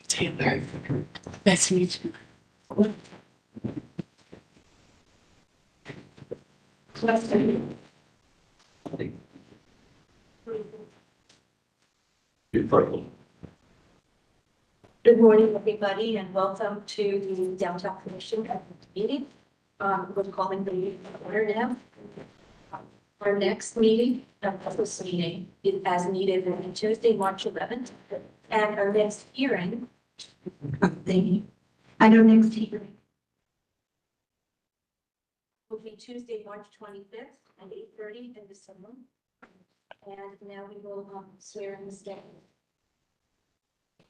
Taylor, nice to meet you. Good morning, everybody, and welcome to the Downtown Commission meeting. We're calling the meeting to order now. Our next meeting, this meeting, is as needed on Tuesday, March 11th, and our next hearing. And our next hearing will be Tuesday, March 25th at 8:30 in December. And now we will swear in the stand.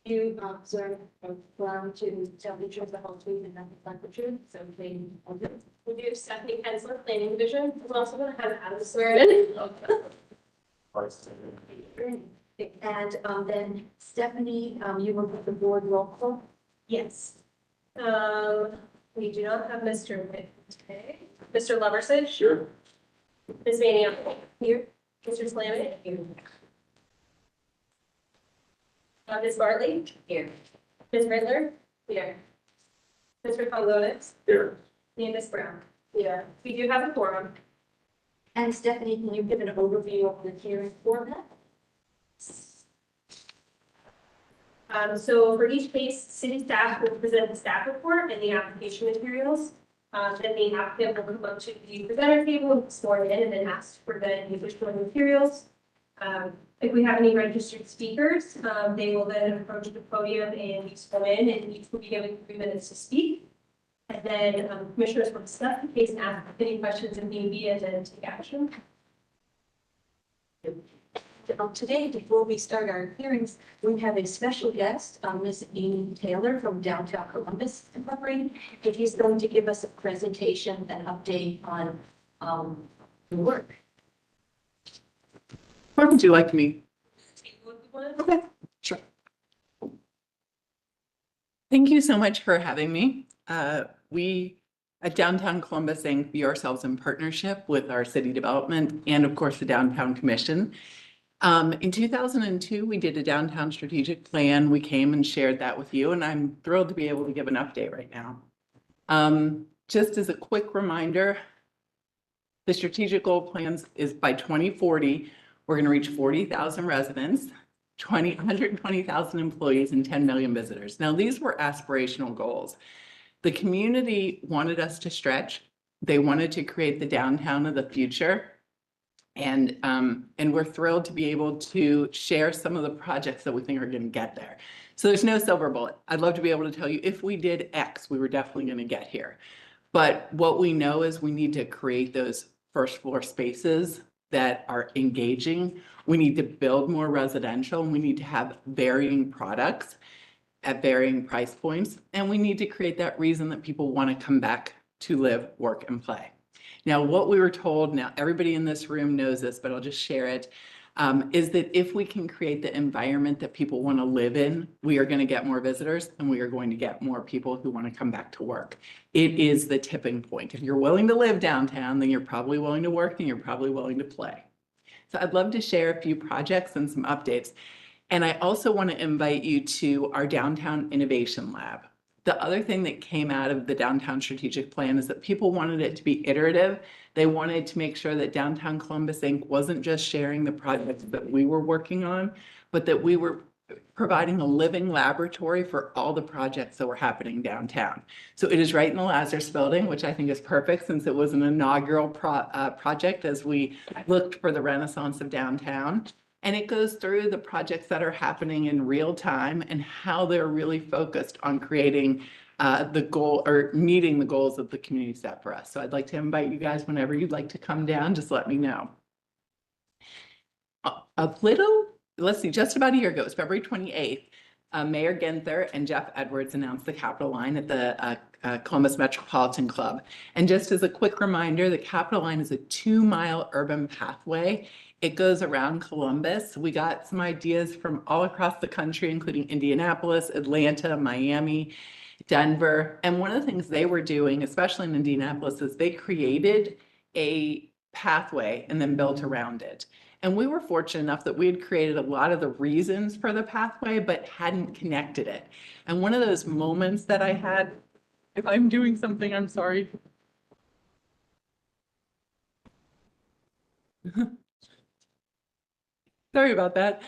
You observe from to tell the truth, the whole truth, and nothing but the truth. So they will do. We'll do Stephanie Hensler, Planning Division. We're also going to have Adam swear in. And then Stephanie, you will put the board roll call. Yes. We do not have Mr. Witt today. Mr. Loversage? Sure. Ms. Mania? Here. Mr. Slammy? Here. Ms. Bartley? Here. Ms. Riddler? Here. Mr. Congonis? Here. And Ms. Brown? Here. We do have a quorum. And Stephanie, can you give an overview of the hearing format? So for each case, city staff will present the staff report and the application materials. Then the applicant will come up to the presenter table, sworn in, and then asked to present the additional materials. If we have any registered speakers, they will then approach the podium and be sworn in, and each will be given 3 minutes to speak. And then commissioners will discuss the case and ask any questions if need be, and then take action. Today, before we start our hearings, we have a special guest, Ms. Amy Taylor from Downtown Columbus Incorporated. And he's going to give us a presentation and update on the work. Where would you like me? Okay, sure. Thank you so much for having me. We at Downtown Columbus Inc. view ourselves in partnership with our city development and of course the Downtown Commission. In 2002, we did a downtown strategic plan. We came and shared that with you, and I'm thrilled to be able to give an update right now. Just as a quick reminder, the strategic goal plans is by 2040, we're going to reach 40,000 residents, 120,000 employees, and 10 million visitors. Now, these were aspirational goals. The community wanted us to stretch. They wanted to create the downtown of the future. And we're thrilled to be able to share some of the projects that we think are going to get there. So there's no silver bullet. I'd love to be able to tell you if we did X, we were definitely going to get here. But what we know is we need to create those first floor spaces that are engaging. We need to build more residential, and we need to have varying products at varying price points. And we need to create that reason that people want to come back to live, work, and play. Now, what we were told, now everybody in this room knows this, but I'll just share it, is that if we can create the environment that people want to live in, we are going to get more visitors and we are going to get more people who want to come back to work. It is the tipping point. If you're willing to live downtown, then you're probably willing to work and you're probably willing to play. So I'd love to share a few projects and some updates. And I also want to invite you to our Downtown Innovation Lab. The other thing that came out of the Downtown Strategic Plan is that people wanted it to be iterative. They wanted to make sure that Downtown Columbus Inc. wasn't just sharing the projects that we were working on, but that we were providing a living laboratory for all the projects that were happening downtown. So it is right in the Lazarus building, which I think is perfect since it was an inaugural project as we looked for the renaissance of downtown. And it goes through the projects that are happening in real time and how they're really focused on creating the goal or meeting the goals of the community set for us. So I'd like to invite you guys whenever you'd like to come down, just let me know. Let's see, just about a year ago, it was February 28th, Mayor Ginther and Jeff Edwards announced the Capitol Line at the Columbus Metropolitan Club. And just as a quick reminder, the Capitol Line is a 2-mile urban pathway. It goes around Columbus. We got some ideas from all across the country, including Indianapolis, Atlanta, Miami, Denver. And one of the things they were doing, especially in Indianapolis, is they created a pathway and then built around it. And we were fortunate enough that we had created a lot of the reasons for the pathway, but hadn't connected it. And one of those moments that I had, if I'm doing something, I'm sorry. Sorry about that.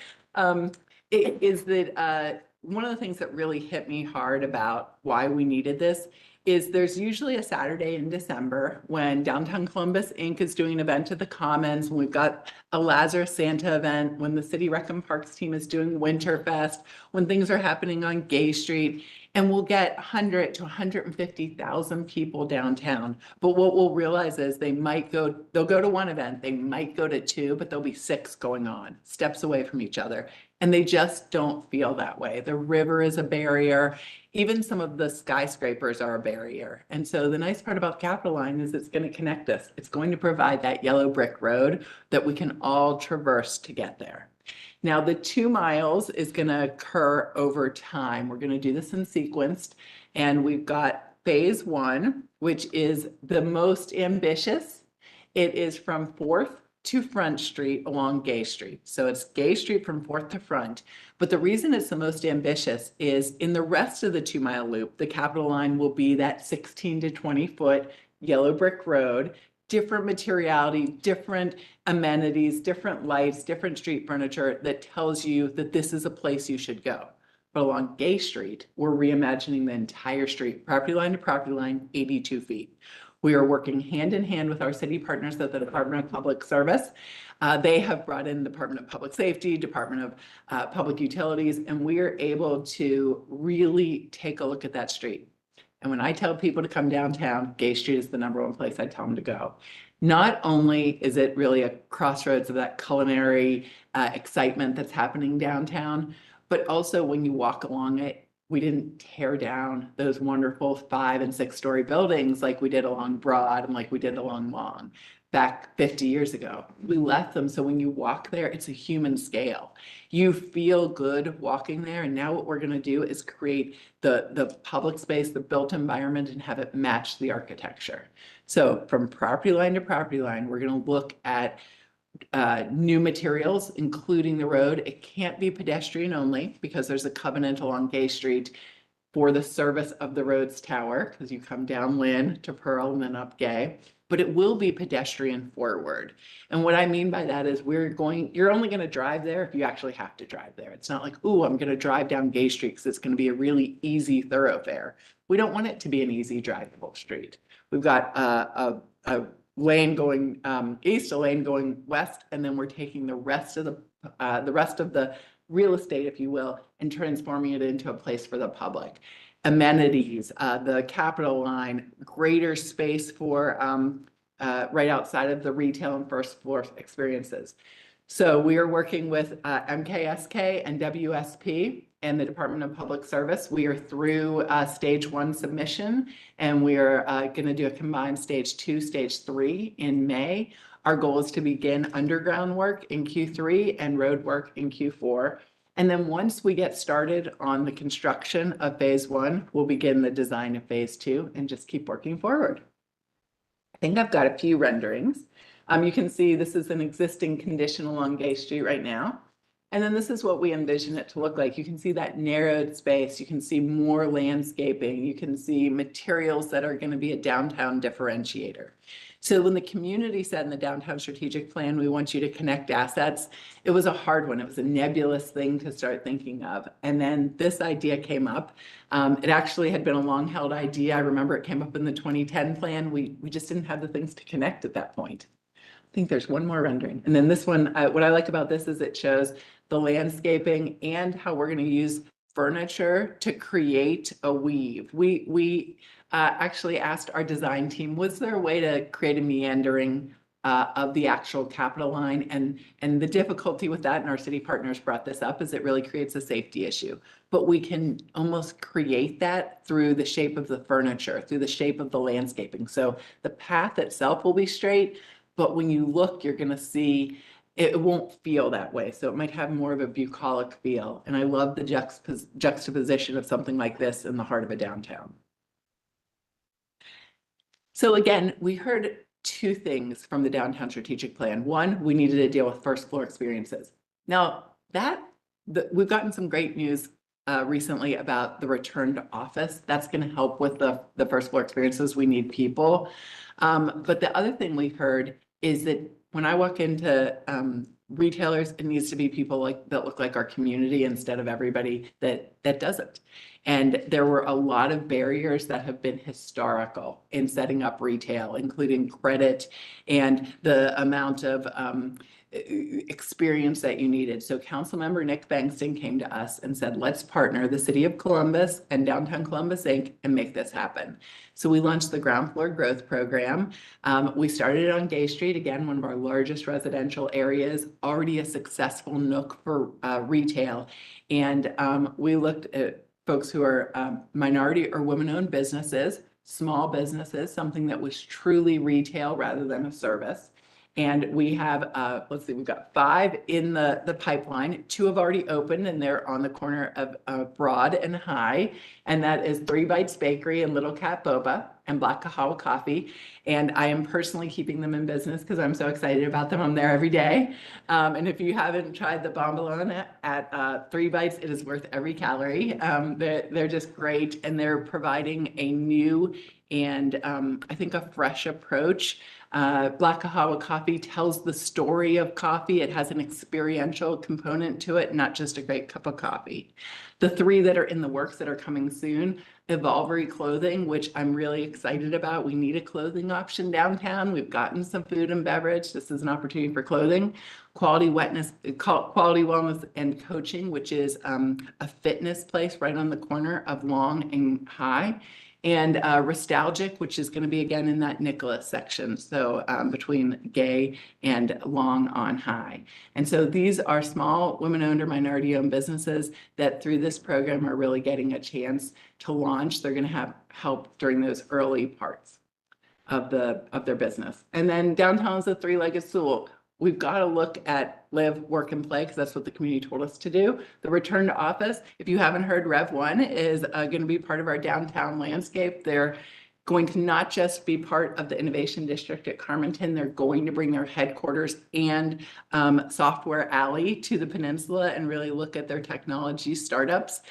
It is that one of the things that really hit me hard about why we needed this is there's usually a Saturday in December when Downtown Columbus Inc. is doing an event at the Commons, when we've got a Lazarus Santa event, when the City Rec and Parks team is doing Winterfest, when things are happening on Gay Street, and we'll get 100 to 150,000 people downtown. But what we'll realize is they'll go to one event, they might go to two, but there'll be 6 going on, steps away from each other. And they just don't feel that way. The river is a barrier. Even some of the skyscrapers are a barrier. And so the nice part about Capitol Line is it's going to connect us. It's going to provide that yellow brick road that we can all traverse to get there. Now, the 2 miles is going to occur over time. We're going to do this in sequence. And we've got phase 1, which is the most ambitious. It is from 4th to Front Street along Gay Street. So it's Gay Street from 4th to Front. But the reason it's the most ambitious is in the rest of the 2-mile loop, the Capitol Line will be that 16 to 20 foot yellow brick road, different materiality, different amenities, different lights, different street furniture that tells you that this is a place you should go. But along Gay Street, we're reimagining the entire street, property line to property line, 82 feet. We are working hand in hand with our city partners at the Department of Public Service. They have brought in the Department of Public Safety, Department of Public Utilities, and we are able to really take a look at that street. And when I tell people to come downtown, Gay Street is the #1 place I tell them to go. Not only is it really a crossroads of that culinary excitement that's happening downtown, but also when you walk along it, we didn't tear down those wonderful 5- and 6-story buildings like we did along Broad and like we did along Long back 50 years ago. We left them so when you walk there, it's a human scale. You feel good walking there. And now what we're going to do is create the public space, the built environment, and have it match the architecture. So from property line to property line, we're going to look at new materials, including the road. It can't be pedestrian only because there's a covenant along Gay Street for the service of the roads tower, because you come down Lynn to Pearl and then up Gay, but it will be pedestrian forward. And what I mean by that is you're only going to drive there if you actually have to drive there. It's not like, ooh, I'm going to drive down Gay Street because it's going to be a really easy thoroughfare. We don't want it to be an easy drivable street. We've got a lane going east, a lane going west, and then we're taking the rest of the real estate, if you will, and transforming it into a place for the public. Amenities, the Capitol Line, greater space for right outside of the retail and first floor experiences. So we are working with MKSK and WSP and the Department of Public Service. We are through stage 1 submission, and we are going to do a combined stage 2, stage 3 in May. Our goal is to begin underground work in Q3 and road work in Q4. And then once we get started on the construction of phase 1, we'll begin the design of phase 2 and just keep working forward. I think I've got a few renderings. You can see this is an existing condition along Gay Street right now. And then this is what we envision it to look like. You can see that narrowed space. You can see more landscaping. You can see materials that are going to be a downtown differentiator. So when the community said in the downtown strategic plan, we want you to connect assets, it was a hard one. It was a nebulous thing to start thinking of. And then this idea came up. It actually had been a long held idea. I remember it came up in the 2010 plan. We just didn't have the things to connect at that point. I think there's one more rendering. And then this one, what I like about this is it shows the landscaping and how we're going to use furniture to create a weave. We actually asked our design team, was there a way to create a meandering of the actual Capitol line? And the difficulty with that, and our city partners brought this up, is it really creates a safety issue. But we can almost create that through the shape of the furniture, through the shape of the landscaping. So the path itself will be straight, but when you look, you're going to see it won't feel that way. So it might have more of a bucolic feel. And I love the juxtaposition of something like this in the heart of a downtown. So again, we heard two things from the downtown strategic plan. One, we needed to deal with first floor experiences. Now we've gotten some great news recently about the return to office. That's going to help with the first floor experiences. We need people. But the other thing we heard is that when I walk into retailers, it needs to be people that look like our community instead of everybody that doesn't. And there were a lot of barriers that have been historical in setting up retail, including credit and the amount of experience that you needed. So Councilmember Nick Bankston came to us and said, let's partner the City of Columbus and Downtown Columbus Inc. and make this happen. So we launched the Ground Floor Growth Program. We started on Gay Street, again, one of our largest residential areas, already a successful nook for retail. And we looked at folks who are minority or women-owned businesses, small businesses, something that was truly retail rather than a service. And we have, let's see, we've got 5 in the pipeline. 2 have already opened, and they're on the corner of Broad and High. And that is 3 Bites Bakery and Little Cat Boba and Black Kahawa Coffee. And I am personally keeping them in business because I'm so excited about them. I'm there every day. And if you haven't tried the bombolone at 3 Bites, it is worth every calorie. They're just great, and they're providing a new and I think a fresh approach. Black Kahawa Coffee tells the story of coffee. It has an experiential component to it, not just a great cup of coffee. The 3 that are in the works that are coming soon, Evolvery Clothing, which I'm really excited about. We need a clothing option downtown. We've gotten some food and beverage. This is an opportunity for clothing. Quality Wellness and Coaching, which is a fitness place right on the corner of Long and High. And Restalgic, which is going to be again in that Nicholas section, so between Gay and Long on High. And so these are small women-owned or minority-owned businesses that through this program are really getting a chance to launch. They're going to have help during those early parts of their business. And then downtown is a 3-legged stool. We've got to look at live, work, and play because that's what the community told us to do. The return to office, if you haven't heard, Rev 1 is going to be part of our downtown landscape. They're going to not just be part of the Innovation District at Carmenton, they're going to bring their headquarters and Software Alley to the peninsula and really look at their technology startups.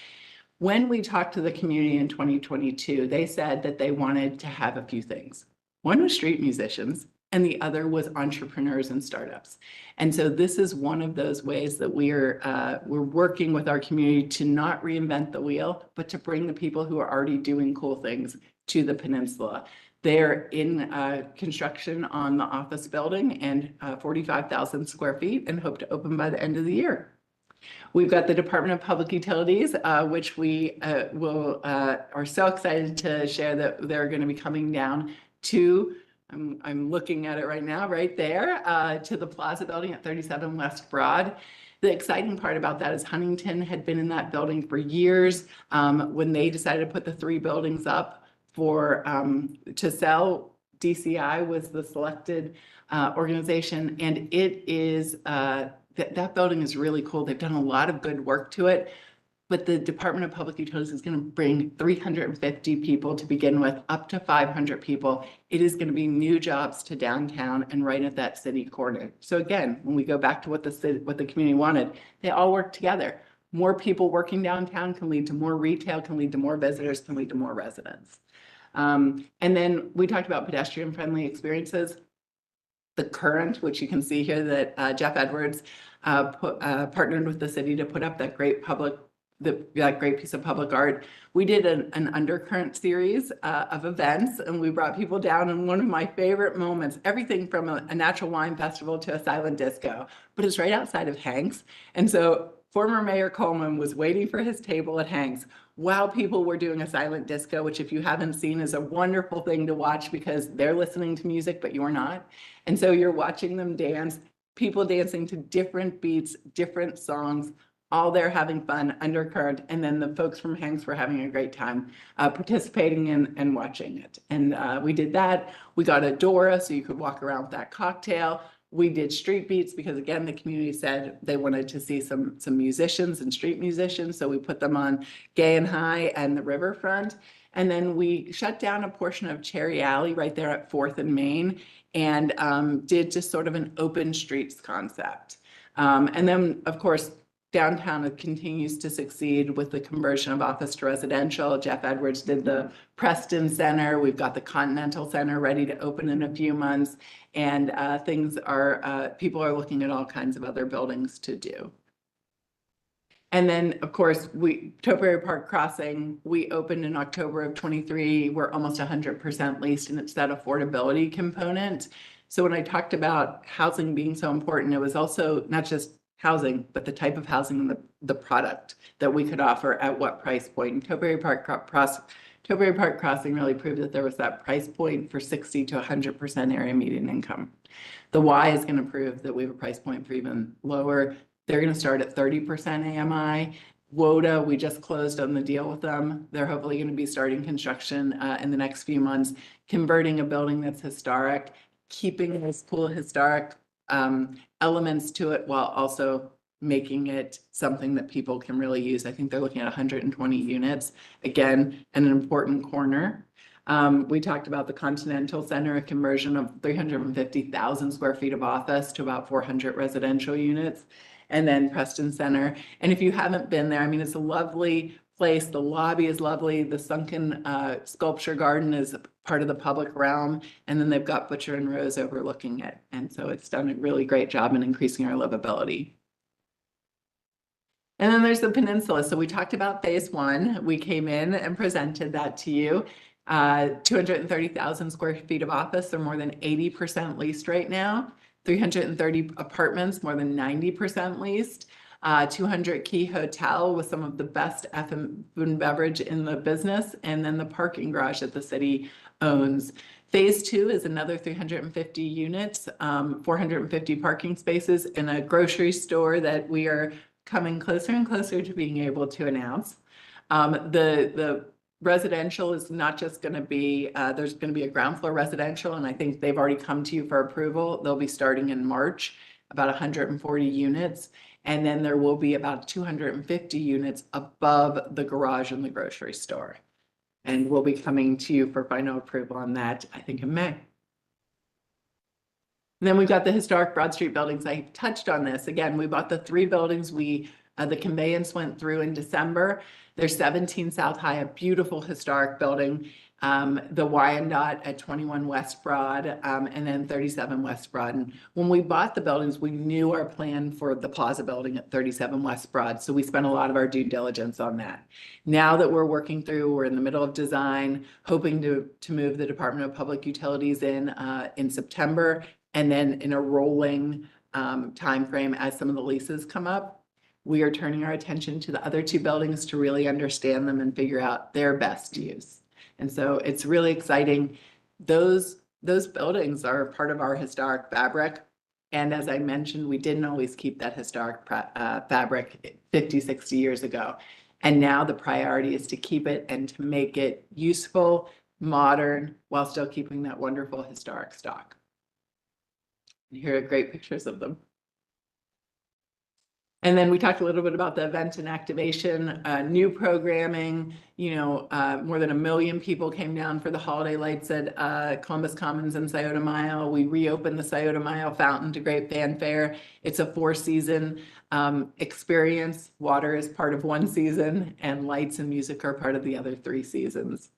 When we talked to the community in 2022, they said that they wanted to have a few things. One was street musicians, and the other was entrepreneurs and startups. And so this is one of those ways that we're working with our community to not reinvent the wheel, but to bring the people who are already doing cool things to the peninsula. They're in construction on the office building and 45,000 square feet and hope to open by the end of the year. We've got the Department of Public Utilities, which we are so excited to share that they're going to be coming down to I'm looking at it right now, right there, to the Plaza Building at 37 West Broad. The exciting part about that is Huntington had been in that building for years. When they decided to put the 3 buildings up to sell, DCI was the selected organization, and it is that building is really cool. They've done a lot of good work to it. But the Department of Public Utilities is going to bring 350 people to begin with, up to 500 people. It is going to be new jobs to downtown and right at that city corner. So again, when we go back to what the community wanted, they all work together. More people working downtown can lead to more retail, can lead to more visitors, can lead to more residents. And then we talked about pedestrian-friendly experiences. The Current, which you can see here that Jeff Edwards partnered with the city to put up that great that great piece of public art. We did an undercurrent series of events, and we brought people down. And one of my favorite moments, everything from a natural wine festival to a silent disco, but it's right outside of Hanks. And so former Mayor Coleman was waiting for his table at Hank's while people were doing a silent disco, which if you haven't seen is a wonderful thing to watch because they're listening to music, but you're not. And so you're watching them dance, people dancing to different beats, different songs, all there having fun, undercurrent. And then the folks from Hank's were having a great time participating in and watching it. And we did that. We got a Dora so you could walk around with that cocktail. We did street beats because again, the community said they wanted to see some musicians and street musicians. So we put them on Gay and High and the riverfront. And then we shut down a portion of Cherry Alley right there at 4th and Main and did just sort of an open streets concept. And then of course, downtown continues to succeed with the conversion of office to residential. Jeff Edwards did the Preston Center. We've got the Continental Center ready to open in a few months. And people are looking at all kinds of other buildings to do. And then, of course, Topiary Park Crossing, we opened in October of 23. We're almost 100% leased, and it's that affordability component. So when I talked about housing being so important, it was also not just housing, but the type of housing and the product that we could offer at what price point. And Topiary Park Crossing really proved that there was that price point for 60 to 100% area median income. The Y is going to prove that we have a price point for even lower. They're going to start at 30% AMI. WODA, we just closed on the deal with them. They're hopefully going to be starting construction in the next few months, converting a building that's historic, keeping those cool historic elements to it while also making it something that people can really use. I think they're looking at 120 units, again, an important corner. We talked about the Continental Center, a conversion of 350,000 square feet of office to about 400 residential units. And then Preston Center. And if you haven't been there, I mean, it's a lovely place. The lobby is lovely. The sunken sculpture garden is part of the public realm. And then they've got Butcher and Rose overlooking it. And so it's done a really great job in increasing our livability. And then there's the peninsula. So we talked about phase 1. We came in and presented that to you. 230,000 square feet of office. They're more than 80% leased right now. 330 apartments, more than 90% leased. 200 key hotel with some of the best food and beverage in the business. And then the parking garage that the city owns. Phase 2 is another 350 units, 450 parking spaces, and a grocery store that we are coming closer and closer to being able to announce. The residential is not just going to be, there's going to be a ground floor residential, and I think they've already come to you for approval. They'll be starting in March, about 140 units. And then there will be about 250 units above the garage and the grocery store. And we'll be coming to you for final approval on that, I think in May. And then we've got the historic Broad Street buildings. I touched on this. Again, we bought the 3 buildings. The conveyance went through in December. There's 17 South High, a beautiful historic building. The Wyandotte at 21 West Broad, and then 37 West Broad. And when we bought the buildings, we knew our plan for the Plaza building at 37 West Broad. So we spent a lot of our due diligence on that. Now that we're working through, we're in the middle of design, hoping to move the Department of Public Utilities in September, and then in a rolling timeframe as some of the leases come up. We are turning our attention to the other 2 buildings to really understand them and figure out their best use. And so it's really exciting. Those buildings are part of our historic fabric. And as I mentioned, we didn't always keep that historic fabric 50, 60 years ago. And now the priority is to keep it and to make it useful, modern, while still keeping that wonderful historic stock. And here are great pictures of them. And then we talked a little bit about the event and activation, new programming. More than 1 million people came down for the holiday lights at Columbus Commons and Scioto Mile. We reopened the Scioto Mile fountain to great fanfare. It's a 4-season experience. Water is part of 1 season, and lights and music are part of the other 3 seasons.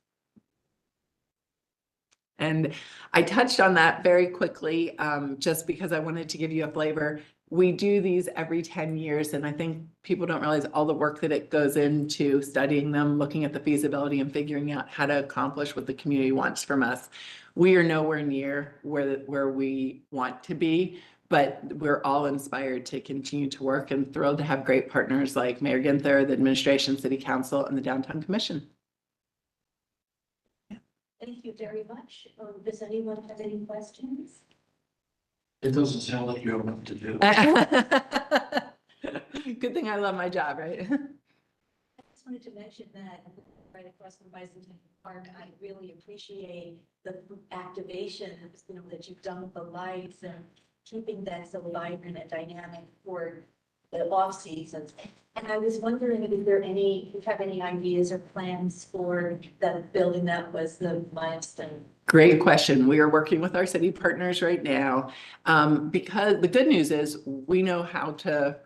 And I touched on that very quickly, just because I wanted to give you a flavor. We do these every 10 years, and I think people don't realize all the work that it goes into studying them, looking at the feasibility, and figuring out how to accomplish what the community wants from us. We are nowhere near where we want to be, But we're all inspired to continue to work and thrilled to have great partners like Mayor Ginther, the administration, city council, and the downtown commission. Thank you very much. Does anyone have any questions? It doesn't sound like you have enough to do. Good thing I love my job, right? I just wanted to mention that right across from Bicentennial Park, I really appreciate the activation, that you've done with the lights and keeping that so vibrant and dynamic for the off seasons. And I was wondering if if you have any ideas or plans for the building that was the milestone? Great question. We are working with our city partners right now because the good news is we know how to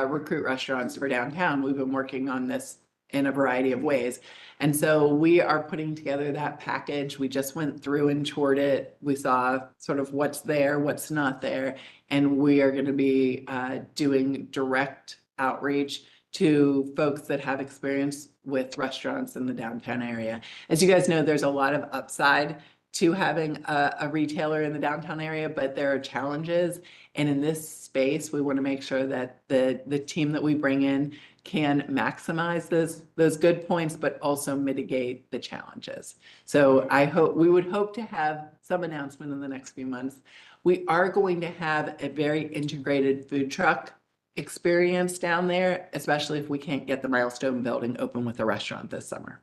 recruit restaurants for downtown. We've been working on this in a variety of ways. And so we are putting together that package. We just went through and toured it. We saw sort of what's there, what's not there. And we are going to be doing direct outreach to folks that have experience with restaurants in the downtown area. As you guys know, there's a lot of upside to having a retailer in the downtown area, but there are challenges. And in this space, we want to make sure that the team that we bring in can maximize those good points, but also mitigate the challenges. So we would hope to have some announcement in the next few months. We are going to have a very integrated food truck experience down there, especially if we can't get the Milestone building open with a restaurant this summer.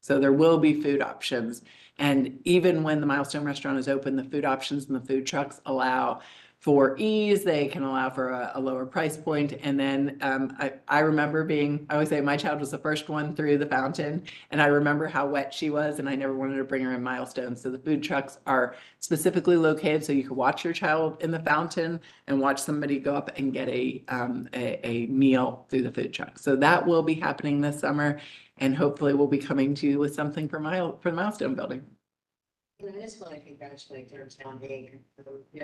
So there will be food options. And even when the Milestone restaurant is open, the food options and the food trucks allow for ease. They can allow for a lower price point. And then I remember I always say my child was the first one through the fountain. And I remember how wet she was, and I never wanted to bring her in Milestone. So the food trucks are specifically located so you can watch your child in the fountain and watch somebody go up and get a meal through the food truck. So that will be happening this summer. And hopefully we'll be coming to you with something for the Milestone building. And I just want to congratulate Georgetown Inc.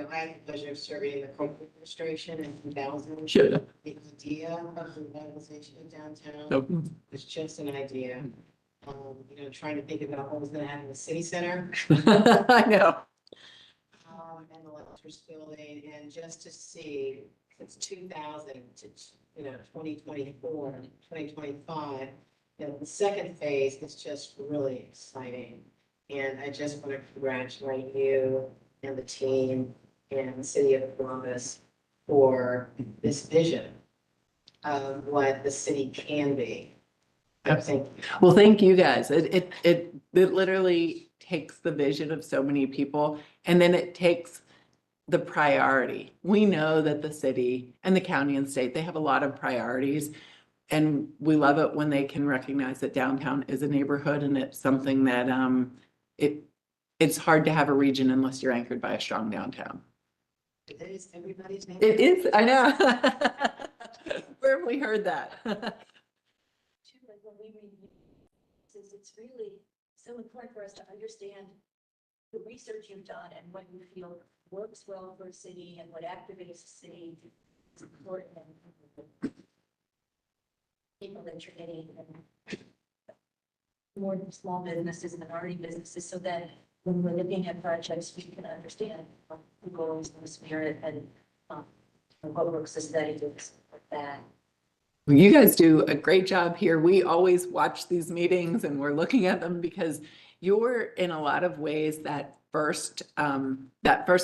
I had the pleasure of serving in the corporate administration in 2000. Should. The idea of the revitalization of downtown Nope. was just an idea. Trying to think about what was going to happen in the city center I know. and the Electric building, and just to see since 2000 to 2024, 2025, the second phase is just really exciting. And I just want to congratulate you and the team and the city of Columbus for this vision of what the city can be. Thank you. Well, thank you guys. It literally takes the vision of so many people, and then it takes the priority. We know that the city and the county and state, they have a lot of priorities. And we love it when they can recognize that downtown is a neighborhood, and it's something that it's hard to have a region unless you're anchored by a strong downtown. It is everybody's name. It is, I know. Where have we heard that? Too, like when we read this, it's really so important for us to understand the research you've done and what you feel works well for a city and what activates the city. It's important. People that you're getting more small businesses, minority businesses, so that when we're looking at projects, we can understand the goals and the spirit and what works aesthetically like that. You guys do a great job here. We always watch these meetings and we're looking at them because you're in a lot of ways that first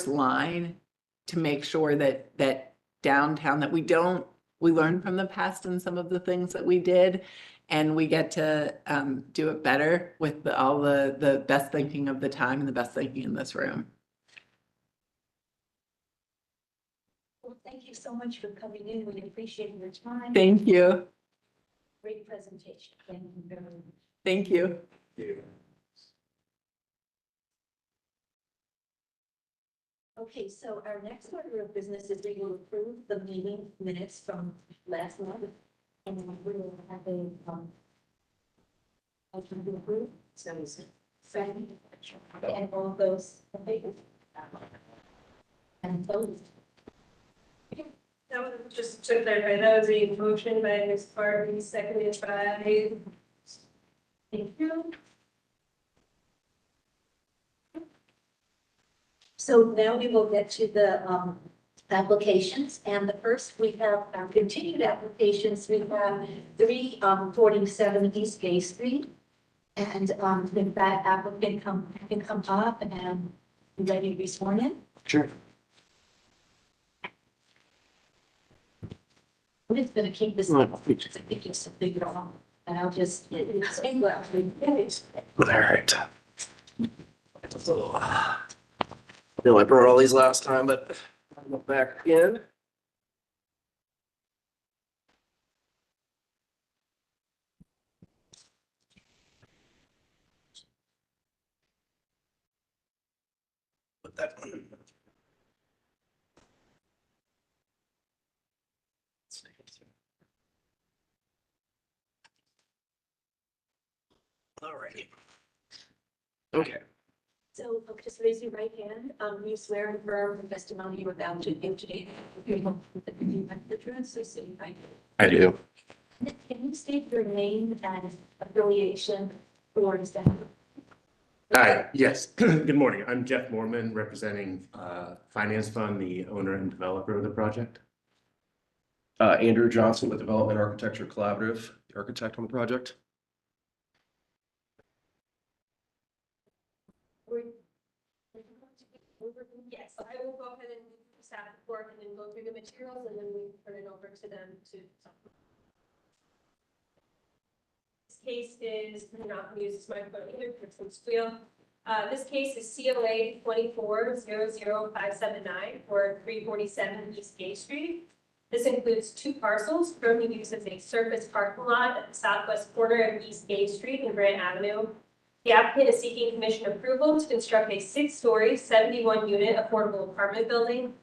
line to make sure that downtown, that we learn from the past and some of the things that we did, and we get to do it better with all the best thinking of the time and the best thinking in this room. Well, thank you so much for coming in. We appreciate your time. Thank you. Great presentation. Thank you very much. Thank you. Okay, so our next order of business is we will approve the meeting minutes from last month. And then we will have a, motion to approve. So, second, and all those in favor? And opposed? That was just to clarify, that was a motion by Ms. Barbie, seconded by. Thank you. So now we will get to the applications. And the first, we have our continued applications. We have 347 East Gay Street. And if that applicant can come up and be ready to be sworn in. Sure. I'm just gonna keep this. Right. I think it's a big wrong. And I'll just. All right. I know I brought all these last time, but I'm back in. Put that one. All righty. Okay. So just raise your right hand. You swear and affirm the testimony you are about to give today. The truth, so say right. I do. Can you state your name and affiliation or is that? Hi, yes. Good morning. I'm Jeff Mormon, representing Finance Fund, the owner and developer of the project. Andrew Johnson with Development Architecture Collaborative, the architect on the project. Yes, I will go ahead and do the staff report and then go through the materials and then we turn it over to them to. This case is, I'm not going to use this microphone either because it's squeal. This case is COA 2400579 for 347 East Gay Street. This includes 2 parcels currently used as a surface parking lot at the southwest corner of East Gay Street and Grant Avenue. The applicant is seeking commission approval to construct a 6-story, 71-unit affordable apartment building.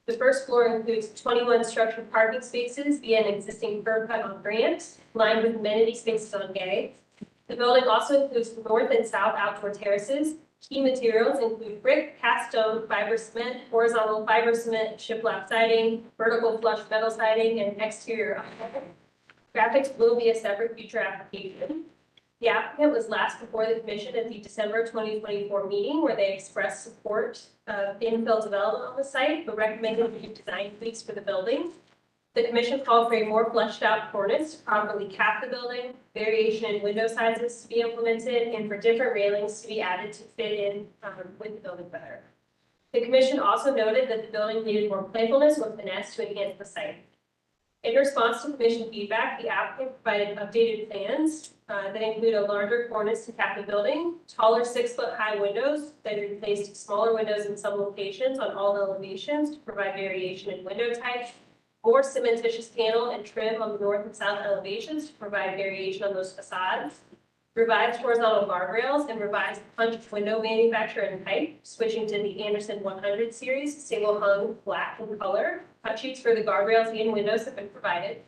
The first floor includes 21 structured parking spaces via an existing curb cut on Grant, lined with amenity spaces on Gay. The building also includes north and south outdoor terraces. Key materials include brick, cast stone, fiber cement, horizontal fiber cement, shiplap siding, vertical flush metal siding, and exterior. Graphics will be a separate future application. The applicant was last before the commission at the December 2024 meeting where they expressed support of infill development on the site, but recommended a few design tweaks for the building. The commission called for a more fleshed out cornice to properly cap the building, variation in window sizes to be implemented, and for different railings to be added to fit in with the building better. The commission also noted that the building needed more playfulness or finesse to enhance the site. In response to commission feedback, the applicant provided updated plans that include a larger cornice to cap the building, taller 6-foot-high windows that replaced smaller windows in some locations on all elevations to provide variation in window type, more cementitious panel and trim on the north and south elevations to provide variation on those facades, revised horizontal guardrails, and revised punch window manufacture and type, switching to the Anderson 100 series, single hung black in color. Cut sheets for the guardrails and windows have been provided.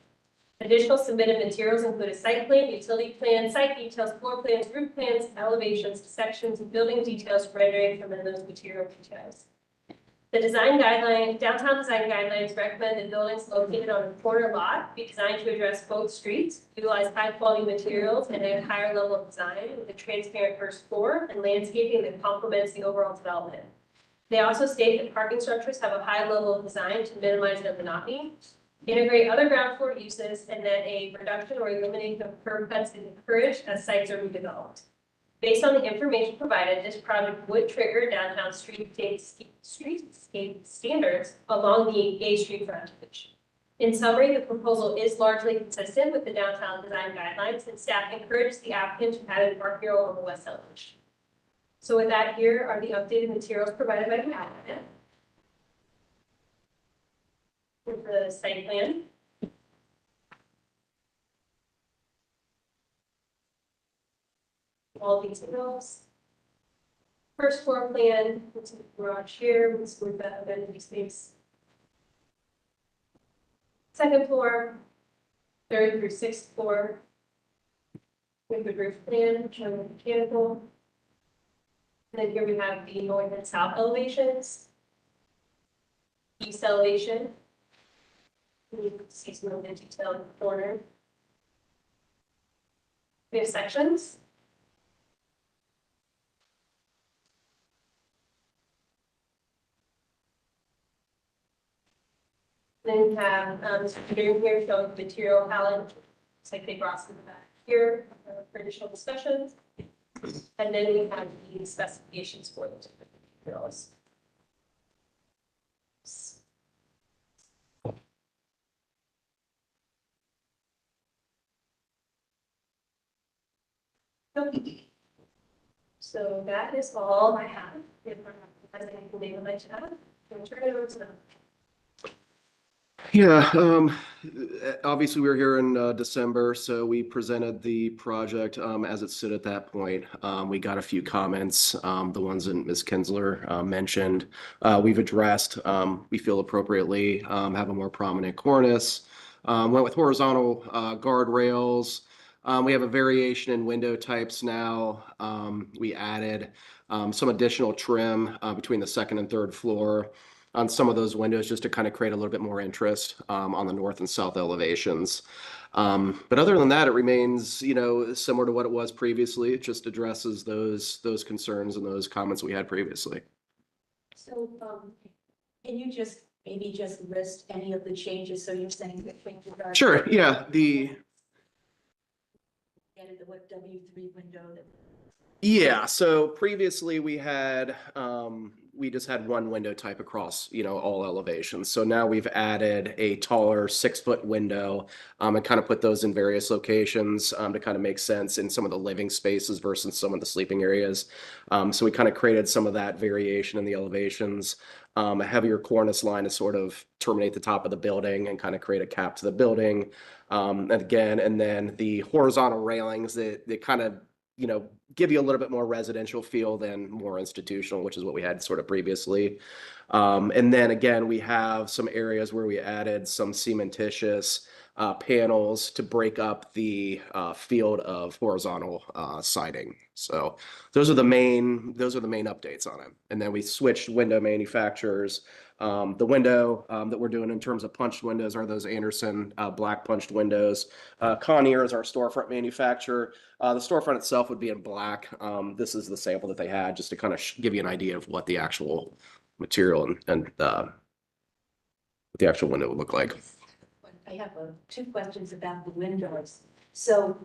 Additional submitted materials include a site plan, utility plan, site details, floor plans, roof plans, elevations, sections, and building details rendering from those material details. The downtown design guidelines recommend that buildings located on a corner lot be designed to address both streets, utilize high quality materials, and a higher level of design with a transparent first floor and landscaping that complements the overall development. They also state that parking structures have a high level of design to minimize the monotony, integrate other ground floor uses, and that a reduction or elimination of curb cuts is encouraged as sites are redeveloped. Based on the information provided, this project would trigger downtown streetscape standards along the Gay Street frontage. In summary, the proposal is largely consistent with the downtown design guidelines, and staff encourages the applicant to add a park mural on the west elevation. So with that, here are the updated materials provided by the applicant. With the site plan. All these bills. First floor plan, what's in the garage here, what's with the amenity space. Second floor, 3rd through 6th floor. With the roof plan, showing the mechanical. And then here we have the north and south elevations. East elevation. You can see some of the detail in the corner. We have sections. Then we have, this figure here showing the material palette. It's like they brought some of that here for additional discussions. And then we have the specifications for the different materials. Okay. So that is all I have. If there's anything they would like to add, I'll turn it over to them. Yeah, obviously we were here in December, so we presented the project as it stood at that point. We got a few comments, the ones that Ms. Kinsler mentioned. We've addressed, we feel appropriately, have a more prominent cornice. Went with horizontal guardrails. We have a variation in window types now. We added some additional trim between the second and third floor on some of those windows just to kind of create a little bit more interest on the north and south elevations. But other than that, it remains, similar to what it was previously. It just addresses those concerns and those comments we had previously. So, can you maybe just list any of the changes? So you're saying that changes are. Sure, yeah, Added the what W3 window that. Yeah, so previously we just had one window type across, all elevations. So now we've added a taller 6-foot window and kind of put those in various locations to kind of make sense in some of the living spaces versus some of the sleeping areas. So we kind of created some of that variation in the elevations. A heavier cornice line to sort of terminate the top of the building and kind of create a cap to the building. And then the horizontal railings that kind of give you a little bit more residential feel than more institutional, which is what we had sort of previously. And then again, we have some areas where we added some cementitious panels to break up the field of horizontal siding. So those are the main updates on it. And then we switched window manufacturers. The window that we're doing in terms of punched windows are those Anderson black punched windows. Conair is our storefront manufacturer. The storefront itself would be in black. This is the sample that they had just to kind of give you an idea of what the actual material and what the actual window would look like. I have two questions about the windows. So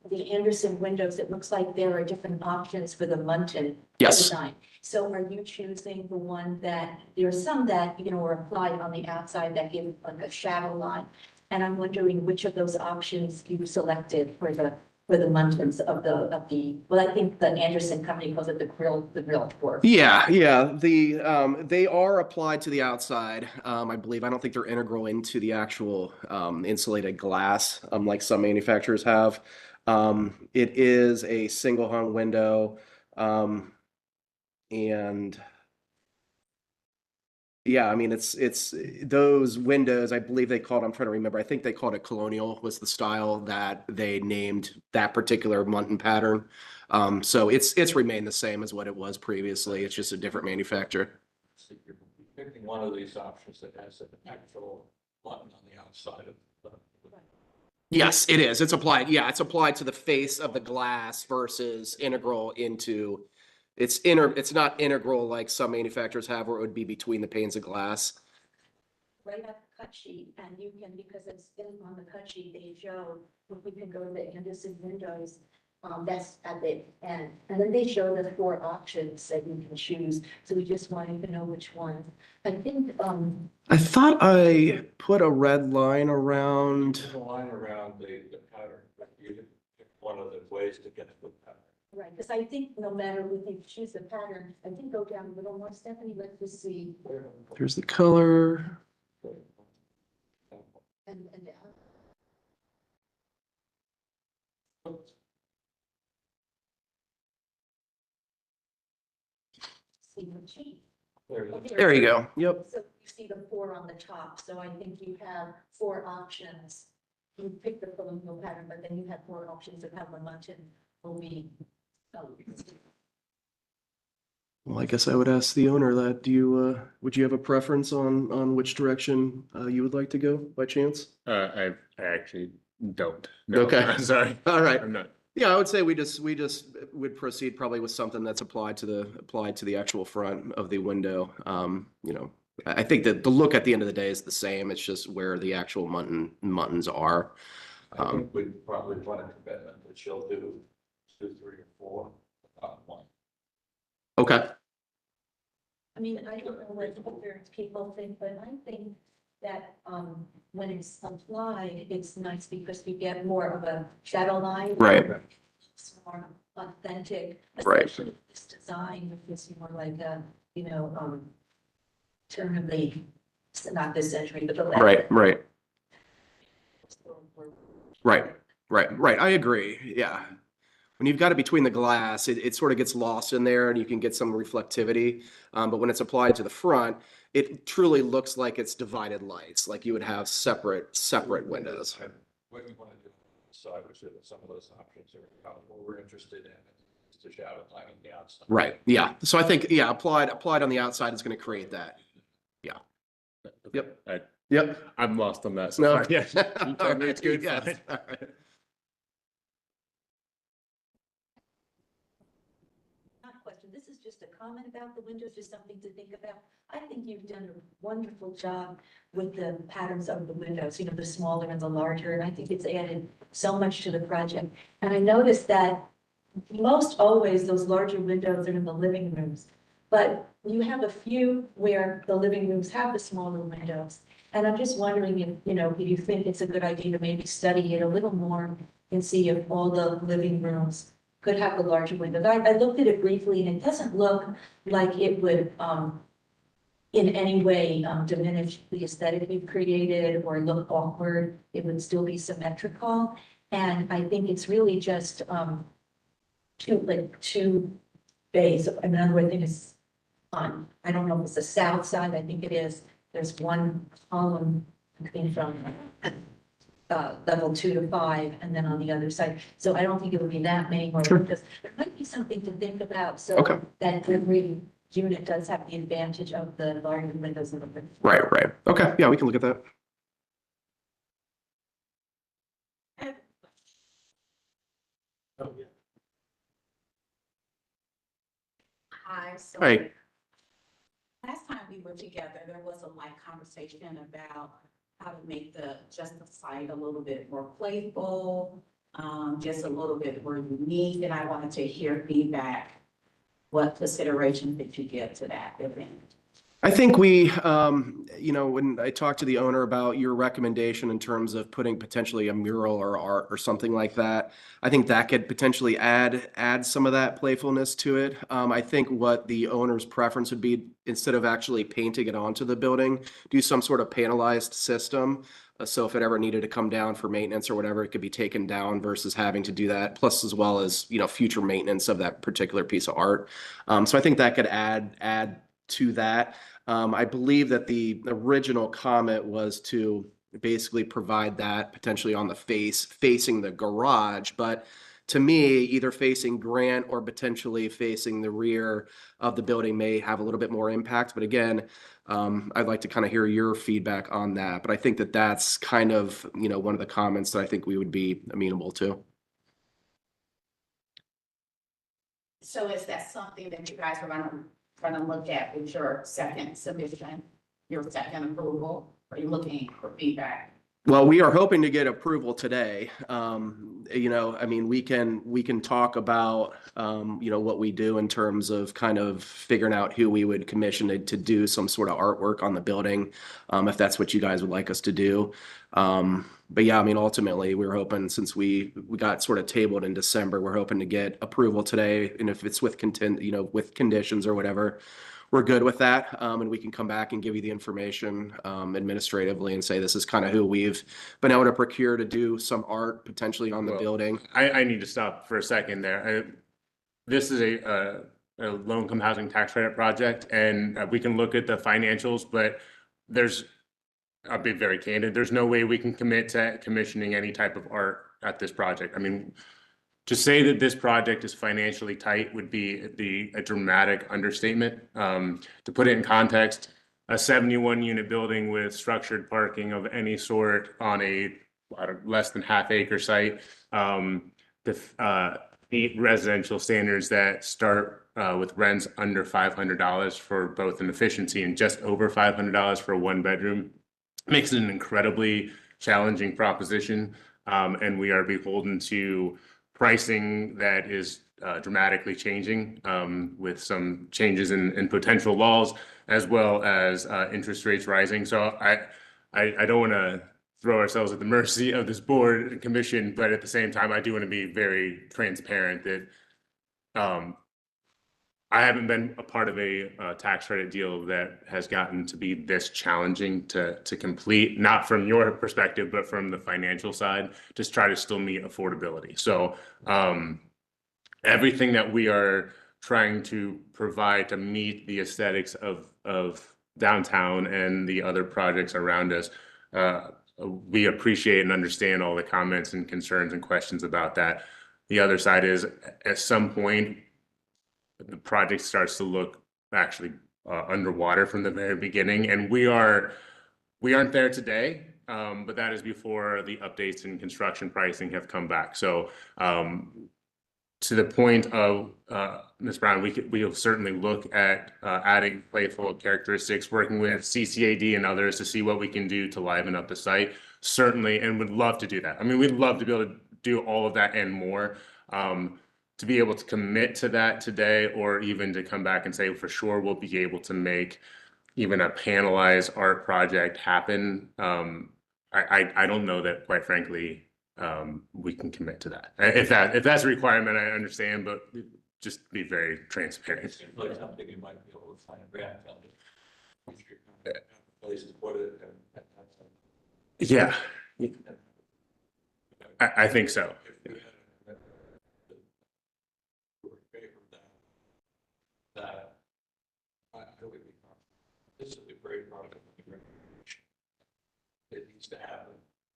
the Anderson windows, it looks like there are different options for the Muntin Yes. design. So are you choosing the one that, there are some that, are applied on the outside that give like a shadow line? And I'm wondering which of those options you selected for the Muntins of the, well, I think the Anderson company calls it the grill dwarf. Yeah. They are applied to the outside. I believe. I don't think they're integral into the actual insulated glass, like some manufacturers have. It is a single hung window, and yeah, I mean it's those windows. I believe they called. I'm trying to remember. I think they called it Colonial was the style that they named that particular Muntin pattern. So it's remained the same as what it was previously. It's just a different manufacturer. So you're picking one of these options that has an actual button on the outside of the. Yes, it is. It's applied. Yeah, it's applied to the face of the glass versus integral into. It's not integral like some manufacturers have, where it would be between the panes of glass. Right at the cut sheet, and you can, because it's been on the cut sheet, they show, if we can go to the Anderson windows, that's at the end. And then they show the 4 options that you can choose. So we just wanted to know which one. I think, I thought I put a red line around. There's a line around the pattern. You can pick one of the ways to get to the pattern. right, because I think no matter if you choose the pattern, I think go down a little more, Stephanie, let's just see. There's the color. And see the sheet. There you go. Yep. So you see the 4 on the top, so I think you have 4 options. You pick the colonial pattern, but then you have 4 options of how the Muntin will be. Well, I guess I would ask the owner that. Would you have a preference on which direction you would like to go by chance? I actually don't. No, Okay. I'm sorry. All right. I'm not. Yeah, I would say we just would proceed probably with something that's applied to the actual front of the window. I think that the look at the end of the day is the same. It's just where the actual muttons are. I think we probably want a commitment that she'll do 2, 3, or 4, not one. Okay. I mean, I don't know what other people think, but I think that, when it's applied, it's nice because you get more of a shadow line. Right. It's more authentic. Right. Especially this design, which is more like a, turn of the, not this century, but the last. Right. Right. I agree. Yeah. When you've got it between the glass, it sort of gets lost in there and you can get some reflectivity. But when it's applied to the front, it truly looks like it's divided lights, like you would have separate windows. What you want to do, so I would say that some of those options are what we're interested in is the shadow line on the outside. Right. Yeah. So I think, yeah, applied on the outside is going to create that. Yeah. Yep. Yep. I'm lost on that. So No. far. Yeah, you told me it's good. Yes. Fine. All right. Not a question, this is just a comment about the windows, just something to think about. I think you've done a wonderful job with the patterns of the windows, the smaller and the larger, and I think it's added so much to the project. And I noticed that most always those larger windows are in the living rooms, but you have a few where the living rooms have the smaller windows. And I'm just wondering if, if you think it's a good idea to maybe study it a little more and see if all the living rooms could have the larger windows. I looked at it briefly and it doesn't look like it would, in any way, diminish the aesthetic you've created or look awkward. It would still be symmetrical. And I think it's really just, two bays. Another way, I think it's on, I don't know if it's the south side, I think it is. There's one column, I think from level 2 to 5, and then on the other side. So I don't think it would be that many more windows. There might be something to think about, so Okay. that every unit does have the advantage of the larger windows in the front. Right. Okay. Yeah, we can look at that. Hi, so Right. last time we were together, there was a light conversation about how to make just the site a little bit more playful, just a little bit more unique, and I wanted to hear feedback. What consideration did you give to that event? I think we, when I talked to the owner about your recommendation in terms of putting potentially a mural or art or something like that, I think that could potentially add some of that playfulness to it. I think what the owner's preference would be, instead of actually painting it onto the building, do some sort of panelized system. So if it ever needed to come down for maintenance or whatever, it could be taken down versus having to do that. Plus, as well as, future maintenance of that particular piece of art. So I think that could add to that. I believe that the original comment was to basically provide that potentially on the facing the garage, but to me, either facing Grant or potentially facing the rear of the building may have a little bit more impact. But again, I'd like to kind of hear your feedback on that. But I think that that's kind of, one of the comments that I think we would be amenable to. So is that something that you guys are gonna look at with your second submission, your second approval? Are you looking for feedback? Well, we are hoping to get approval today. We can talk about, what we do in terms of kind of figuring out who we would commission to do some sort of artwork on the building, if that's what you guys would like us to do. But yeah, ultimately, we're hoping, since we got sort of tabled in December, we're hoping to get approval today. And if it's with with conditions or whatever, we're good with that. And we can come back and give you the information administratively and say, this is kind of who we've been able to procure to do some art potentially on the building. I need to stop for a second there. This is a low-income housing tax credit project, and we can look at the financials, but I'll be very candid, there's no way we can commit to commissioning any type of art at this project. To say that this project is financially tight would be a dramatic understatement. To put it in context, a 71 unit building with structured parking of any sort on a less than half-acre site, the residential standards that start with rents under $500 for both an efficiency and just over $500 for a one bedroom makes it an incredibly challenging proposition. And we are beholden to pricing that is dramatically changing with some changes in potential laws as well as interest rates rising. So I don't want to throw ourselves at the mercy of this board and commission, but at the same time, I do want to be very transparent that I haven't been a part of a tax credit deal that has gotten to be this challenging to complete, not from your perspective, but from the financial side, just try to still meet affordability. So everything that we are trying to provide to meet the aesthetics of downtown and the other projects around us, we appreciate and understand all the comments and concerns and questions about that. The other side is at some point, the project starts to look actually underwater from the very beginning, and we aren't there today, but that is before the updates in construction pricing have come back. So to the point of Ms. Brown, we'll certainly look at adding playful characteristics, working with CCAD and others to see what we can do to liven up the site. Certainly, and would love to do that. I mean, we'd love to be able to do all of that and more. To be able to commit to that today, or even to come back and say for sure we'll be able to make even a panelized art project happen. I don't know that, quite frankly, we can commit to that. If that's a requirement, I understand, but just be very transparent. It seems like something you might be able to find a grant funding. Places put it. Yeah, I think so. That I would be, this is a great project. It needs to happen.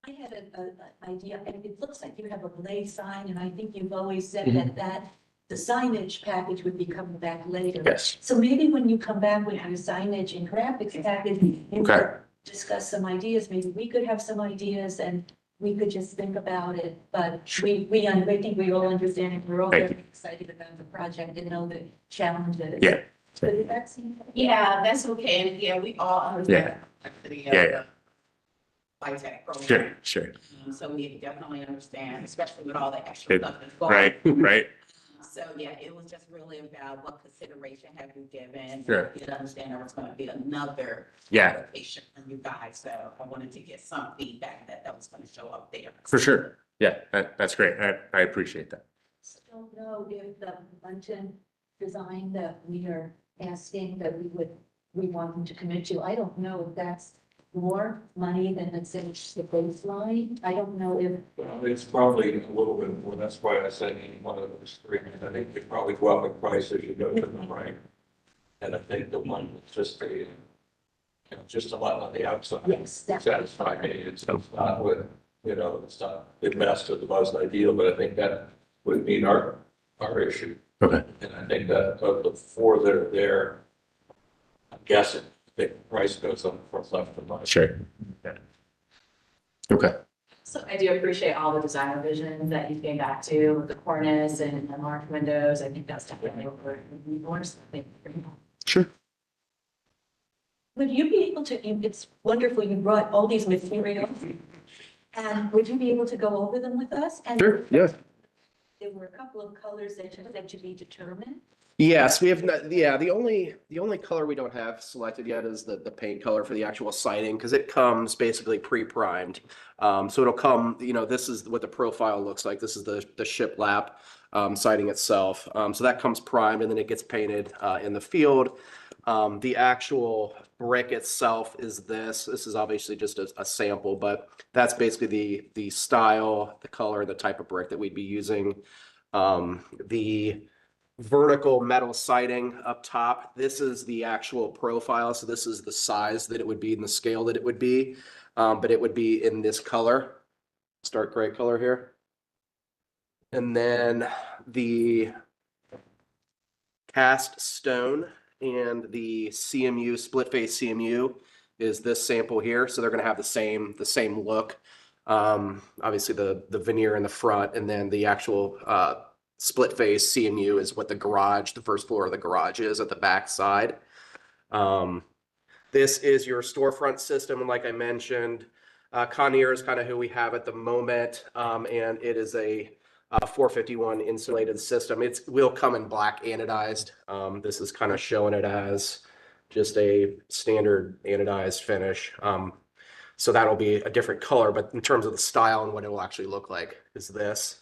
I had an idea, and it looks like you have a blade sign, and I think you've always said that the signage package would be coming back later. Yes. So maybe when you come back with your signage and graphics package, you Okay. could discuss some ideas. Maybe we could have some ideas and we could just think about it. But I think we all understand it. We're all Thank very excited about the project and know the challenges. Yeah. But did that seem? Yeah, that's okay, and yeah, we all understand. Yeah. Tech program. Sure. So we definitely understand, especially with all the extra stuff that's going. Right. So, yeah, it was just really about what consideration have you given? Sure. You understand there was going to be another Yeah. application from you guys, so I wanted to get some feedback that was going to show up there. For sure. Yeah, that's great. I appreciate that. Don't know if the London design that we are asking that we want them to commit to, I don't know if that's more money than it's in the baseline. I don't know if. Well, it's probably a little bit more, that's why I said one of those three, I think you probably go up in price as you go to the right. And I think the one that's just just a lot on the outside. Yes, that's. Satisfy me, it's not with, it's not the best or the most ideal, but I think that would meet our issue. Okay. And I think that of the four that are there, I'm guessing the price goes up for left and right. Sure. Yeah. Okay. So I do appreciate all the design revisions that you came back to with the cornice and the marked windows. I think that's definitely what we're looking for. So thank you very much. Sure. Would you be able to, it's wonderful you brought all these materials. And would you be able to go over them with us? And Sure, yeah. there were a couple of colors that to be determined. Yes, we have not, the only color we don't have selected yet is the paint color for the actual siding, because it comes basically pre-primed. So it'll come, this is what the profile looks like. This is the shiplap siding itself. So that comes primed and then it gets painted in the field. The actual brick itself is this. This is obviously just a sample, but that's basically the style, the color, the type of brick that we'd be using. The vertical metal siding up top, this is the actual profile. So this is the size that it would be and the scale that it would be. But it would be in this color, stark gray color here. And then the cast stone and the CMU, split face CMU, is this sample here. So they're going to have the same look. Obviously the veneer in the front, and then the actual split face CMU is what the garage, the first floor of the garage is at the back side. This is your storefront system, and like I mentioned, Conair is kind of who we have at the moment, and it is a 451 insulated system. It will come in black anodized. This is kind of showing it as just a standard anodized finish. So that'll be a different color, but in terms of the style and what it will actually look like is this.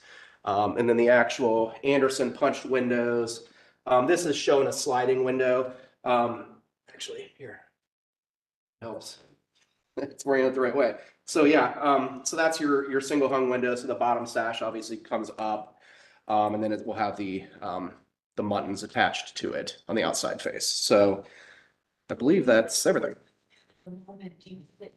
And then the actual Anderson punched windows. This is showing a sliding window. Actually, here. Helps. It's wearing it the right way. So yeah, so that's your single hung window. So the bottom sash obviously comes up, and then it will have the muttons attached to it on the outside face. So I believe that's everything. The moment you fit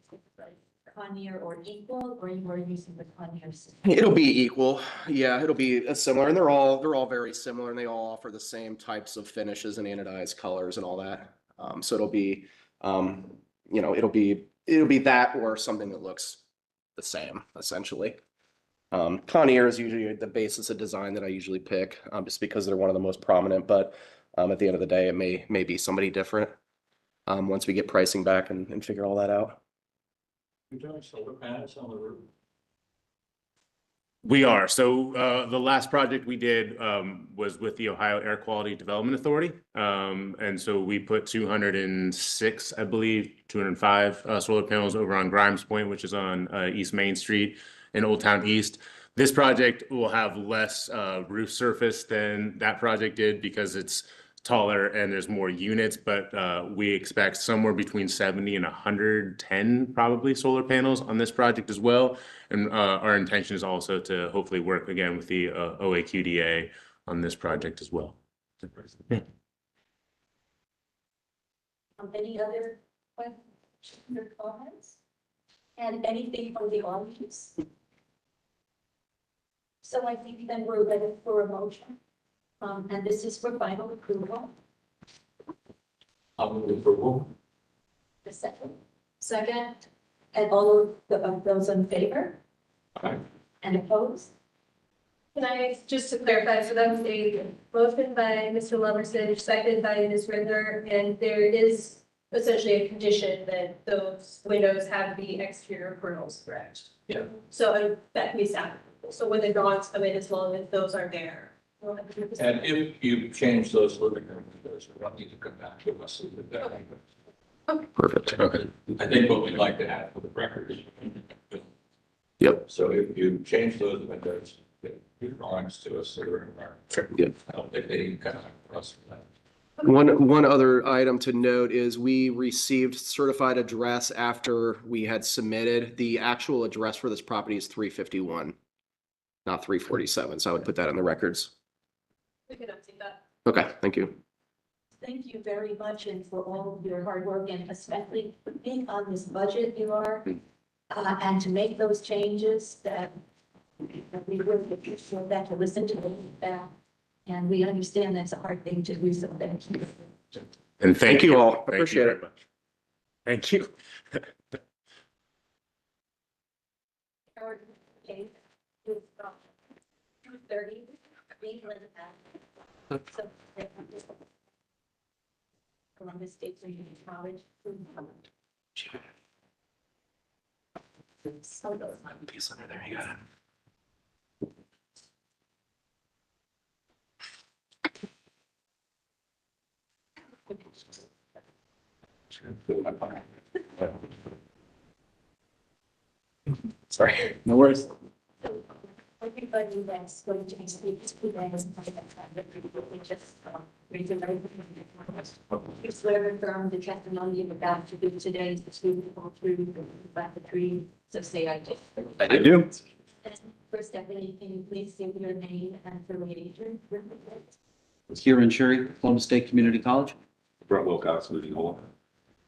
Conair or equal, or you were using the Conair system? It'll be equal. Yeah, it'll be similar, and they're all very similar, and they all offer the same types of finishes and anodized colors and all that. So it'll be, it'll be that or something that looks the same essentially. Conair is usually the basis of design that I usually pick, just because they're one of the most prominent. But at the end of the day, it may be somebody different once we get pricing back and figure all that out. You're doing solar panels on the roof? We are. So the last project we did was with the Ohio Air Quality Development Authority. And so we put 206, I believe, 205 solar panels over on Grimes Point, which is on East Main Street in Old Town East. This project will have less roof surface than that project did because it's taller and there's more units, but we expect somewhere between 70 and 110 probably solar panels on this project as well. And our intention is also to hopefully work again with the OAQDA on this project as well. Any other questions or comments? And anything from the audience? So I think then we're ready for a motion. And this is for final approval. I'll move approval. The second. Second. And all of those in favor? Aye. And opposed? Can I, just to clarify, so that was a motion by Mr. Lumberson, seconded by Ms. Rinder, and there is essentially a condition that those windows have the exterior kernels, correct? Yeah. So that can be staff. So when the drawings come in, as long as those are there. And if you change those living room windows, we don't need to come back to us with that. Perfect. Okay. I think what we'd like to have for the record is. Yep. So if you change those windows, your drawings to us that are in our. Sure. Yep. I don't think they can come for us for that. One other item to note is we received certified address after we had submitted. The actual address for this property is 351, not 347. So I would put that in the records. We can update that. Okay, thank you. Thank you very much and for all of your hard work and especially for being on this budget you are. And to make those changes that we really appreciate that, to listen to the feedback. And we understand that's a hard thing to do, so thank you. And Thank you all. Thank you Appreciate very it. much. Thank you. 2:30, Cleveland, so Columbus State Community College. So those. Piece under there, you got it. Sorry. No worries. Everybody that's going to be speaking today is we just reiterate. We swear and affirm the testimony you're about to give today is the truth, the whole truth, about the truth. So say I do. I do. And First Deputy, can you please say your name and affiliation? Kieran Sherry, Columbus State Community College. Brett Wilcox, moving on.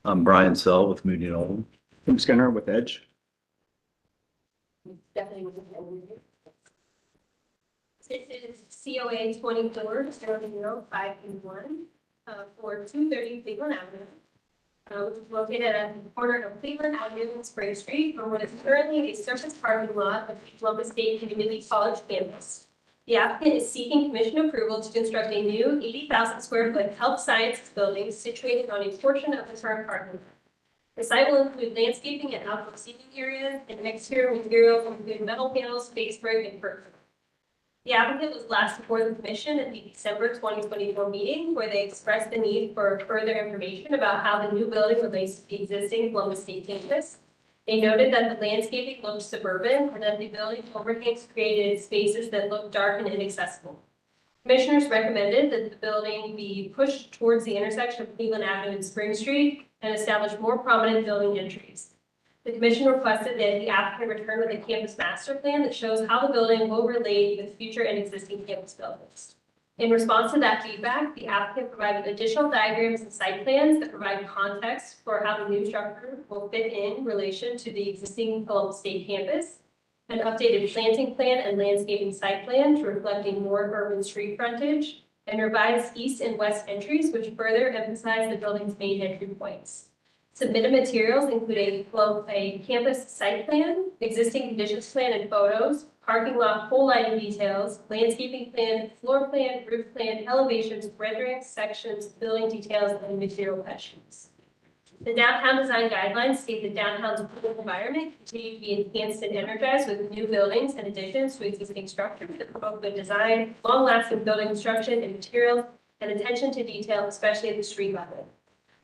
I'm Brian Sell with Moody and Oldham. Tim Skinner with Edge. Definitely with the This is COA 24-00521 for 230 Cleveland Avenue. Which is located at the corner of Cleveland Avenue and Spring Street on what is currently a surface parking lot of the Columbus State Community College campus. The applicant is seeking commission approval to construct a new 80,000 square foot health sciences building situated on a portion of the current parking lot. The site will include landscaping and outdoor seating areas, and exterior materials will include metal panels, face brick, and pergola. The applicant was last before the commission at the December 2024 meeting, where they expressed the need for further information about how the new building relates to the existing Columbus State campus. They noted that the landscaping looked suburban and that the building overhangs created spaces that looked dark and inaccessible. Commissioners recommended that the building be pushed towards the intersection of Cleveland Avenue and Spring Street and establish more prominent building entries. The commission requested that the applicant return with a campus master plan that shows how the building will relate with future and existing campus buildings. In response to that feedback, the applicant provided additional diagrams and site plans that provide context for how the new structure will fit in relation to the existing Columbus State campus, an updated planting plan and landscaping site plan to reflect a more urban street frontage, and revised east and west entries which further emphasize the building's main entry points. Submitted materials include a campus site plan, existing conditions plan and photos, parking lot pole lighting details, landscaping plan, floor plan, roof plan, elevations, renderings, sections, building details, and material cut sheets. The downtown design guidelines state that downtown's built environment continue to be enhanced and energized with new buildings and additions to existing structures that promote good design, long-lasting building construction and materials, and attention to detail, especially at the street level.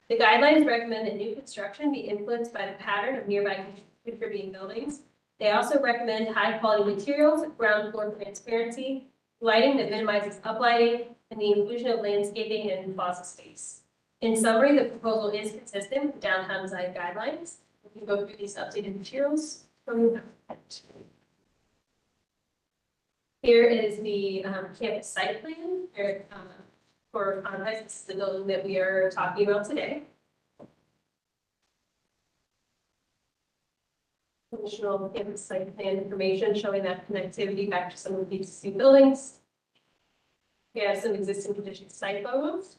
The guidelines recommend that new construction be influenced by the pattern of nearby contributing buildings. They also recommend high-quality materials, ground floor transparency, lighting that minimizes uplighting, and the inclusion of landscaping and plaza space. In summary, the proposal is consistent with downtown design guidelines. We can go through these updated materials from the Here is the campus site plan. For context, this is the building that we are talking about today. Additional campus site plan information showing that connectivity back to some of these existing buildings. We have some existing condition site photos.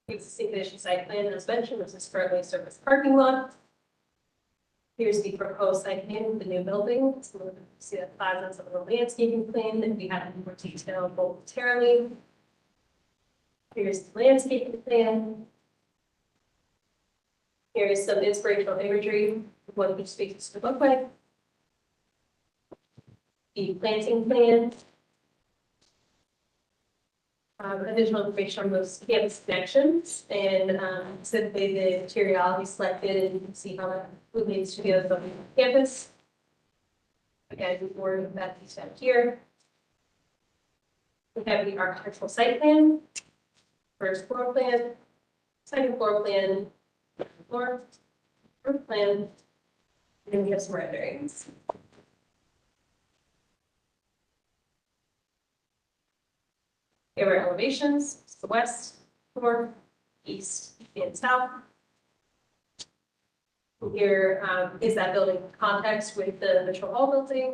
Existing condition site plan, as mentioned, this is currently a surface parking lot. Here's the proposed site plan of the new building. So you see that plaza, some of the landscaping plan that we have in more detail momentarily. Here's the landscaping plan. Here is some inspirational imagery of what each space would look like. The planting plan. Additional information on those campus connections and specifically the materiality selected, and you can see how that relates to the other building on campus. Again, more of that detail here. We have the architectural site plan, first floor plan, second floor plan, floor, roof plan, and we have some renderings. Here are elevations, the west, north, east, and south. Here is that building context with the Mitchell Hall building,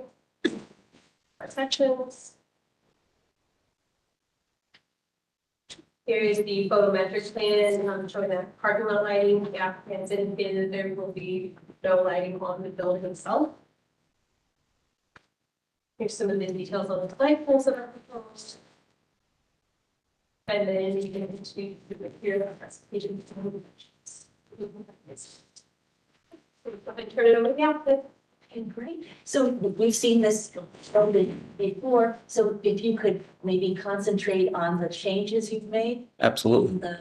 our sections. Here is the photometric plan showing that parking lot lighting. The applicants indicated that there will be no lighting on the building itself. Here's some of the details on the light poles that are proposed. And then you can see here the presentation. Turn it over to the applicant. Okay, great. So we've seen this building before, so if you could maybe concentrate on the changes you've made Absolutely. in the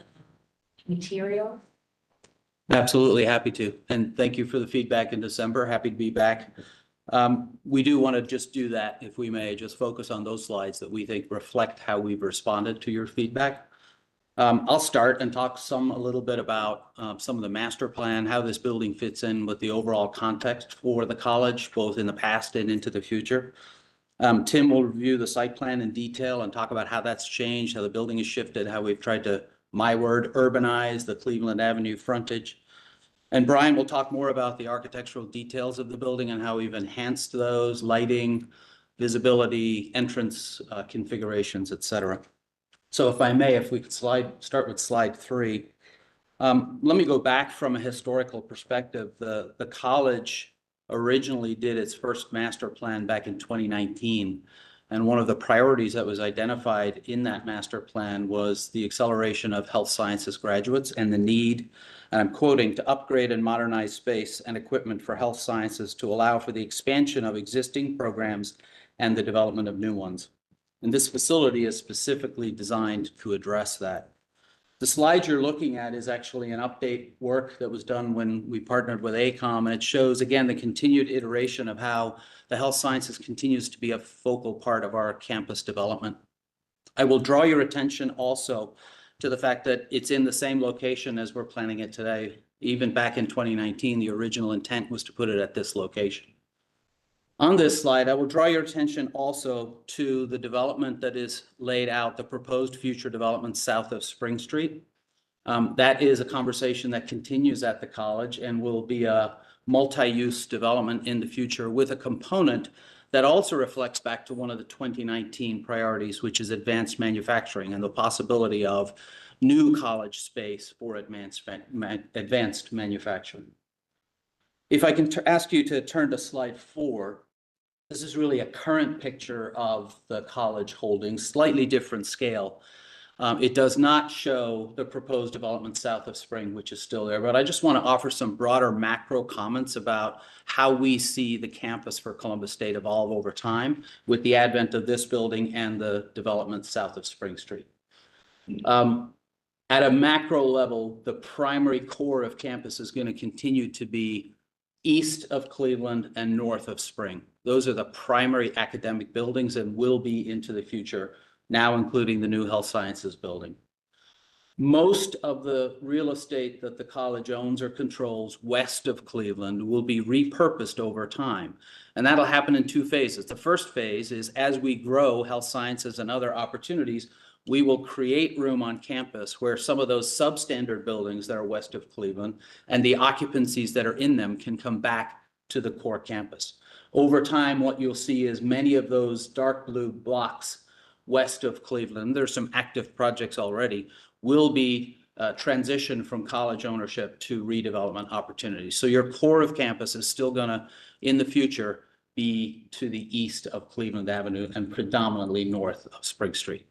material. Absolutely happy to. And thank you for the feedback in December. Happy to be back. We do want to just do that, if we may, just focus on those slides that we think reflect how we've responded to your feedback. I'll start and talk a little bit about some of the master plan, how this building fits in with the overall context for the college, both in the past and into the future. Tim will review the site plan in detail and talk about how that's changed, how the building has shifted, how we've tried to, my word, urbanize the Cleveland Avenue frontage. And Brian will talk more about the architectural details of the building and how we've enhanced those, lighting, visibility, entrance configurations, et cetera. So if I may, if we could start with slide 3. Let me go back from a historical perspective. The college originally did its first master plan back in 2019. And one of the priorities that was identified in that master plan was the acceleration of health sciences graduates and the need, and I'm quoting, to upgrade and modernize space and equipment for health sciences to allow for the expansion of existing programs and the development of new ones. And this facility is specifically designed to address that. The slide you're looking at is actually an update work that was done when we partnered with ACOM, and it shows, again, the continued iteration of how the health sciences continues to be a focal part of our campus development. I will draw your attention also to the fact that it's in the same location as we're planning it today. Even back in 2019, the original intent was to put it at this location. On this slide, I will draw your attention also to the development that is laid out, the proposed future development south of Spring Street. That is a conversation that continues at the college and will be a multi-use development in the future with a component that also reflects back to one of the 2019 priorities, which is advanced manufacturing and the possibility of new college space for advanced manufacturing. If I can ask you to turn to slide 4. This is really a current picture of the college holdings, slightly different scale. It does not show the proposed development south of Spring, which is still there, but I just want to offer some broader macro comments about how we see the campus for Columbus State evolve over time with the advent of this building and the development south of Spring Street. At a macro level, the primary core of campus is going to continue to be east of Cleveland and north of Spring. Those are the primary academic buildings and will be into the future, now including the new health sciences building. Most of the real estate that the college owns or controls west of Cleveland will be repurposed over time. And that'll happen in 2 phases. The first phase is as we grow health sciences and other opportunities, we will create room on campus where some of those substandard buildings that are west of Cleveland and the occupancies that are in them can come back to the core campus. Over time, what you'll see is many of those dark blue blocks west of Cleveland, there's some active projects already, will be transitioned from college ownership to redevelopment opportunities. So your core of campus is still gonna, in the future, be to the east of Cleveland Avenue and predominantly north of Spring Street.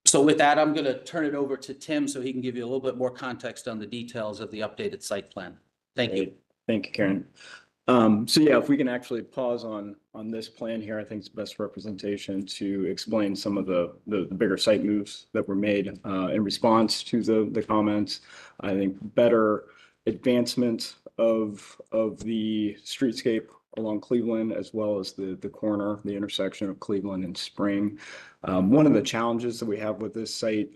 So with that, I'm going to turn it over to Tim so he can give you a little bit more context on the details of the updated site plan. Thank you. Thank you, Karen. So yeah, if we can actually pause on this plan here, I think it's the best representation to explain some of the bigger site moves that were made in response to the comments. I think better advancement of the streetscape along Cleveland, as well as the corner, the intersection of Cleveland and Spring. One of the challenges that we have with this site,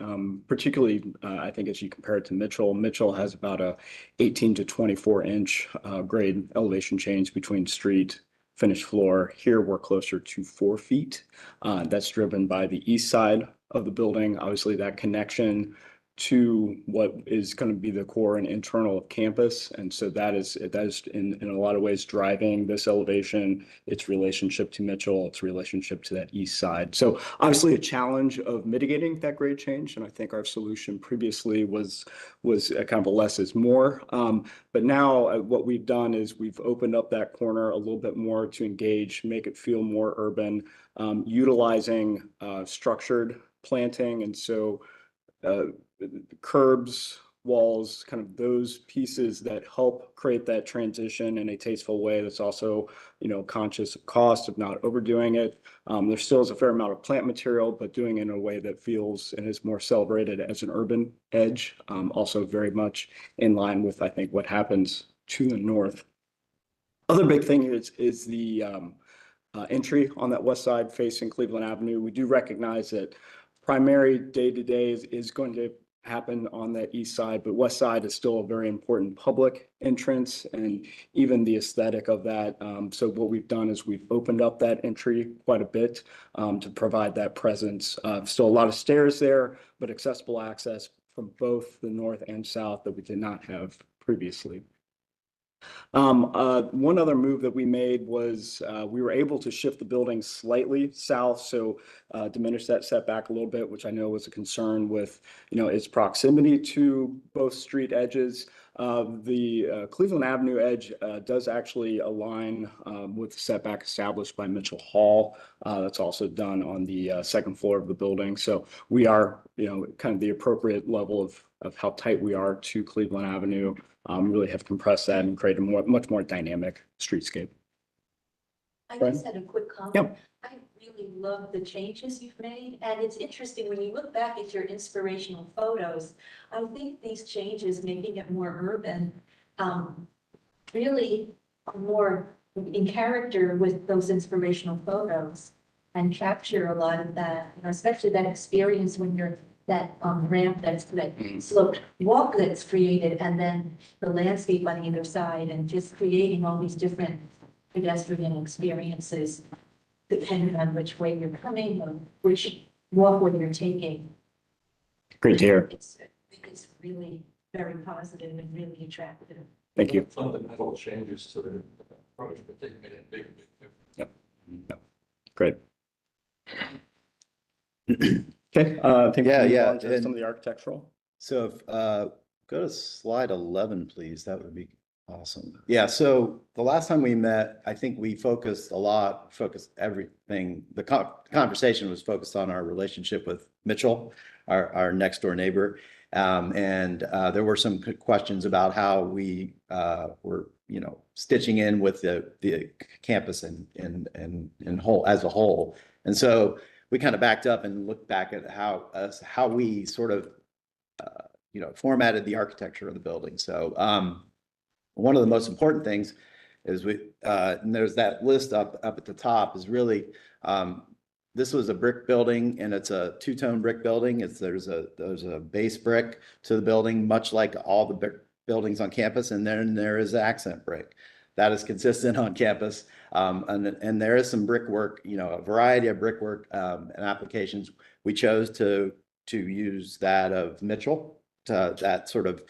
particularly I think as you compare it to Mitchell has about a 18 to 24 inch grade elevation change between street finished floor. Here we're closer to 4 feet. That's driven by the east side of the building. Obviously that connection to what is going to be the core and internal of campus. And so that is in a lot of ways driving this elevation, its relationship to Mitchell, its relationship to that east side. So obviously a challenge of mitigating that grade change. And I think our solution previously was a kind of a less is more. But now what we've done is we've opened up that corner a little bit more to engage, make it feel more urban, utilizing structured planting. And so curbs, walls, kind of those pieces that help create that transition in a tasteful way that's also, conscious of cost, of not overdoing it. There still is a fair amount of plant material, but doing it in a way that feels and is more celebrated as an urban edge. Also very much in line with, I think, what happens to the north. Other big thing is the entry on that west side facing Cleveland Avenue. We do recognize that primary day-to-day is going to happen on that east side, but west side is still a very important public entrance and even the aesthetic of that. So what we've done is we've opened up that entry quite a bit to provide that presence. Still a lot of stairs there, but accessible access from both the north and south that we did not have previously. One other move that we made was we were able to shift the building slightly south, so diminish that setback a little bit, which I know was a concern with its proximity to both street edges. The Cleveland Avenue edge does actually align with the setback established by Mitchell Hall. That's also done on the second floor of the building. So we are, kind of the appropriate level of how tight we are to Cleveland Avenue. Really have compressed that and created a much more dynamic streetscape. I Right. just had a quick comment. Yep. I really love the changes you've made, and it's interesting when you look back at your inspirational photos. I think these changes, making it more urban, really are more in character with those inspirational photos and capture a lot of that, especially that experience when you're that ramp that sloped walk that's created, and then the landscape on either side, and just creating all these different pedestrian experiences depending on which way you're coming or which walkway you're taking. Great to hear. It's really very positive and really attractive. Thank you. Fundamental changes to the approach, but they made a big difference. Great. Okay. I think Yeah, we'll move yeah, on to and- some of the architectural. So if, go to slide 11, please. That would be awesome. Yeah, so the last time we met, I think we focused everything. The conversation was focused on our relationship with Mitchell, our next door neighbor. And there were some questions about how we were, stitching in with the campus and whole as a whole. And so we kind of backed up and looked back at how we sort of formatted the architecture of the building. So one of the most important things is and there's that list up at the top is really, this was a brick building, and it's a two-tone brick building. There's a base brick to the building, much like all the buildings on campus, and then there is accent brick that is consistent on campus. And there is some brickwork, a variety of brickwork and applications. We chose to use that of Mitchell, that sort of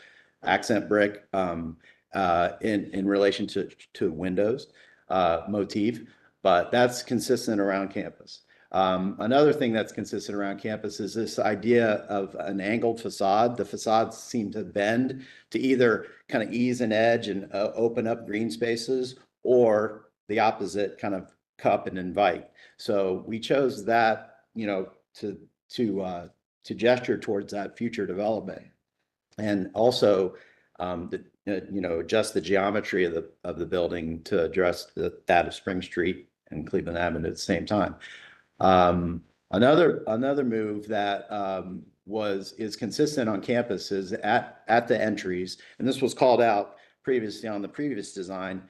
accent brick in relation to windows motif, but that's consistent around campus. Another thing that's consistent around campus is this idea of an angled facade. The facades seem to bend to either kind of ease an edge and open up green spaces, or the opposite, kind of cup and invite. So we chose that, to gesture towards that future development, and also adjust the geometry of the building to address that of Spring Street and Cleveland Avenue at the same time. Another move that is consistent on campus is at the entries, and this was called out previously on the previous design.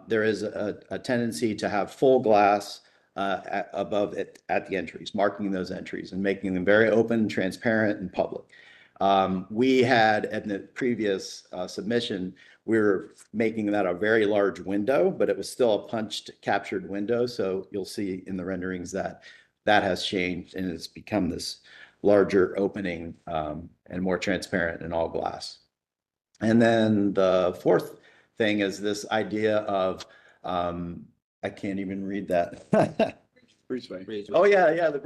There is a tendency to have full glass above it at the entries, marking those entries and making them very open, transparent, and public. We had in the previous submission, we were making that a very large window, but it was still a punched captured window. So you'll see in the renderings that has changed, and it's become this larger opening and more transparent and all glass. And then the fourth thing is this idea of, I can't even read that. Breezeway. Oh, yeah, the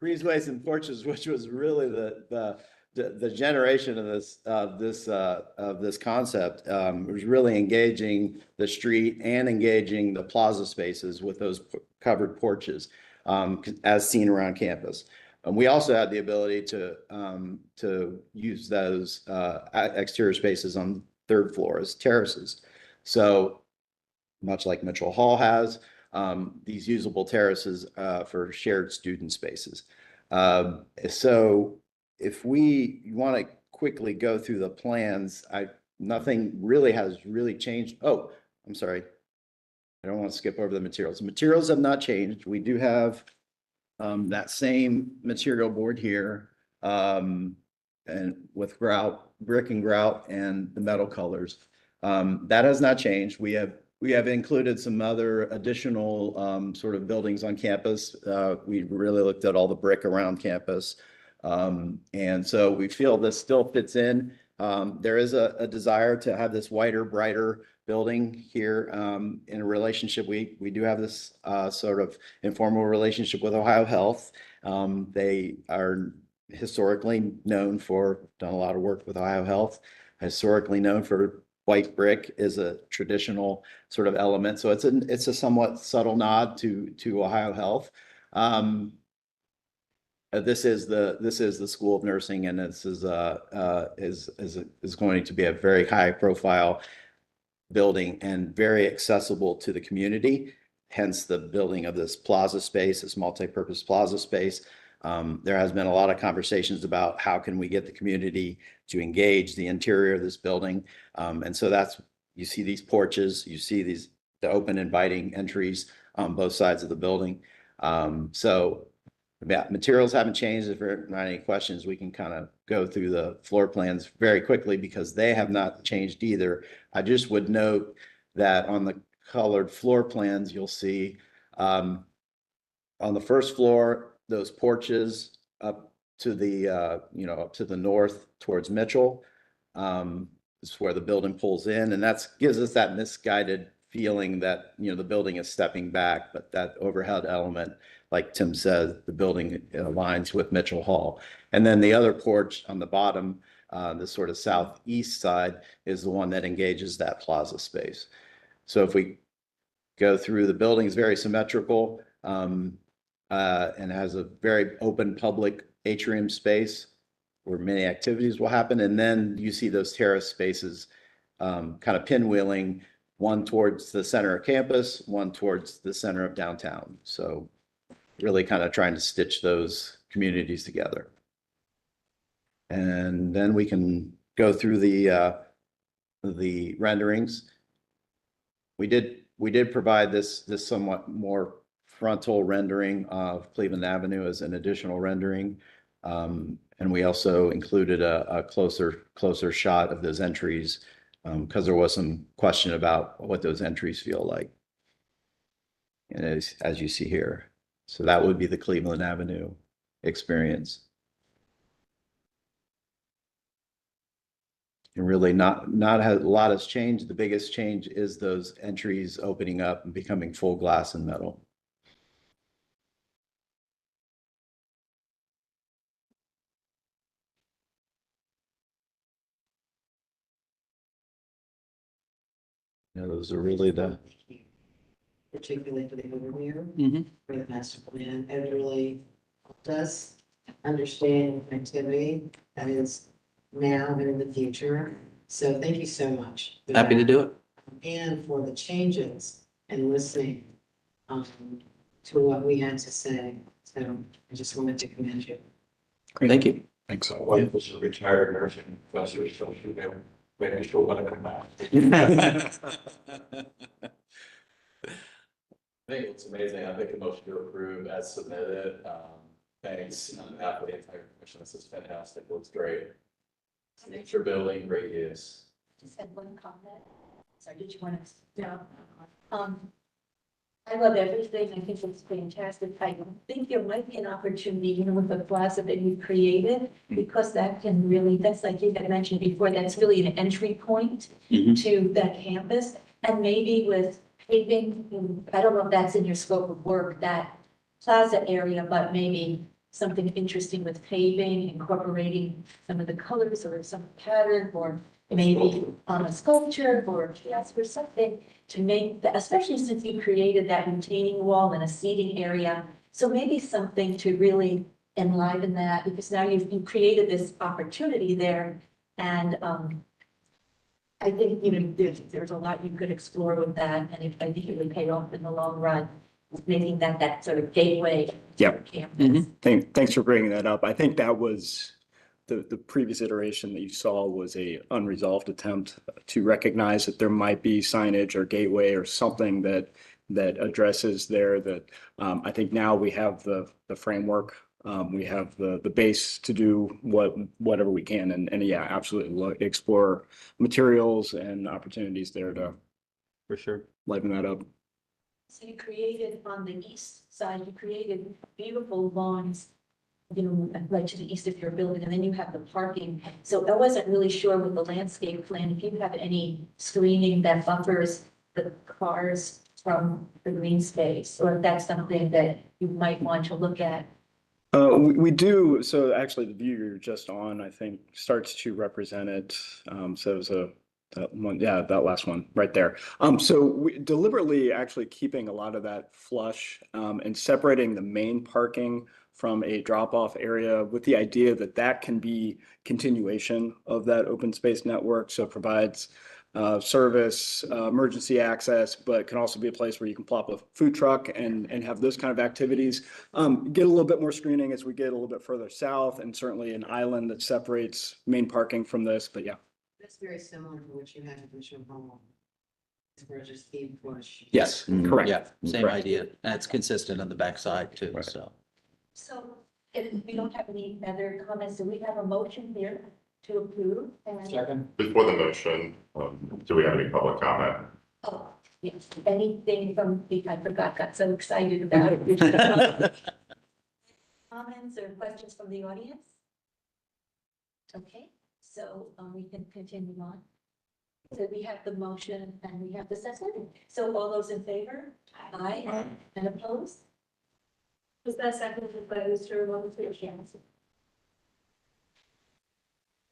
breezeways and porches, which was really the generation of this concept. Was really engaging the street and engaging the plaza spaces with those covered porches, as seen around campus. We also had the ability to use those exterior spaces on third floor as terraces. So much like Mitchell Hall has, these usable terraces for shared student spaces. So if we want to quickly go through the plans, nothing really has changed. Oh, I'm sorry. I don't want to skip over the materials. The materials have not changed. We do have that same material board here, and with grout, brick and grout, and the metal colors. That has not changed. We have included some other additional sort of buildings on campus. We really looked at all the brick around campus. And so we feel this still fits in. There is a desire to have this whiter, brighter building here in a relationship. We do have this sort of informal relationship with Ohio Health. They are historically known for done a lot of work with Ohio Health. historically known for white brick is a traditional sort of element. So it's a somewhat subtle nod to Ohio Health. This is the School of Nursing, and this is going to be a very high profile building and very accessible to the community. Hence the building of this plaza space, this multi-purpose plaza space. There has been a lot of conversations about how can we get the community to engage the interior of this building. And so you see these porches, you see the open inviting entries on both sides of the building. So materials haven't changed. If there are not any questions, we can kind of go through the floor plans very quickly because they have not changed either. I just would note that on the colored floor plans, you'll see on the first floor, those porches up to the up to the north towards Mitchell. Is where the building pulls in, and that gives us that misguided feeling that the building is stepping back, but that overhead element, like Tim said, the building aligns with Mitchell Hall. And then the other porch on the bottom, the sort of southeast side, is the one that engages that plaza space. So if we go through, the building is very symmetrical and has a very open public atrium space where many activities will happen. And then you see those terrace spaces kind of pinwheeling, one towards the center of campus, one towards the center of downtown. So really kind of trying to stitch those communities together. And then we can go through the renderings. We did provide this somewhat more frontal rendering of Cleveland Avenue as an additional rendering. And we also included a closer shot of those entries because there was some question about what those entries feel like. And as you see here. So that would be the Cleveland Avenue experience. And really not a lot has changed. The biggest change is those entries opening up and becoming full glass and metal. Those are really the Particularly for the overview, Mhm. for the master plan, it really does understand activity that is now and in the future. So thank you so much. for Happy to that. do it. And for the changes and listening to what we had to say. So I just wanted to commend you. Thank you. Thanks. My wife was a retired nursing professor, so she maybe she'll want to come back. I think it's amazing. I make a motion to approve as submitted. Thanks on behalf of the entire commission. This is fantastic. Looks great. Nature building, great use. Just had one comment. Sorry, did you want to? No. I love everything. I think it's fantastic. I think there might be an opportunity, with the plaza that you created, because that can really, that's like you had mentioned before, that's really an entry point to that campus. And maybe with paving, I don't know if that's in your scope of work, that plaza area, but maybe something interesting with paving, incorporating some of the colors or some pattern, or maybe on a sculpture or a kiosk or something to make that, especially since you created that retaining wall and a seating area. So maybe something to really enliven that, because now you've created this opportunity there. And I think, there's a lot you could explore with that. And I think it would pay off in the long run, making that sort of gateway Yep. campus. Thanks for bringing that up. I think that was the previous iteration that you saw was a unresolved attempt to recognize that there might be signage or gateway or something that addresses there that I think now we have the framework. We have the base to do whatever we can. And yeah, absolutely explore materials and opportunities there to for sure liven that up. So you created on the east side, you created beautiful lawns, right to the east of your building, and then you have the parking. So I wasn't really sure with the landscape plan, if you have any screening that buffers the cars from the green space, or if that's something that you might want to look at We do, so actually the view you're just on, I think, starts to represent it. So it was that one, yeah, that last one right there. So we deliberately actually keeping a lot of that flush, and separating the main parking from a drop-off area with the idea that that can be continuation of that open space network. So it provides service, emergency access, but can also be a place where you can plop a food truck and have those kind of activities. Get a little bit more screening as we get a little bit further south, and certainly an island that separates main parking from this, but yeah. That's very similar to what you had in Mission Hall. It's where just Steve Bush. Yes, Correct. yeah, same Correct. idea. And it's consistent on the backside too, Right. so. So if we don't have any other comments, do we have a motion here to approve? And Before the motion, do we have any public comment? oh, yes, anything from, I forgot, got so excited about it. Comments or questions from the audience? Okay, so we can continue on. So we have the motion and we have the second. So all those in favor? Aye. And opposed? Was that seconded by Mr. Wonderful? Yes.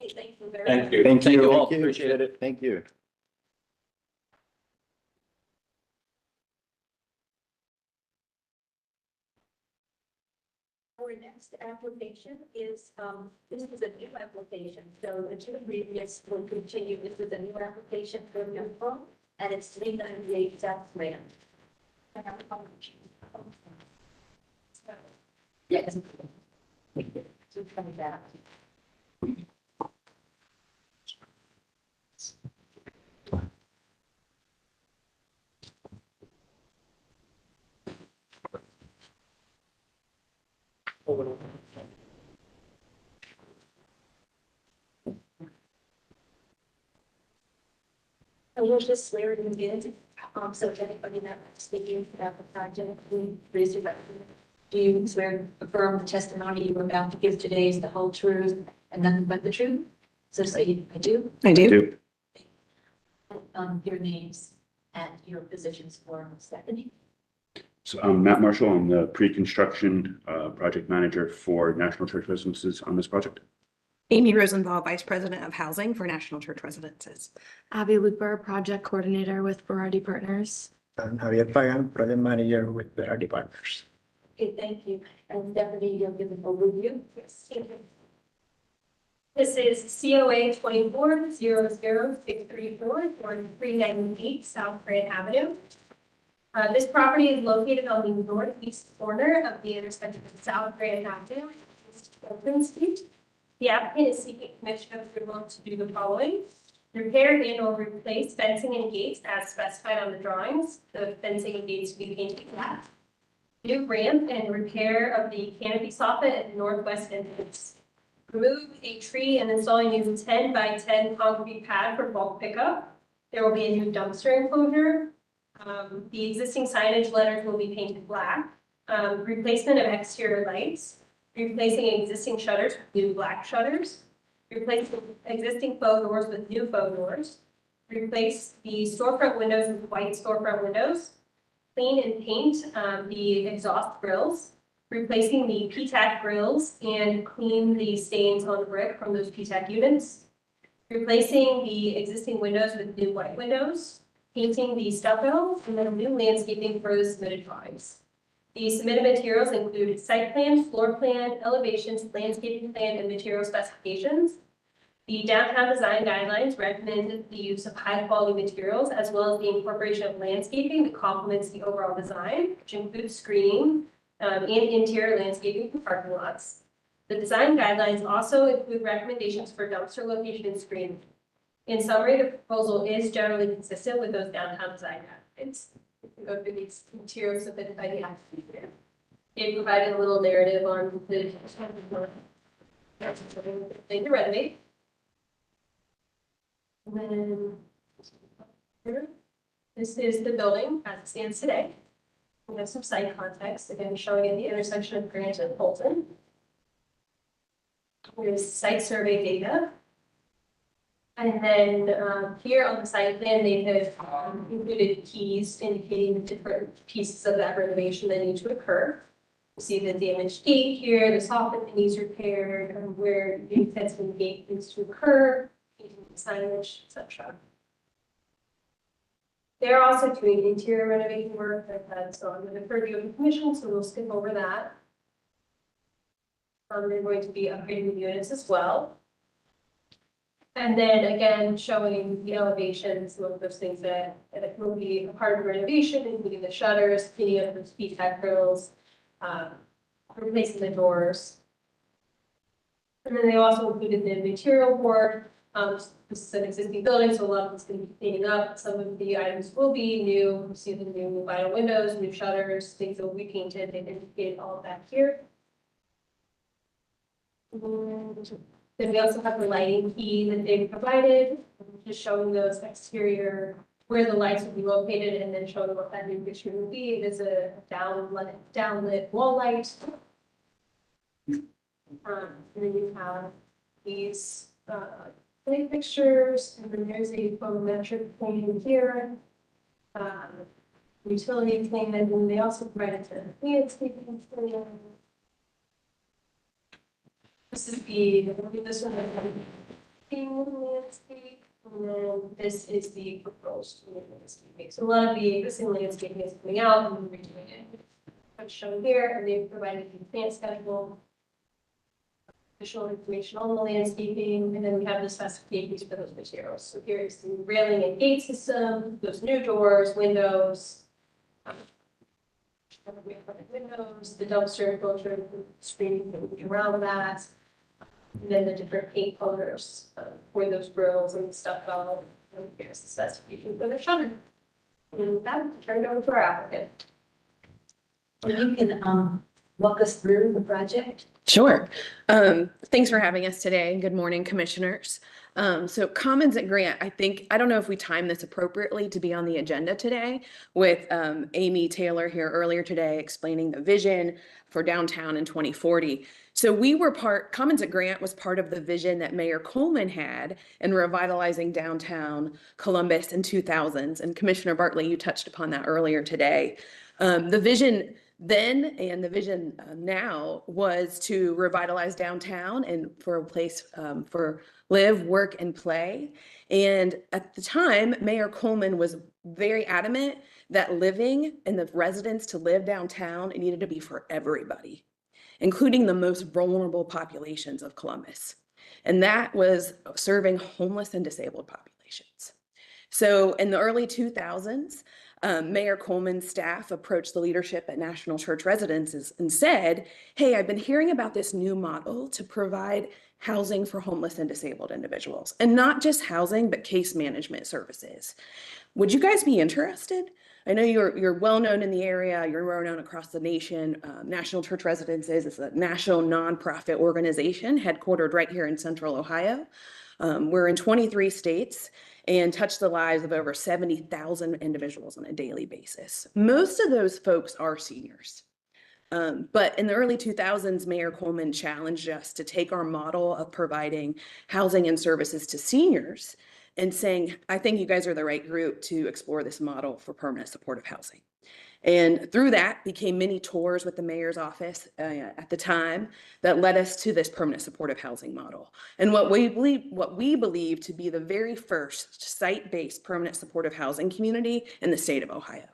Okay, thank you very Thank much. you. Thank Thank you. you all. Appreciate it. Thank you. Our next application is, this is a new application, so the two previous will continue. This is a new application for Newport, and it's 398 South Grand. Yes. So coming back. And we'll just swear it in, so if anybody that's speaking about the project, please raise your right hand. Do you swear to affirm the testimony you are about to give today is the whole truth and nothing but the truth? So say, I do. I do. Your names and your positions for Stephanie. So I'm Matt Marshall. I'm the pre-construction project manager for National Church Residences on this project. Amy Rosenthal, Vice President of Housing for National Church Residences. Avi Luper, Project Coordinator with Berardi Partners. I'm Javier Pagan, Project Manager with the RD Partners. Okay, thank you. And Stephanie, you'll give an overview. Yes. This is COA 24-00634 for 398 South Grand Avenue. This property is located on the northeast corner of the intersection of South Grand Avenue and East Oakland Street. The applicant is seeking commission approval to do the following: repair and or replace fencing and gates as specified on the drawings. The fencing and gates to be painted black. New ramp and repair of the canopy soffit at the northwest entrance. Remove a tree and install a new 10 by 10 concrete pad for bulk pickup. There will be a new dumpster enclosure. The existing signage letters will be painted black. Replacement of exterior lights. Replacing existing shutters with new black shutters. Replacing existing faux doors with new faux doors. Replace the storefront windows with white storefront windows. Clean and paint the exhaust grills. Replacing the PTAC grills and clean the stains on the brick from those PTAC units. Replacing the existing windows with new white windows. Painting the stucco, and then new landscaping for the submitted drawings. The submitted materials include site plan, floor plan, elevations, landscaping plan, and material specifications. The downtown design guidelines recommend the use of high-quality materials as well as the incorporation of landscaping that complements the overall design, which includes screening and interior landscaping for parking lots. The design guidelines also include recommendations for dumpster location and screening. In summary, the proposal is generally consistent with those downtown design guidelines. Go through these materials submitted by the applicant. They provided a little narrative on the thing to renovate. And then this is the building as it stands today. We have some site context, again, showing at the intersection of Grant and Fulton. Here's site survey data. And then here on the site plan, they have included keys indicating the different pieces of that renovation that need to occur. See the damaged gate here, the soffit that needs repaired, and where the fence and the gate needs to occur, signage, etc. They're also doing interior renovation work, so I'm going to purview of the commission, so we'll skip over that. They're going to be upgrading the units as well. And then again, showing the elevations, some of those things that will be a part of renovation, including the shutters, cleaning up the speed tag grills, replacing the doors. And then they also included the material board. This is an existing building, so a lot of it's going to be cleaning up. Some of the items will be new. You see the new vinyl windows, new shutters, things that will be painted. They've indicated all of that here. Then we also have the lighting key that they've provided, just showing those exterior, where the lights will be located, and then showing what that new picture will be. It is a downlit wall light. And then you have these light fixtures, and then there's a photometric plan here. Utility plan, and then they also provided the landscaping plan. This is this one, landscape, and then this is the proposed landscape. So a lot of the existing landscaping is coming out and redoing it. It's shown here, and they've provided the plant schedule, additional information on the landscaping, and then we have the specifications for those materials. So here's the railing and gate system, those new doors, windows. Windows, the dumpster enclosure, screening around that. And then the different paint colors for those grills and stuff. Here's the specification for the shutter. And that turned over to our applicant. You can walk us through the project. Sure. Thanks for having us today. Good morning, commissioners. So Commons at Grant, I don't know if we timed this appropriately to be on the agenda today with Amy Taylor here earlier today explaining the vision for downtown in 2040. So Commons at Grant was part of the vision that Mayor Coleman had in revitalizing downtown Columbus in 2000s. And Commissioner Bartley, you touched upon that earlier today. The vision then and the vision now was to revitalize downtown and for a place for live, work, and play. And at the time, Mayor Coleman was very adamant that living and the residents to live downtown, it needed to be for everybody, including the most vulnerable populations of Columbus. And that was serving homeless and disabled populations. So in the early 2000s, Mayor Coleman's staff approached the leadership at National Church Residences and said, hey, I've been hearing about this new model to provide housing for homeless and disabled individuals, and not just housing, but case management services. Would you guys be interested? I know you're well known in the area, you're well known across the nation. National Church Residences is a national nonprofit organization headquartered right here in Central Ohio. We're in 23 states and touch the lives of over 70,000 individuals on a daily basis. Most of those folks are seniors. But in the early 2000s, Mayor Coleman challenged us to take our model of providing housing and services to seniors and saying, I think you guys are the right group to explore this model for permanent supportive housing. And through that became many tours with the mayor's office at the time that led us to this permanent supportive housing model. And what we believe to be the very first site-based permanent supportive housing community in the state of Ohio.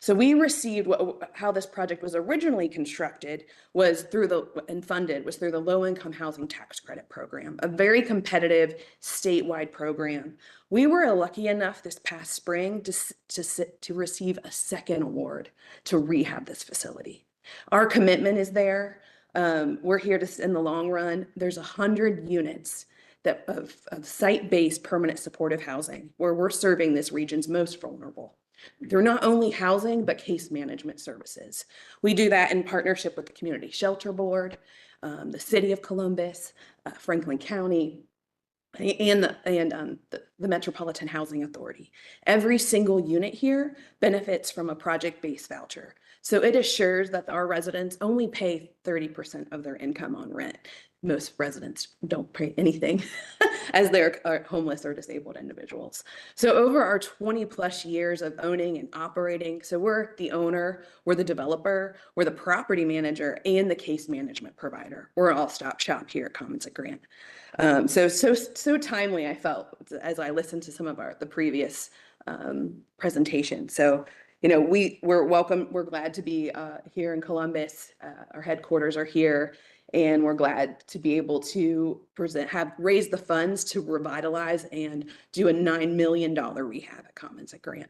So we received how this project was originally constructed was through the low-income housing tax credit program, a very competitive statewide program. We were lucky enough this past spring to receive a second award to rehab this facility. Our commitment is there. We're here in the long run. There's 100 units of site-based permanent supportive housing where we're serving this region's most vulnerable. They're not only housing, but case management services. We do that in partnership with the Community Shelter Board, the City of Columbus, Franklin County, and the Metropolitan Housing Authority. Every single unit here benefits from a project-based voucher. So it assures that our residents only pay 30% of their income on rent. most residents don't pay anything as they're homeless or disabled individuals. So over our 20+ years of owning and operating, so we're the owner, we're the developer, we're the property manager, and the case management provider. We're an all-stop shop here at Commons at Grant. So timely, I felt, as I listened to some of the previous presentations. So, we're welcome. We're glad to be here in Columbus. Our headquarters are here, and we're glad to be able to raise the funds to revitalize and do a $9 million rehab at Commons at Grant.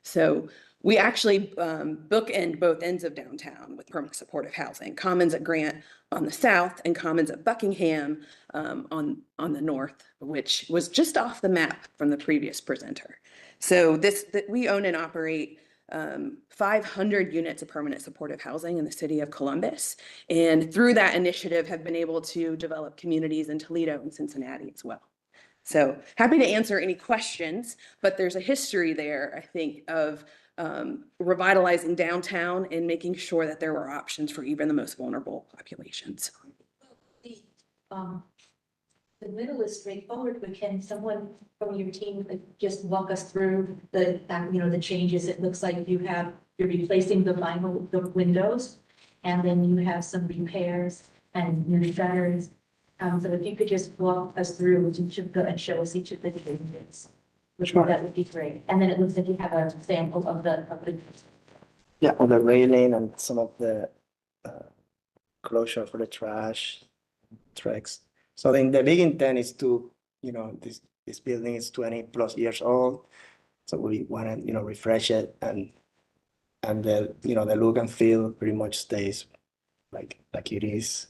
So we actually bookend both ends of downtown with permanent supportive housing. Commons at Grant on the south and Commons at Buckingham on the north, which was just off the map from the previous presenter. So we own and operate 500 units of permanent supportive housing in the city of Columbus. And through that initiative have been able to develop communities in Toledo and Cincinnati as well. So happy to answer any questions, but there's a history there, I think, of revitalizing downtown and making sure that there were options for even the most vulnerable populations. The middle is straightforward, but can someone from your team just walk us through the changes? It looks like you're replacing the vinyl, the windows, and then you have some repairs and new shutters. So if you could just walk us through and show us each of the changes, that would be great. And then it looks like you have a sample of the. Yeah, on the railing and some of the closure for the trash tracks. So then the big intent is to, this building is 20+ years old. So we want to, refresh it and the, the look and feel pretty much stays like it is.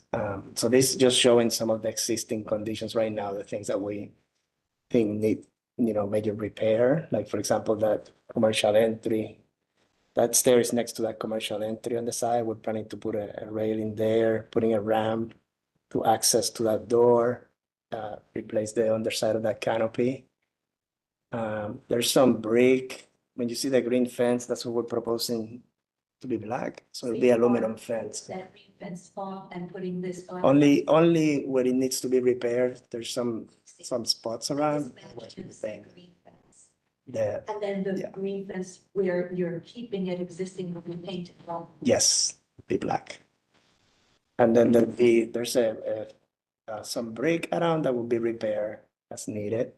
So this is just showing some of the existing conditions right now, the things that we think need, major repair. Like for example, that commercial entry, that stair is next to that commercial entry on the side. We're planning to put a railing there, putting a ramp to access to that door, replace the underside of that canopy. There's some brick. When you see the green fence, that's what we're proposing to be black. So it'll be aluminum fence. That green fence off and putting this on. Only where it needs to be repaired. There's some spots around. And then the green fence where you're keeping it existing will be painted. Yes, be black. And then there's some brick around that will be repaired as needed.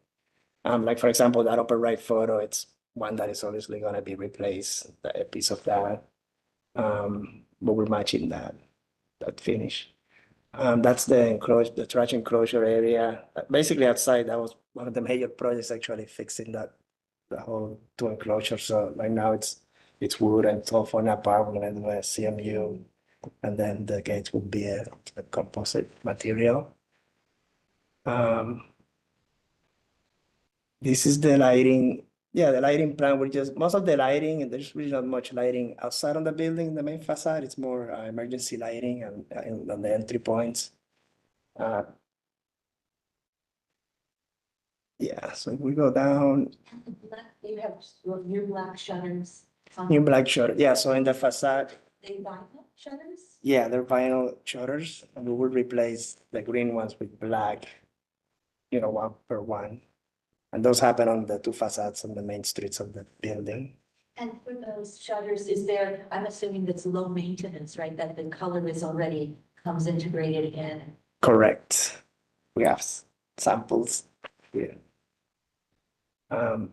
Like for example, that upper right photo, it's one that is obviously going to be replaced, a piece of that. But we're matching that finish. That's the trash enclosure area. Basically outside, that was one of the major projects actually fixing the whole two enclosures. So right now it's wood and it's all for an apartment and a CMU. And then the gates will be a composite material. This is the lighting. Yeah, the lighting plan. Most of the lighting, and there's really not much lighting outside of the building, the main facade. It's more emergency lighting and on the entry points. Yeah, so if we go down. You have new black shutters. New black shutter. Yeah, so in the facade. They vinyl shutters? Yeah, they're vinyl shutters, and we will replace the green ones with black, one per one. And those happen on the two facades on the main streets of the building. And for those shutters, I'm assuming that's low maintenance, right? That the color is already comes integrated in. Correct. We have samples here. And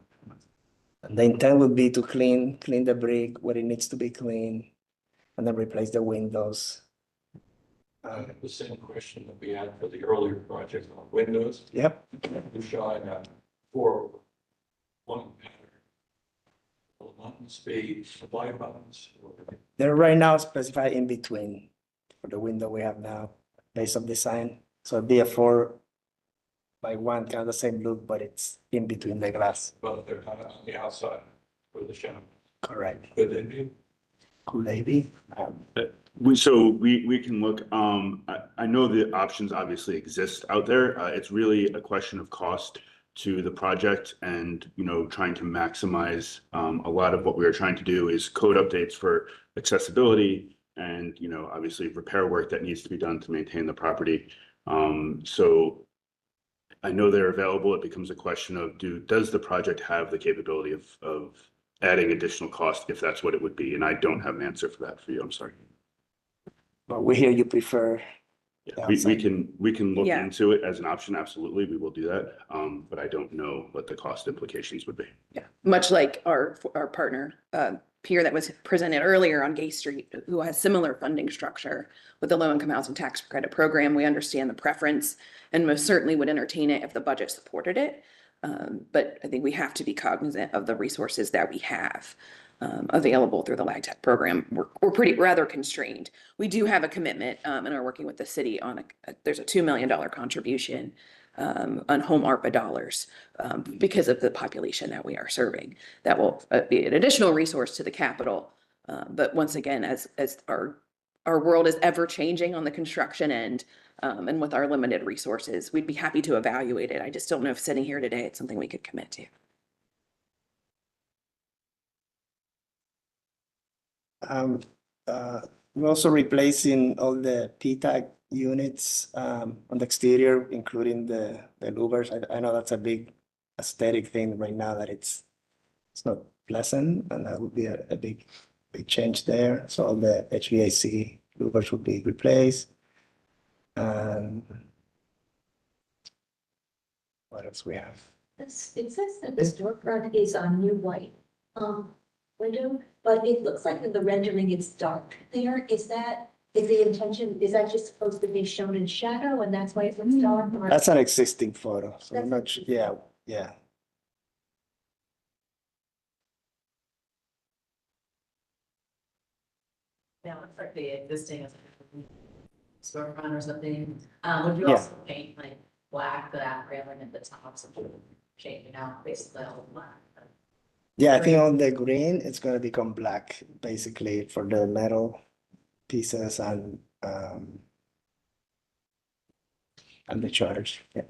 the intent would be to clean the brick where it needs to be cleaned, and then replace the windows. The same question that we had for the earlier project on windows. Yep. We shot for one pattern. Buttons be supply buttons. They're right now specified in between for the window we have now, based on design. So it'd be a 4x1, kind of the same look, but it's in between the glass. But they're kind of on the outside for the shadow. Correct. Could they be? Could they be? We can look, I know the options obviously exist out there. It's really a question of cost to the project and, trying to maximize, a lot of what we are trying to do is code updates for accessibility and, obviously repair work that needs to be done to maintain the property. So I know they're available. It becomes a question of does the project have the capability of adding additional cost if that's what it would be? And I don't have an answer for that for you. I'm sorry. But we hear you prefer. Yeah, we can look Yeah. into it as an option. Absolutely, we will do that. But I don't know what the cost implications would be. Yeah, much like our partner, peer that was presented earlier on Gay Street, who has similar funding structure with the low income housing tax credit program. We understand the preference and most certainly would entertain it if the budget supported it. But I think we have to be cognizant of the resources that we have available through the LAGTAC program. We're pretty rather constrained. We do have a commitment and are working with the city on there's a $2 million contribution on home ARPA dollars because of the population that we are serving. That will be an additional resource to the capital. But once again, as our world is ever changing on the construction end and with our limited resources, we'd be happy to evaluate it. I just don't know if sitting here today, it's something we could commit to. We're also replacing all the PTAG units on the exterior, including the louvers. I know that's a big aesthetic thing right now that it's not pleasant, and that would be a big change there. So all the HVAC louvers would be replaced. And what else we have? It says that the storefront is on new white window, but it looks like in the rendering it's dark there. Is the intention, is that just supposed to be shown in shadow and that's why it looks dark? Or- That's an existing photo, so I'm not sure. Yeah. Now, it's like the existing storefront or something. Would you Yeah. also paint like black, that railing at the top, some changing out basically all black? Yeah, I think on the green, it's gonna become black, basically, for the metal pieces and the shutters. Yeah.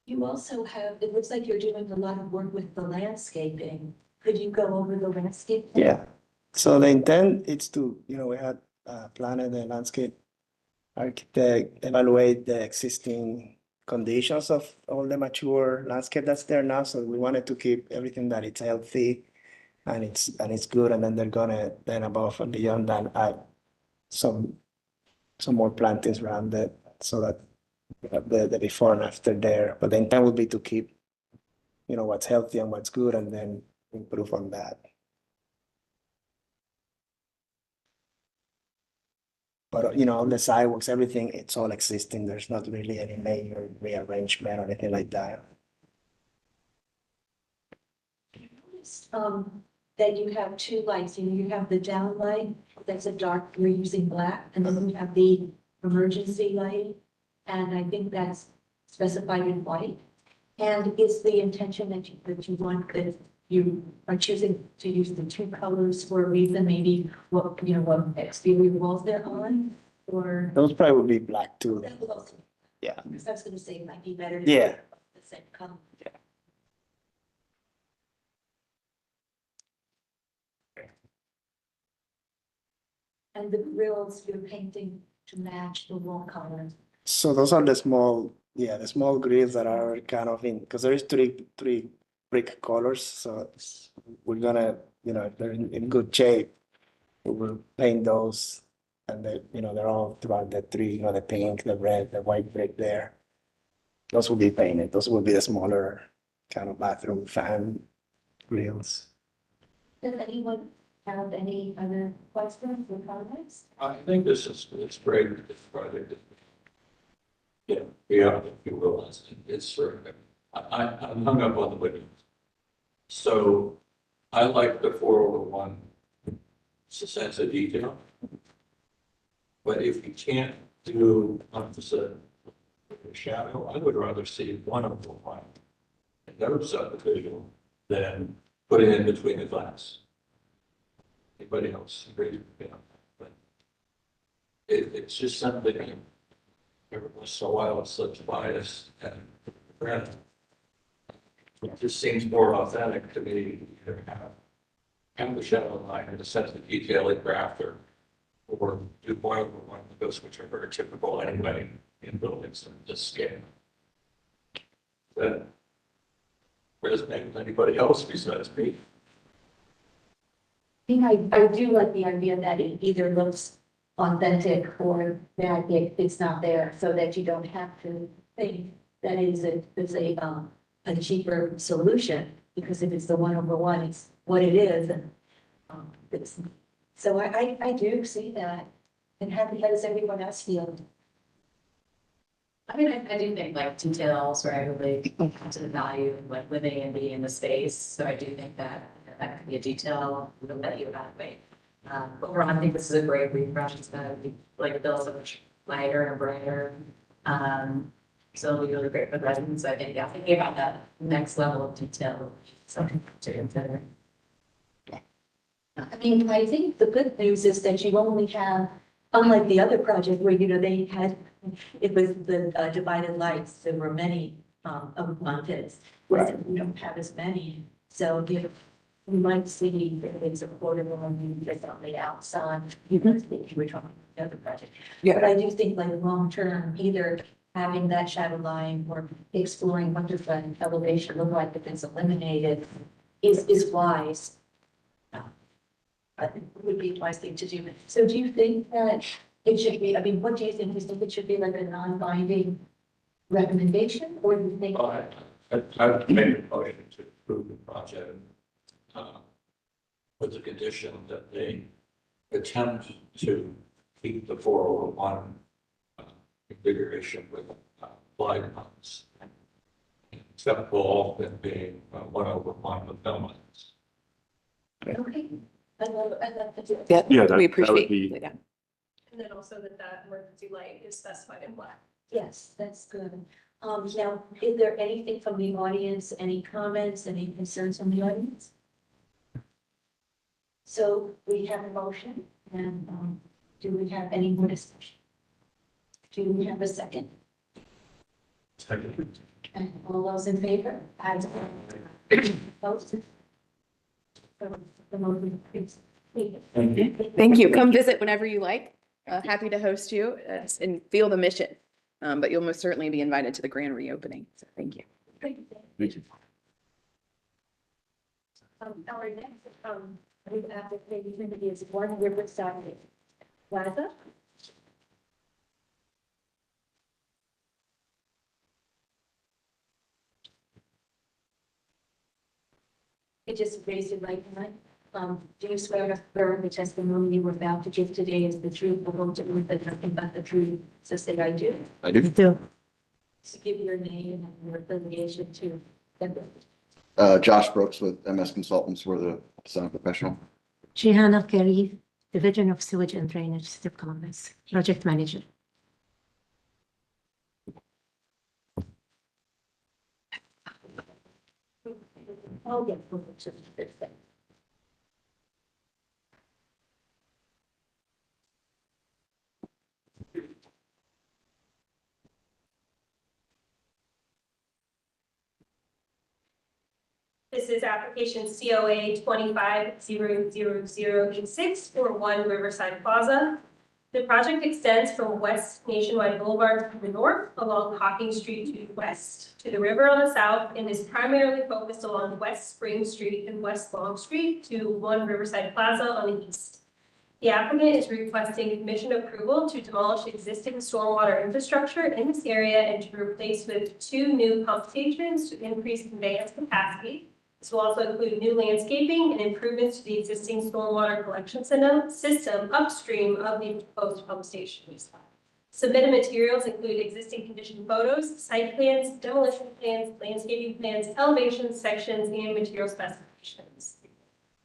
You also have, it looks like you're doing a lot of work with the landscaping. Could you go over the landscape? Yeah. So the intent is to, we had planned the landscape architect evaluate the existing conditions of all the mature landscape that's there now. So we wanted to keep everything that it's healthy and it's good. And then they're gonna then above and beyond that add some more plantings around it so that the before and after there. But the intent would be to keep, what's healthy and what's good and then improve on that. But, on the sidewalks, everything, it's all existing. There's not really any major rearrangement or anything like that. That you have two lights, you have the down light, that's a dark, you're using black, and then you have the emergency light. And I think that's specified in white. And is the intention that you want that you are choosing to use the two colors for a reason, maybe what exterior walls they're on, or? Those probably would be black too. Yeah. Because I was gonna say it might be better. Yeah. The same color. Yeah. And the grills you're painting to match the wall colors. So those are the small grills that are kind of because there is three brick colors. So we're gonna, if they're in good shape, we will paint those. And they're all throughout the three, the pink, the red, the white brick there. Those will be painted. Those will be the smaller kind of bathroom fan grills. Does anyone have any other questions or comments? I think it's great, this project. Yeah, if you will, it's sort of, I'm hung up on the windows. So I like the 401, it's a sense of detail. But if you can't do opposite shadow, I would rather see one of the one in no subdivision than put it in between the glass. Anybody else agree? But it's just something every once in a while it slips by us and it just seems more authentic to me to have the shadow line and a sense of detail in craft or do one over one windows, which are very typical anyway in buildings of this scale. That resonate with anybody else besides me? I do like the idea that it either looks authentic or that it's not there, so that you don't have to think that it's a cheaper solution, because if it's the one over one, it's what it is, and it's, so I do see that. And how does everyone else feel? I mean, I do think like details, right, relate to the value of like living and being in the space. So I do think that that could be a detail that you evaluate. Overall, I think this is a great refresh. It's gonna be like built so much lighter and brighter. So it'll be really great for the residents. I think, yeah, thinking about that next level of detail, something to consider. I mean, I think the good news is that you only have, unlike the other project where, they had, it was the divided lights, there were many mounted. Right. You don't have as many, so you might see that it's affordable and it's on the outside. You know, think you were talking about the other project. Yeah. But I do think like long-term, either having that shadow line or exploring what does that elevation look like if it's eliminated is wise. I think it would be a wise thing to do. So do you think that it should be, I mean, what do you think? Do you think it should be like a non-binding recommendation, or do you think? I've made a motion to approve the project with the condition that they attempt to keep the 401 configuration with flag lines, except for often being 1/1 with no lines. Okay. I love that. Yeah, we that would appreciate be, that. And then also that emergency light is specified in black. Yes, that's good. Now, is there anything from the audience, any comments, any concerns from the audience? So we have a motion, and do we have any more discussion? Do we have a second? Second. And all those in favor? Aye. Opposed? The motion is. Thank you. Come visit whenever you like. Happy to host you and feel the mission. But you'll most certainly be invited to the grand reopening. So thank you. thank you. Our next, application is One Riverside Plaza. You just raise your right hand. Do you swear to affirm the testimony you were about to give today is the truth, the whole truth, and nothing but the truth? So say I do. I do. Do. So give your name and your affiliation to them. Josh Brooks with MS Consultants. We're the design professional. Gihanna Kerry, Division of Sewage and Drainage, City of Columbus, Project Manager. Oh, yeah. This is application COA 25-00086 for One Riverside Plaza. The project extends from West Nationwide Boulevard to the north along Hawking Street to the west to the river on the south, and is primarily focused along West Spring Street and West Long Street to One Riverside Plaza on the east. The applicant is requesting commission approval to demolish existing stormwater infrastructure in this area and to replace with 2 new pump stations to increase conveyance capacity. This will also include new landscaping and improvements to the existing stormwater collection system upstream of the proposed pump stations. Submitted materials include existing condition photos, site plans, demolition plans, landscaping plans, elevations, sections, and material specifications.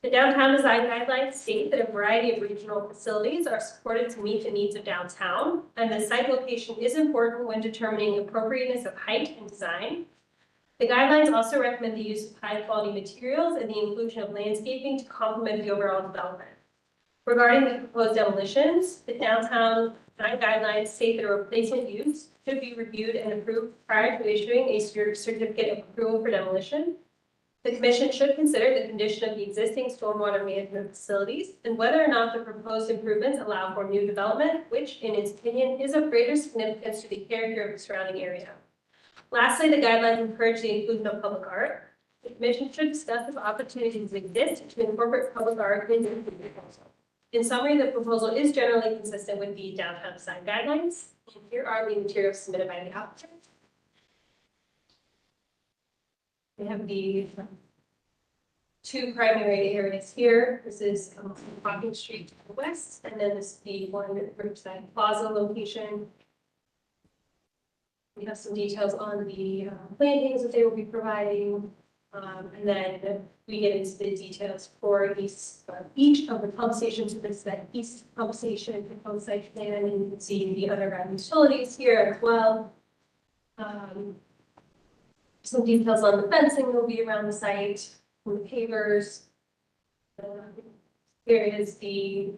The downtown design guidelines state that a variety of regional facilities are supported to meet the needs of downtown, and the site location is important when determining appropriateness of height and design. The guidelines also recommend the use of high-quality materials and the inclusion of landscaping to complement the overall development. Regarding the proposed demolitions, the downtown design guidelines state that a replacement use should be reviewed and approved prior to issuing a certificate of approval for demolition. The commission should consider the condition of the existing stormwater management facilities and whether or not the proposed improvements allow for new development, which in its opinion is of greater significance to the character of the surrounding area. Lastly, the guidelines encourage the inclusion of public art. The commission should discuss if opportunities exist to incorporate public art into the proposal. In summary, the proposal is generally consistent with the downtown design guidelines. And here are the materials submitted by the applicant. We have the two primary areas here. This is Hawking Street to the west, and then this is the one at Bridgeside Plaza location. We have some details on the plantings that they will be providing. And then we get into the details for each of the pump stations. So this is that east pump station proposed site plan, and you can see the other utilities here as well. Some details on the fencing will be around the site, and the pavers. Here is the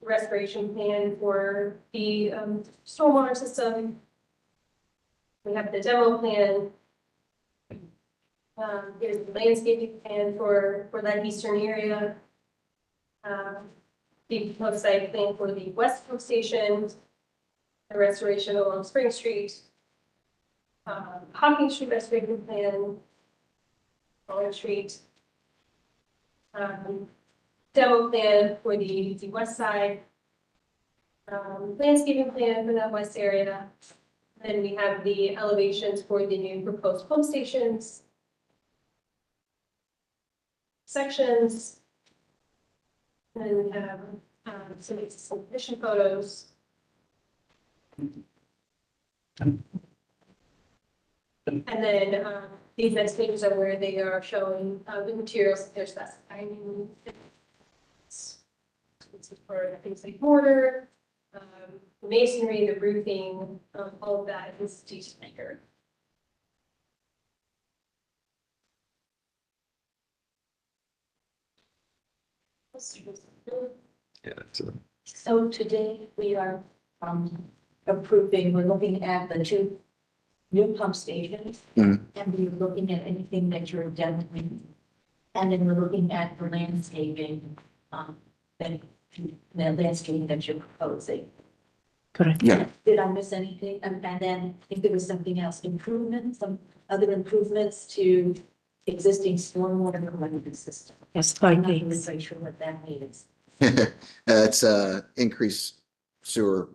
restoration plan for the stormwater system. We have the demo plan. Here's the landscaping plan for that eastern area. The proposed site plan for the west pump station, the restoration along Spring Street, Hawking Street restoration plan, College Street, demo plan for the west side, landscaping plan for that west area. Then we have the elevations for the new proposed pump stations, sections, and we have some mission photos. And then these next pages are where they are showing the materials that they're specifying. This is for things like mortar, the masonry, the roofing, all of that is detailed here. Yeah, So today we are approving, we're looking at the two new pump stations. Mhm. And we're looking at anything that you're demoing. And then we're looking at the landscaping, the landscaping that you're proposing. Correct. Yeah. Did I miss anything? And then if there was something else, improvements, some other improvements to existing stormwater management system. Yes, I'm not really quite sure what that means. It's increased sewer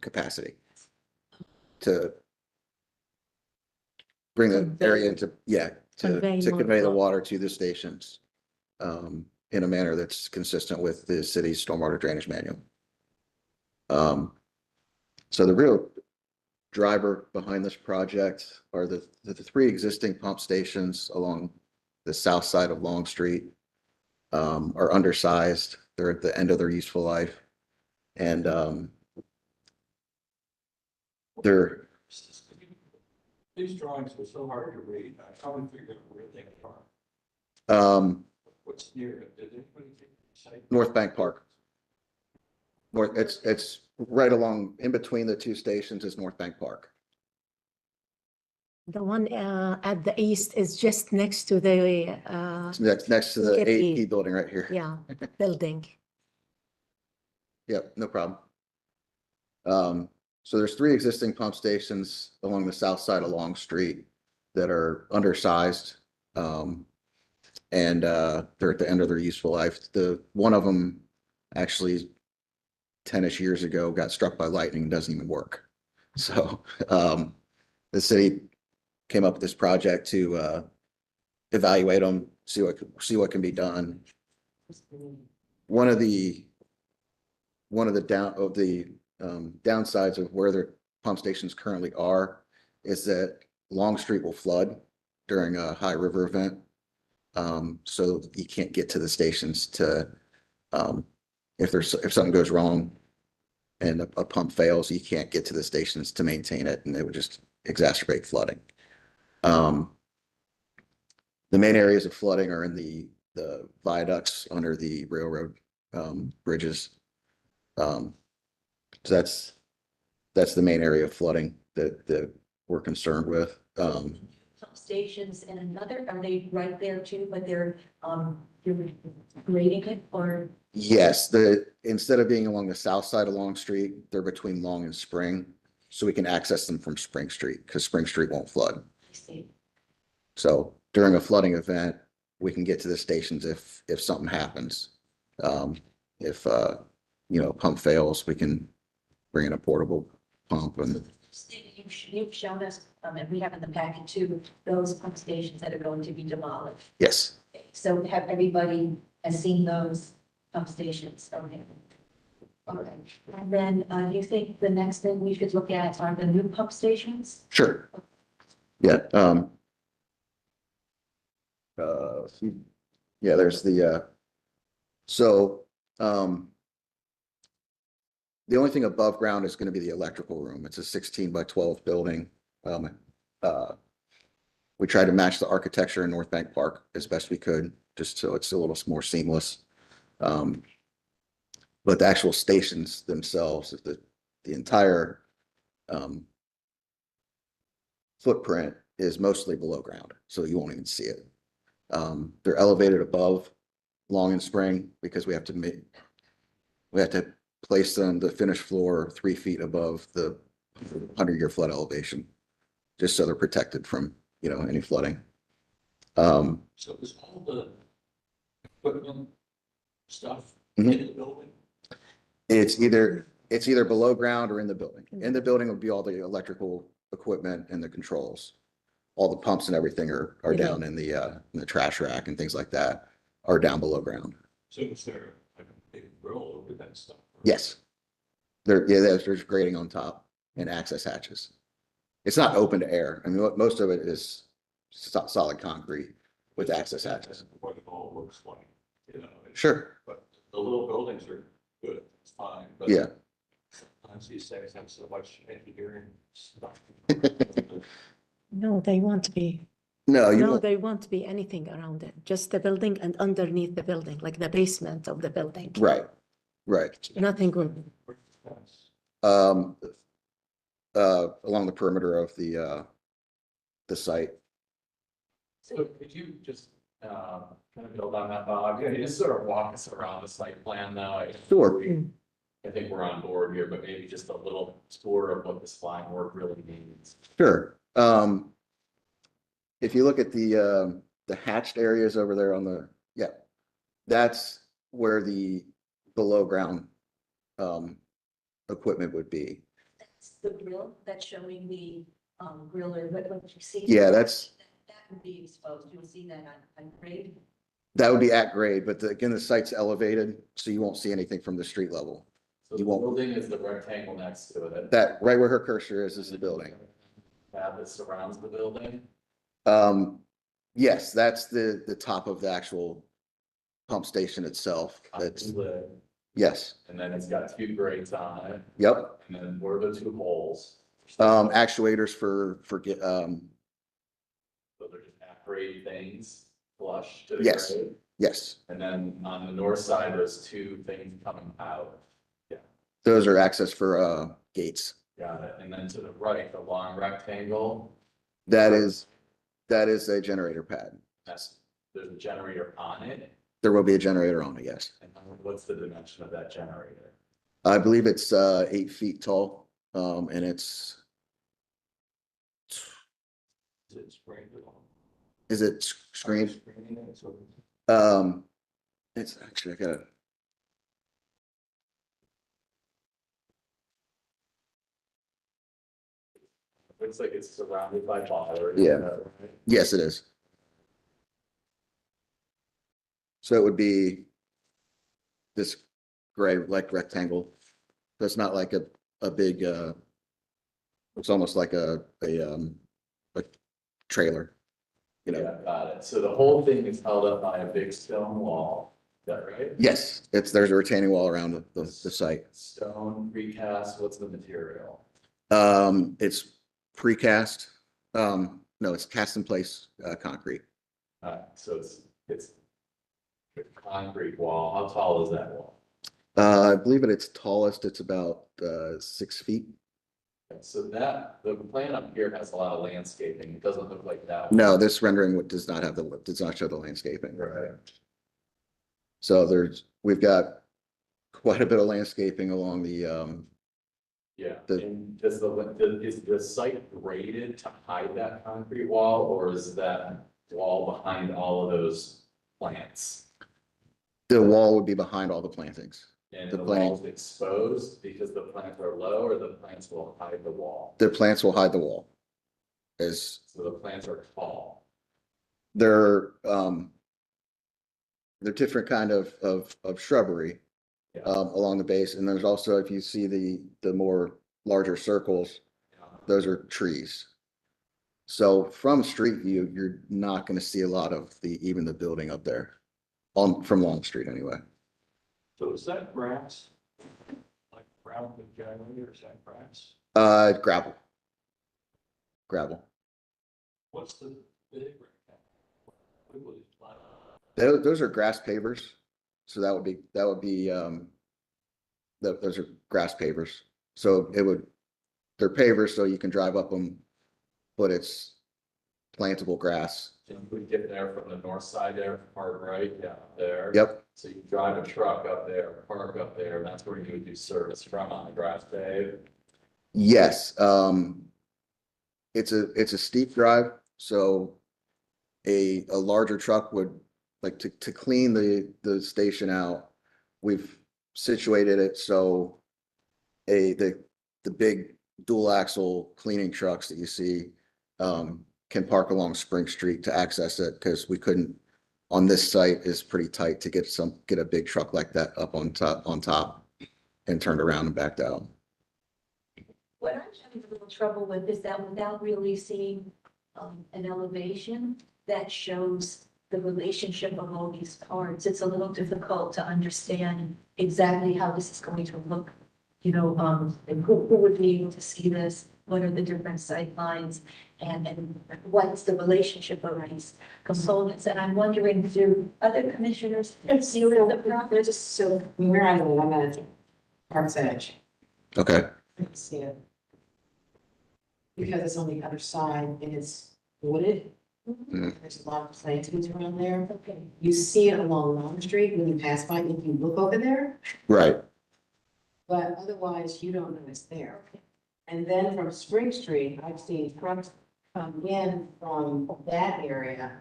capacity to bring the area into, to convey the water to the stations in a manner that's consistent with the city's stormwater drainage manual. So the real driver behind this project are the three existing pump stations along the south side of Long Street are undersized. They're at the end of their useful life. And they're These drawings were so hard to read, I can't figure out where they are. What's near it? Did anybody take the site? North Bank Park. It's right along, in between the two stations is North Bank Park. The one at the east is just next to the It's next to the AEP building right here. yeah, building. Yep, no problem. So there's three existing pump stations along the south side of Long Street that are undersized. And they're at the end of their useful life. One of them actually 10-ish years ago got struck by lightning and doesn't even work. So the city came up with this project to evaluate them, see what can be done. One of the downsides of where the pump stations currently are is that Long Street will flood during a high river event. So you can't get to the stations to, if something goes wrong and a pump fails, you can't get to the stations to maintain it, and it would just exacerbate flooding. The main areas of flooding are in the viaducts under the railroad bridges. So that's the main area of flooding that we're concerned with. pump stations in another, are they right there too, but you're grading it or? Yes, instead of being along the south side of Long Street, they're between Long and Spring. So we can access them from Spring Street because Spring Street won't flood. I see. So during a flooding event, we can get to the stations if something happens. If pump fails, we can bring in a portable pump and You've shown us, and we have in the packet too, those pump stations that are going to be demolished. yes. So have everybody has seen those pump stations? Okay. Okay. And then, do you think the next thing we should look at are the new pump stations? Sure. Yeah. Yeah, there's the only thing above ground is going to be the electrical room. It's a 16 by 12 building. We tried to match the architecture in North Bank Park as best we could, just so it's a little more seamless. But the actual stations themselves, the entire footprint is mostly below ground, so you won't even see it. They're elevated above Long and Spring because we have to place them the finished floor 3 feet above the 100-year flood elevation, just so they're protected from any flooding. So is all the equipment stuff in the building? It's either below ground or in the building. In the building would be all the electrical equipment and the controls. All the pumps and everything are down in the trash rack and things like that are down below ground. So is there like a big grill over that stuff? Yes. There's grading on top and access hatches. It's not open to air. I mean, most of it is solid concrete with access hatches. What it all looks like, Sure. But the little buildings are good, it's fine, but. Yeah. Sometimes these things have so much engineering stuff. No, they won't be. No, No, they won't be anything around it, just the building and underneath the building, like the basement of the building. Right. Nothing room. Along the perimeter of the site. So could you just kind of build on that, Bob? Can you just sort of walk us around the site plan now? Sure. I think we're on board here, but maybe just a little tour of what this flying work really means. Sure. If you look at the hatched areas over there that's where the below ground equipment would be. That's the grill that's showing the grill or what you see. Yeah, that would be exposed. You'll see that on grade. that would be at grade, but again, the site's elevated, so you won't see anything from the street level. So the building is the rectangle next to it. That right where her cursor is the building. That surrounds the building. Yes, that's the top of the actual pump station itself. That's Lid, yes. and then it's got 2 grates on it. Yep. And then what are the 2 holes? Actuators for So they're just at-grade things flush to the yes. grade? Yes. And then on the north side, there's 2 things coming out. Yeah, Those are access for gates. got it. And then to the right, the long rectangle, That is a generator pad. there's a generator on it. There will be a generator on it, yes. And what's the dimension of that generator? I believe it's 8 feet tall, and it's Is it sprayed at all? is it screened? It's actually I gotta. Looks like it's surrounded by bollards. Yeah. Right? Yes, it is. So it would be this gray like rectangle. That's not like a big it's almost like a trailer. Yeah, got it. So the whole thing is held up by a big stone wall. Is that right? Yes, there's a retaining wall around the site. Stone, precast, what's the material? It's precast. No, it's cast in place concrete. So it's a concrete wall. How tall is that wall? I believe at its tallest, it's about 6 feet. So that, the plan up here has a lot of landscaping. It doesn't look like that. No, this rendering does not have does not show the landscaping. Right. So we've got quite a bit of landscaping along the, Yeah, The- and is the site graded to hide that concrete wall, or is that wall behind all of those plants? the wall would be behind all the plantings. And The the plant- wall's exposed because the plants are low, or the plants will hide the wall? The plants will hide the wall. As So the plants are tall. they're different kind of shrubbery Yeah. along the base. And there's also, if you see the more larger circles, those are trees. So from street view, you're not going to see a lot of even the building up there from Long Street anyway. So is that grass? Like brown with generally, or is that grass? Gravel. Gravel. What's the big? What was it, like? Those are grass pavers. So that would be, those are grass pavers. So they're pavers so you can drive up them, but it's plantable grass. And you would get there from the north side there, park right down there. Yep. So you drive a truck up there, park up there, and that's where you would do service from on the grass pave. Yes, it's a steep drive, so a larger truck would, like, to clean the station out, we've situated it so the big dual axle cleaning trucks that you see can park along Spring Street to access it, because we couldn't, on this site is pretty tight to get a big truck like that up on top and turned around and backed out. What I'm having a little trouble with is that without really seeing an elevation that shows the relationship of all these parts, it's a little difficult to understand exactly how this is going to look. You know, and who would be able to see this? What are the different sight lines? And what's the relationship of these components? And I'm wondering, do other commissioners see the property? So where I live, I'm at Park's Edge. Okay. I can see it. Because it's on the other side and it's wooded. There's a lot of plantings around there. Okay. You see it along Long Street when you pass by, if you look over there, Right. but otherwise you don't know it's there. And then from Spring Street, I've seen trucks come in from that area.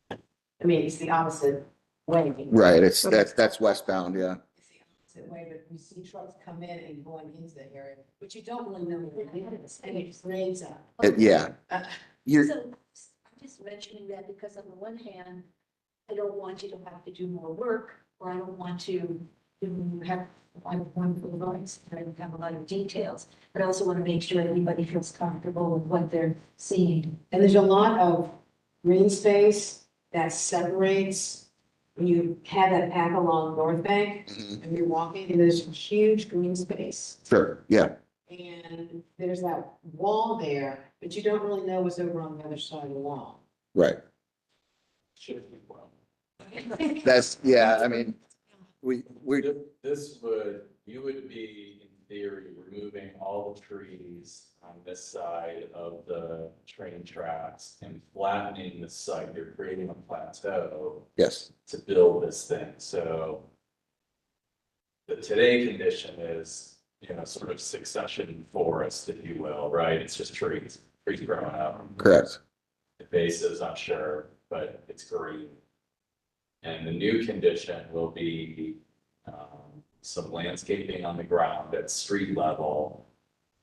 I mean, it's the opposite way. Right, that's westbound, yeah. It's the opposite way, but you see trucks come in and going into the area, but you don't really know where it is, and it just rains up. Yeah. You're, So I'm just mentioning that because on the one hand, I don't want you to have to do more work, or I don't want to have wonderful advice, I don't have a lot of details, but I also want to make sure everybody feels comfortable with what they're seeing. And there's a lot of green space that separates, when you have that path along North Bank, and you're walking, and there's huge green space. sure, yeah. And there's that wall there, but you don't really know what's over on the other side of the wall. Right. Should be well. That's, yeah, I mean, we, You would be, in theory, removing all the trees on this side of the train tracks and flattening the site. You're creating a plateau yes, to build this thing. So the today condition is, sort of succession forest, if you will, right? It's just trees growing up. correct. The bases, I'm sure, but it's green. And the new condition will be some landscaping on the ground at street level,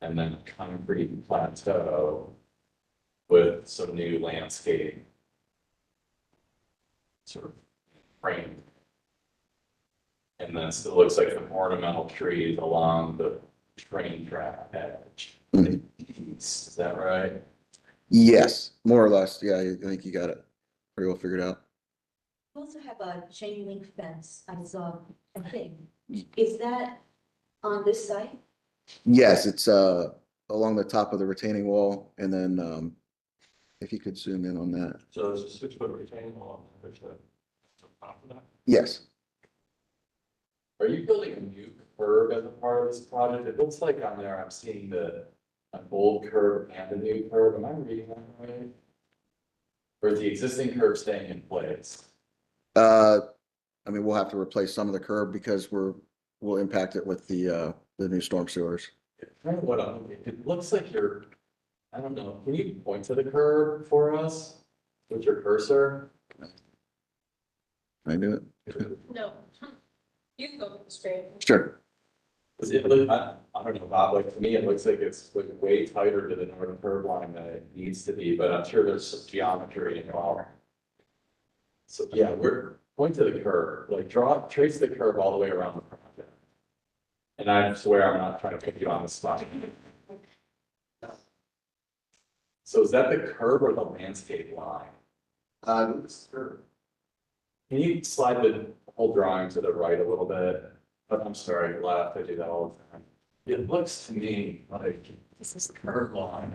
and then a concrete plateau with some new landscape sort of frame. And then it looks like some ornamental trees along the train track edge. Is that right? Yes, more or less, yeah, I think you got it pretty well figured out. We also have a chain link fence, I saw a thing. Is that on this site? Yes, it's along the top of the retaining wall, and then if you could zoom in on that. So there's a 6-foot retaining wall, there's a top of that. Yes, Are you building a new curb as a part of this project? It looks like on there, I'm seeing an old curb and a new curb. Am I reading that right? Or is the existing curb staying in place? I mean, we'll have to replace some of the curb because we'll impact it with the new storm sewers. Kind of what it looks like I don't know, can you point to the curb for us with your cursor? Can I do it? No. You can go straight. Sure. Does it look, I don't know, Bob, like to me, it looks like it's like way tighter to the north curb line than it needs to be, but I'm sure there's some geometry involved. So yeah, point to the curb, like trace the curb all the way around the project. And I swear I'm not trying to put you on the spot. So is that the curb or the landscape line? It's curb. Can you slide the whole drawing to the right a little bit? But I'm sorry, left, I do that all the time. It looks to me like this is the curb line.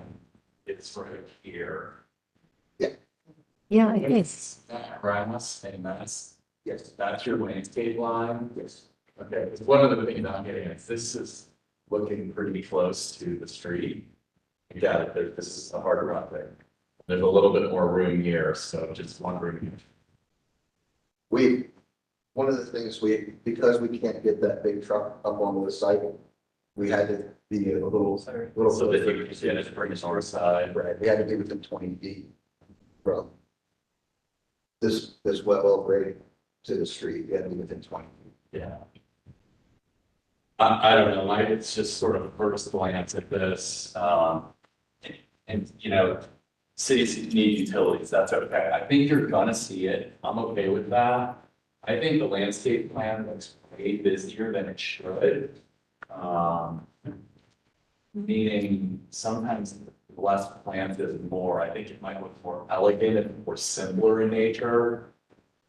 It's right here. Yeah, it is. That grass and that's your landscape line? Yes. Okay, because one of the things I'm getting is this is looking pretty close to the street. You got it, this is a harder run thing. There's a little bit more room here, so just wondering. One of the things because we can't get that big truck up on the site, we had to be a little. So that you can get it from the north side. Right, we had to be within 20 feet from this well grade to the street, we had to be within 20 feet. Yeah. I don't know, it's just sort of first glance at this, and cities need utilities, that's okay. I think you're gonna see it, I'm okay with that. I think the landscape plan looks way busier than it should. Meaning sometimes less plans is more. I think it might look more elegant and more simpler in nature.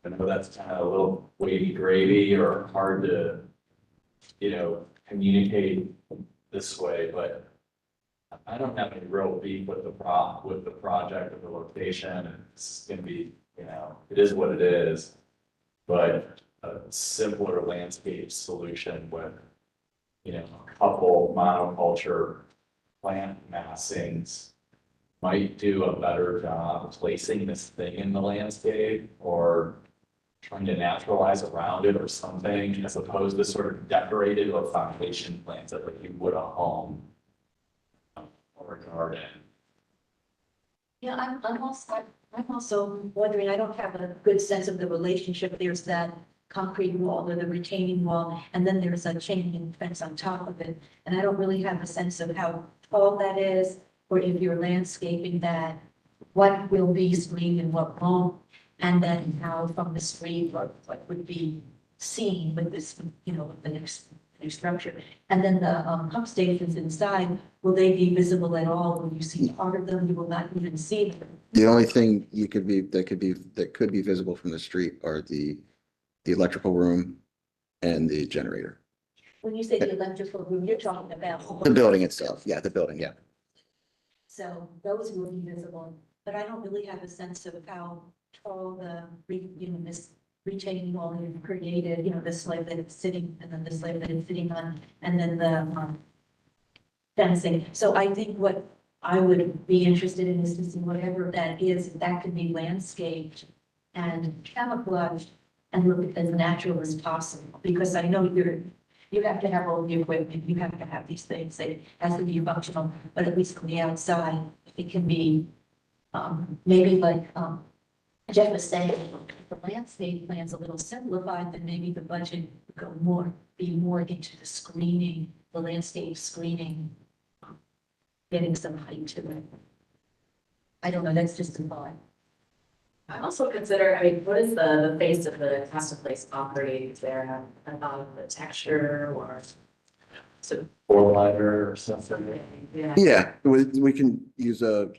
I know that's kind of a little wavy gravy or hard to, communicate this way, but I don't have any real beef with the project or the location. It's gonna be, it is what it is. But a simpler landscape solution with, a couple monoculture plant massings might do a better job placing this thing in the landscape or trying to naturalize around it or something, as opposed to sort of decorated or foundation plants that like you would a home or a garden. Yeah, I'm also wondering, I don't have a good sense of the relationship. There's that concrete wall or the retaining wall, and then there's a chain link fence on top of it. And I don't really have a sense of how tall that is, or if you're landscaping that, what will be screened and what won't. And then how from the street, what would be seen with this, with the new structure. And then the pump stations inside, will they be visible at all? Will you see part of them? You will not even see them. The only thing that could be visible from the street are the electrical room and the generator. When you say the electrical room, you're talking about. The building itself, yeah, the building, yeah. So those will be visible, but I don't really have a sense of how tall this retaining wall is created, the slab that it's sitting, and then the slab that it's sitting on, and then the fencing. So I think what I would be interested in is to see whatever that is, if that could be landscaped and camouflaged and look as natural as possible, because I know you have to have all the equipment, you have to have these things, it has to be functional, but at least on the outside, it can be, maybe like, Jeff was saying, if the landscape plan's a little simplified, then maybe the budget would be more into the screening, the landscape screening, getting some height to it. I don't know, that's just a thought. I also consider, what is the face of the custom place property? Is there about the texture or? So, Four liner or something. Yeah, we can use a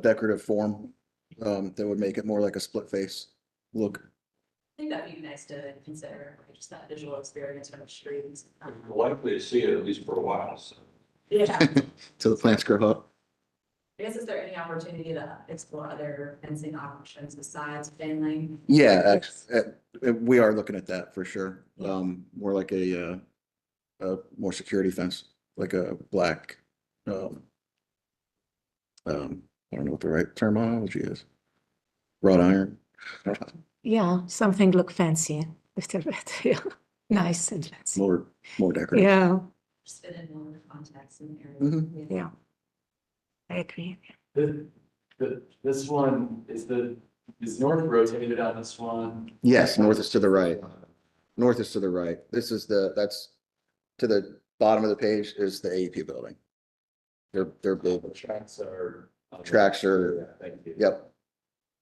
decorative form that would make it more like a split face look. I think that'd be nice to consider, just that visual experience from the streets. We're likely to see it at least for a while, so. Yeah. Till the plants grow up. I guess, is there any opportunity to explore other fencing options besides family? Yeah, we are looking at that for sure. More like a a more security fence, like a black, I don't know what the right terminology is. Wrought iron. Yeah, something look fancy, little bit, yeah, nice and fancy. More decorative. Yeah, Just fit in more contacts in the area. Mhm. yeah. I agree. This one, is north rotated on this one? Yes, north is to the right. North is to the right. This is that's to the bottom of the page is the AEP building. They're big. Tracks are. Tracks are, Yeah, thank you. yep,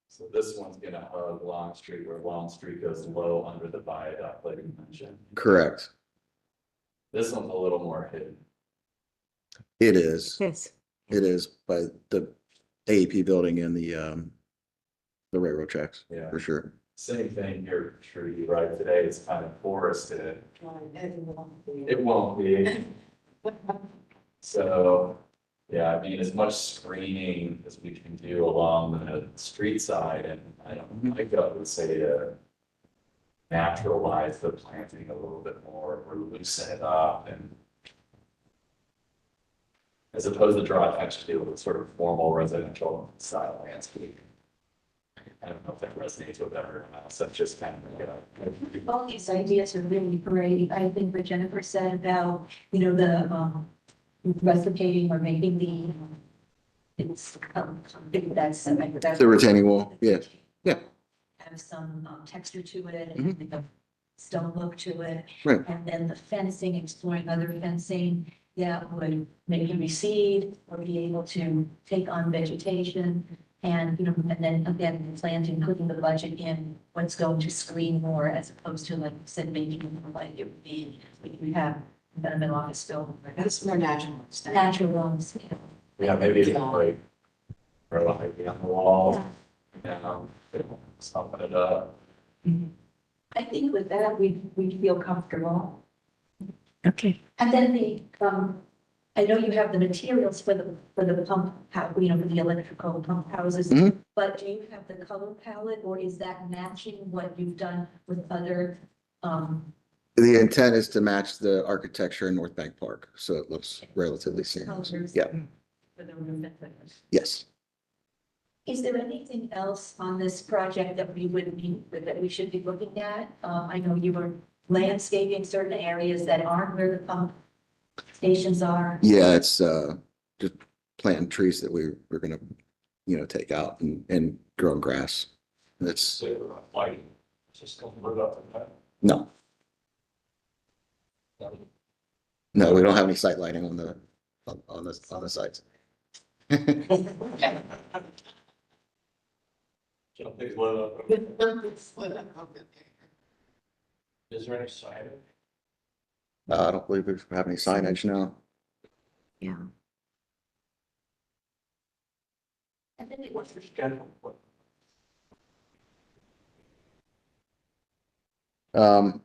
So this one's gonna hug Long Street, where Long Street goes low under the viaduct, like you mentioned. correct. This one's a little more hidden. It is. Yes. It is by the AEP building and the railroad tracks, Yeah. for sure. Same thing here, Trudy, right? Today it's kind of forested. It won't be. So, yeah, I mean, as much screening as we can do along the street side, and I would say to naturalize the planting a little bit more, or loosen it up, and as opposed to draw attention to the sort of formal residential style landscape. I don't know if that resonates with everyone else, that's just kind of, All these ideas are really great. I think what Jennifer said about, the replicating or making it's, that's. The retaining wall, yeah, yeah. Have some texture to it, Mhm. and a stone look to it. Right. And then the fencing, exploring other fencing that would maybe recede or be able to take on vegetation. And, and then again, planting, putting the budget in what's going to screen more as opposed to, like you said, making it more like it would be, we have a middle office building. That's more natural. Natural ones. yeah, maybe it's like, or like be on the wall, stopping it up. I think with that, we feel comfortable. Okay. And then I know you have the materials for the pump, for the electrical pump houses. Mhm. But do you have the color palette, or is that matching what you've done with other, The intent is to match the architecture in North Bank Park, so it looks relatively seamless. colors? Yeah, For the room and finish? yes. Is there anything else on this project that we should be looking at? I know you were landscaping certain areas that aren't where the pump stations are. Yeah, it's just planting trees that we're gonna, take out and growing grass. That's, Lighting, just gonna put it up in that. no. No, we don't have any site lighting on the sites. Something's lit up. Is there any siding? I don't believe we have any signage now. Yeah. And then What's your schedule? Um,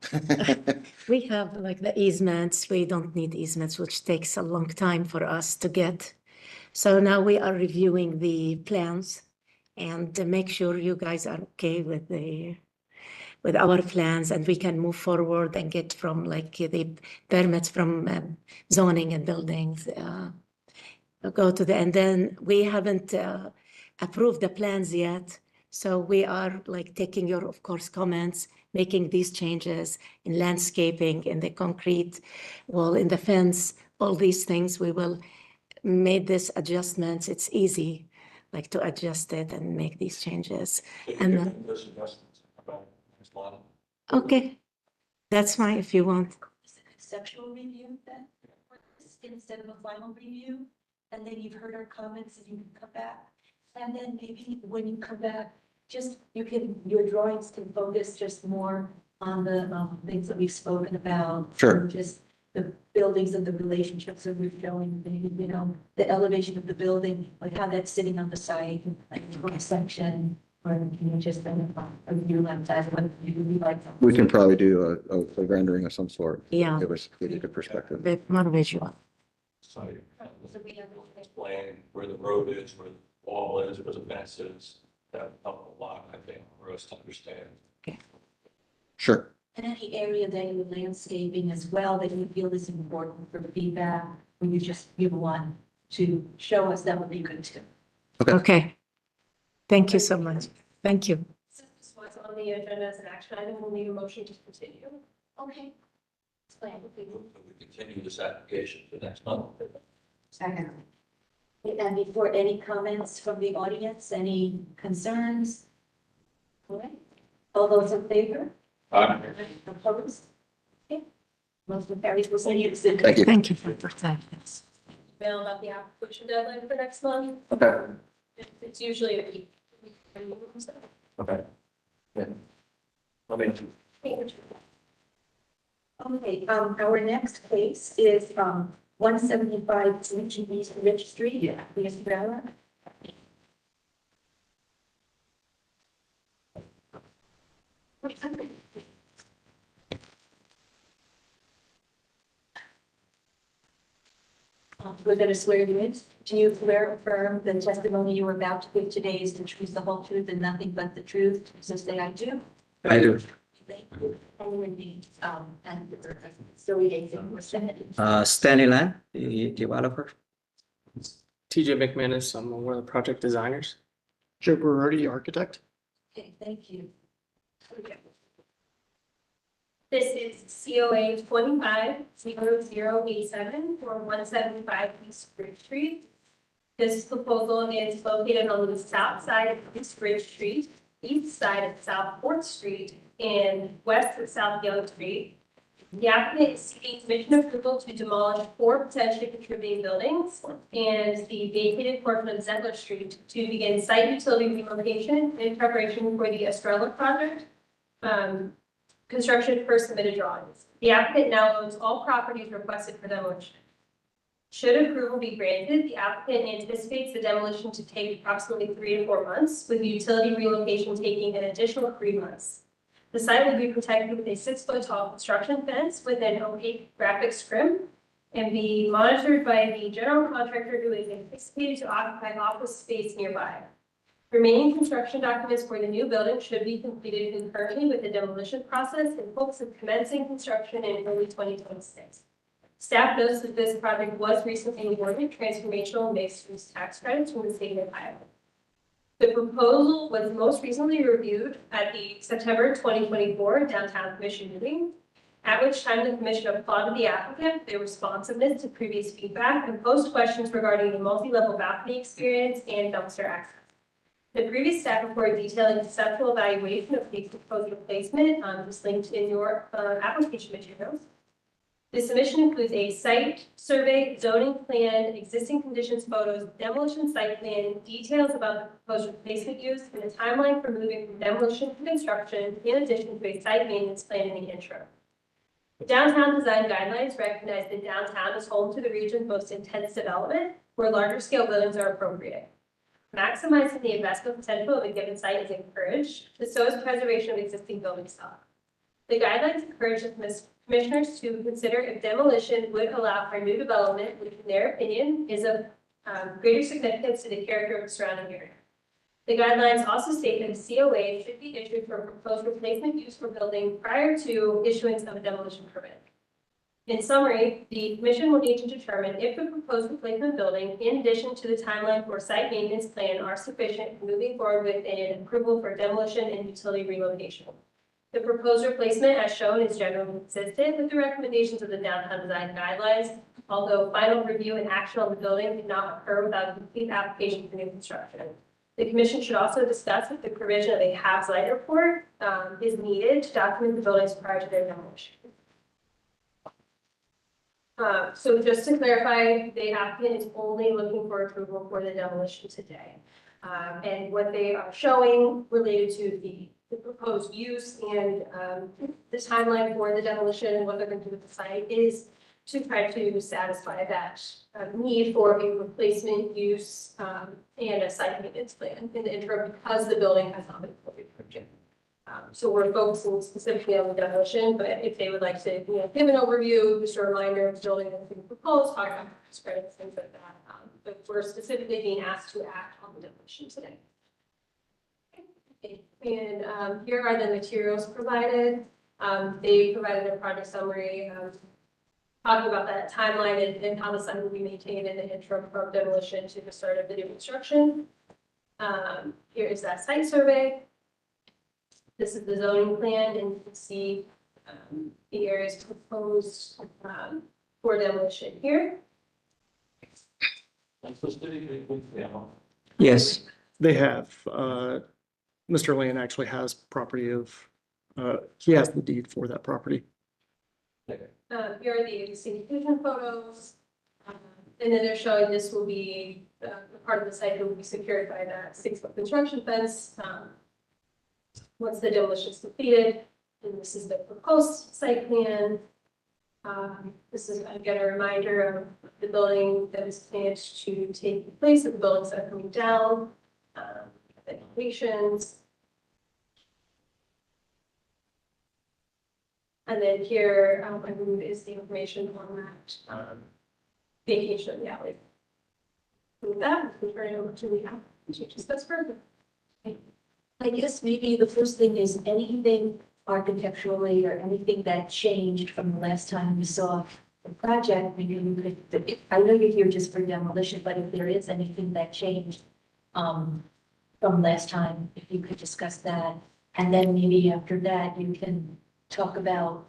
We have like the easements, we don't need easements, which takes a long time for us to get. So now we are reviewing the plans and to make sure you guys are okay with our plans and we can move forward and get from like the permits from zoning and buildings. Go to and then we haven't approved the plans yet. So we are like taking your, of course, comments, making these changes in landscaping, in the concrete wall, in the fence, all these things. We will make these adjustments. It's easy, like to adjust it and make these changes. And then, okay, that's fine if you want. conceptual review then, instead of a final review, and then you've heard our comments and you can come back. And then maybe when you come back, your drawings can focus just more on the things that we've spoken about. Sure. Just the buildings and the relationships that we're showing, the elevation of the building, like how that's sitting on the site, like one section, or just a view like that, what you would like. We can probably do a rendering of some sort. Yeah. Give you a good perspective. Bit more visual. So we have to explain where the road is, where the wall is, where the fence is. That would help a lot, I think, for us to understand. Sure. And any area that you're landscaping as well that you feel is important for feedback, when you just, you want to show us, that would be good too. Okay. Thank you so much. Thank you. Since this was on the agenda as an action item, we'll need a motion to continue. Okay. Explain. We continue this application for next month. Second. And before, any comments from the audience, any concerns? All right. All those in favor? Opposed? Okay. Motion carries. We'll send you the. Thank you. Thank you for your time. Mail about the application deadline for next month. Okay. It's usually a week. Okay. Yeah. I mean, Okay, our next case is, 175 Ridge Street. Yeah. Ms. Rella. We're going to swear you in. Do you swear or affirm the testimony you are about to give today is the truth, the whole truth, and nothing but the truth? So say I do. I do. Thank you. And your name, and so we can Stanley Land, the developer. TJ McManus, I'm one of the project designers. Joe Berardi, architect. Okay, thank you. Okay. This is COA 25-0087 for 175 East Bridge Street. This proposal is located on the south side of East Bridge Street, east side of South 4th Street, and west of South Young Street. The applicant is seeking commission approval to demolish 4 potentially contributing buildings and the vacated portion of Zettler Street to begin site utility relocation in preparation for the Estrella project. Construction per submitted drawings. The applicant now owns all properties requested for demolition. Should approval be granted, the applicant anticipates the demolition to take approximately 3 to 4 months, with the utility relocation taking an additional 3 months. The site will be protected with a 6-foot tall construction fence with an opaque graphic scrim and be monitored by the general contractor who is anticipated to occupy office space nearby. Remaining construction documents for the new building should be completed concurrently with the demolition process in hopes of commencing construction in early 2026. Staff notes that this project was recently awarded transformational mixed-use tax credits from the state of Ohio. The proposal was most recently reviewed at the September 2024 Downtown Commission meeting, at which time the commission applauded the applicant, their responsiveness to previous feedback, and posed questions regarding the multi-level balcony experience and dumpster access. The previous staff report detailing conceptual evaluation of the proposed replacement was linked in your application materials. The submission includes a site survey, zoning plan, existing conditions photos, demolition site plan, details about the proposed replacement use, and a timeline for moving from demolition to construction, in addition to a site maintenance plan in the intro. The downtown design guidelines recognize that downtown is home to the region's most intense development, where larger scale buildings are appropriate. Maximizing the investment potential of a given site is encouraged, but so is preservation of existing building stock. The guidelines encourage the commissioners to consider if demolition would allow for new development, which in their opinion is of greater significance to the character of the surrounding area. The guidelines also state that a COA should be issued for proposed replacement use for building prior to issuance of a demolition permit. In summary, the commission will need to determine if the proposed replacement building, in addition to the timeline for site maintenance plan, are sufficient for moving forward with an approval for demolition and utility relocation. The proposed replacement, as shown, is generally consistent with the recommendations of the downtown design guidelines, although final review and action on the building did not occur without a complete application for new construction. The commission should also discuss if the provision of a HABs light report is needed to document the buildings prior to their demolition. So just to clarify, the applicant is only looking for approval for the demolition today. And what they are showing related to the proposed use and the timeline for the demolition and what they're going to do with the site is to try to satisfy that need for a replacement use and a site maintenance plan in the interim because the building has not been fully approved yet. So we're focusing specifically on the demolition, but if they would like to give an overview, just a reminder of the building that's being proposed, talk about tax credits, things like that. But we're specifically being asked to act on the demolition today. Okay. And here are the materials provided. They provided a project summary, talking about that timeline and how the site will be maintained in the interim from demolition to the start of the new construction. Here is that site survey. This is the zoning plan, and you can see the areas proposed for demolition here. Yes. They have, Mr. Lane actually has property of, he has the deed for that property. Here are the existing fusion photos. And then they're showing this will be the part of the site that will be secured by that 6-foot construction fence. Once the demolition is completed, and this is the proposed site plan. This is again a reminder of the building that is planned to take place, of the buildings that are coming down, the elevations. And then here, I believe, is the information on that vacation of the alley. With that, we'll turn it over to the to discuss further. I guess maybe the first thing is anything architecturally or anything that changed from the last time we saw the project. Maybe you could, I know you're here just for demolition, but if there is anything that changed from last time, if you could discuss that. And then maybe after that, you can talk about,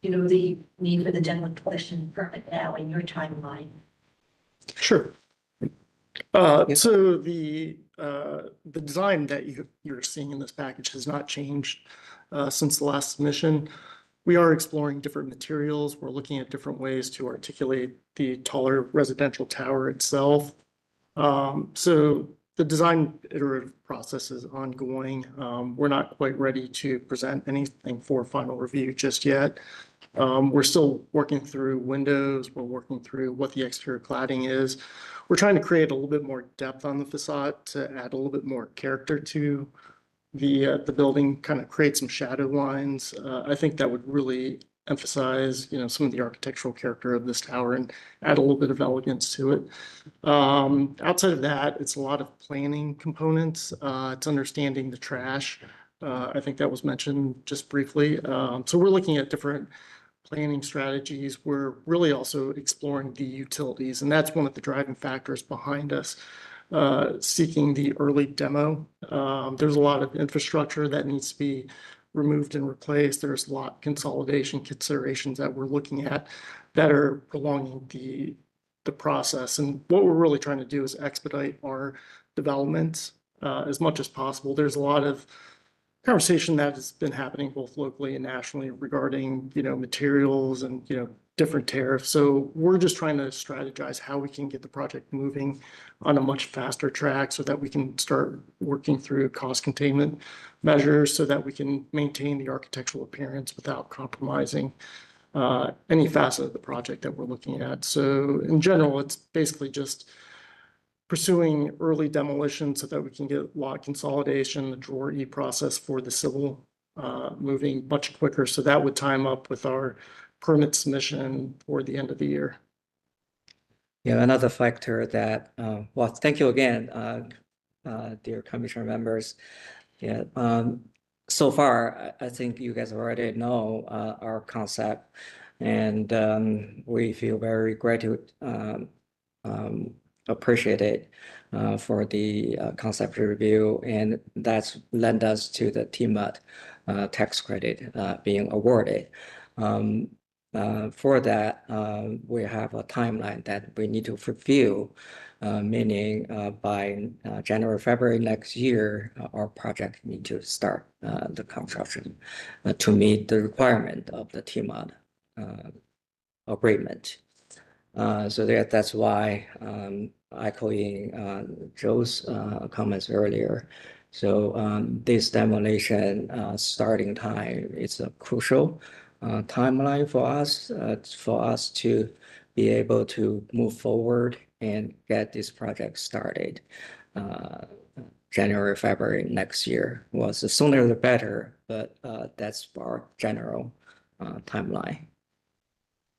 you know, the need for the demolition permit now in your timeline. Sure. So the design that you're seeing in this package has not changed since the last submission. We are exploring different materials. We're looking at different ways to articulate the taller residential tower itself. So the design iterative process is ongoing. We're not quite ready to present anything for final review just yet. We're still working through windows. We're working through what the exterior cladding is. We're trying to create a little bit more depth on the facade to add a little bit more character to the building, kind of create some shadow lines. I think that would really emphasize, you know, some of the architectural character of this tower and add a little bit of elegance to it. Outside of that, it's a lot of planning components. It's understanding the trash. I think that was mentioned just briefly. So we're looking at different planning strategies. We're really also exploring the utilities, and that's one of the driving factors behind us seeking the early demo. There's a lot of infrastructure that needs to be removed and replaced. There's a lot of consolidation considerations that we're looking at that are prolonging the process. And what we're really trying to do is expedite our development as much as possible. There's a lot of conversation that has been happening both locally and nationally regarding, you know, materials and, you know, different tariffs. So we're just trying to strategize how we can get the project moving on a much faster track so that we can start working through cost containment measures so that we can maintain the architectural appearance without compromising any facet of the project that we're looking at. So in general, it's basically just pursuing early demolition so that we can get lot consolidation, the drawer E process for the civil moving much quicker. So that would time up with our permit submission for the end of the year. Yeah, another factor that, well, thank you again, dear commissioner members. Yeah, so far, I think you guys already know our concept, and we feel very gratitude, appreciated for the concept review, and that's led us to the TMUD tax credit being awarded. For that, we have a timeline that we need to fulfill, meaning by January, February next year, our project need to start the construction to meet the requirement of the TMUD agreement. So that's why echoing Joe's comments earlier. So this demolition starting time is a crucial timeline for us to be able to move forward and get this project started. January, February next year was the sooner the better, but that's our general timeline.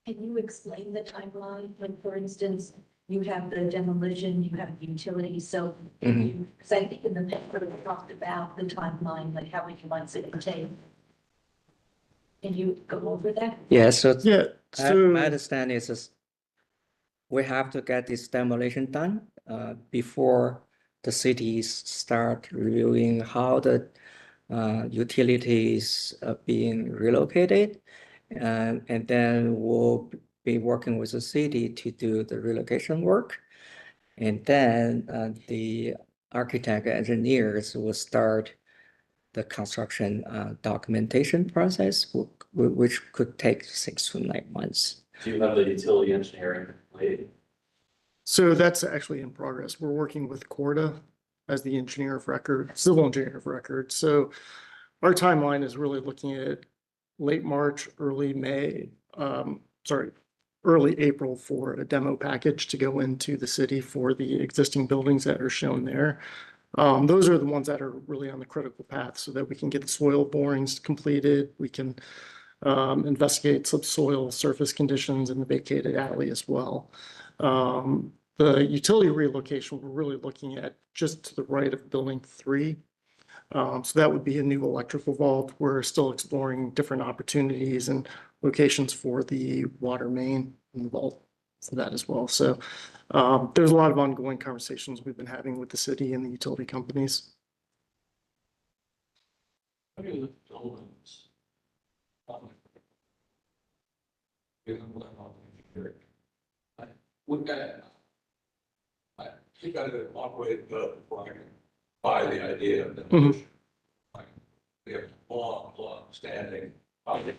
Can you explain the timeline? Like, for instance, you have the demolition, you have utilities, so because I think in the paper we talked about the timeline, like how many months it would take. Can you go over that? Yeah, so Yeah, my so, understanding is we have to get this demolition done before the cities start reviewing how the utilities are being relocated. And then we'll be working with the city to do the relocation work. And then the architect engineers will start the construction documentation process, which could take 6 to 9 months. Do you have the utility engineering complete? so that's actually in progress. We're working with Corda as the engineer of record, civil engineer of record. So our timeline is really looking at late March, early May, early April for a demo package to go into the city for the existing buildings that are shown there. Those are the ones that are really on the critical path so that we can get the soil borings completed. We can investigate subsoil surface conditions in the vacated alley as well. The utility relocation, we're really looking at just to the right of building 3. So that would be a new electrical vault. We're still exploring different opportunities and locations for the water main and the vault for that as well. So there's a lot of ongoing conversations we've been having with the city and the utility companies. How do you look at buildings? We've got, I think I did one way to go before I can buy the idea of demolition. We have long standing, we don't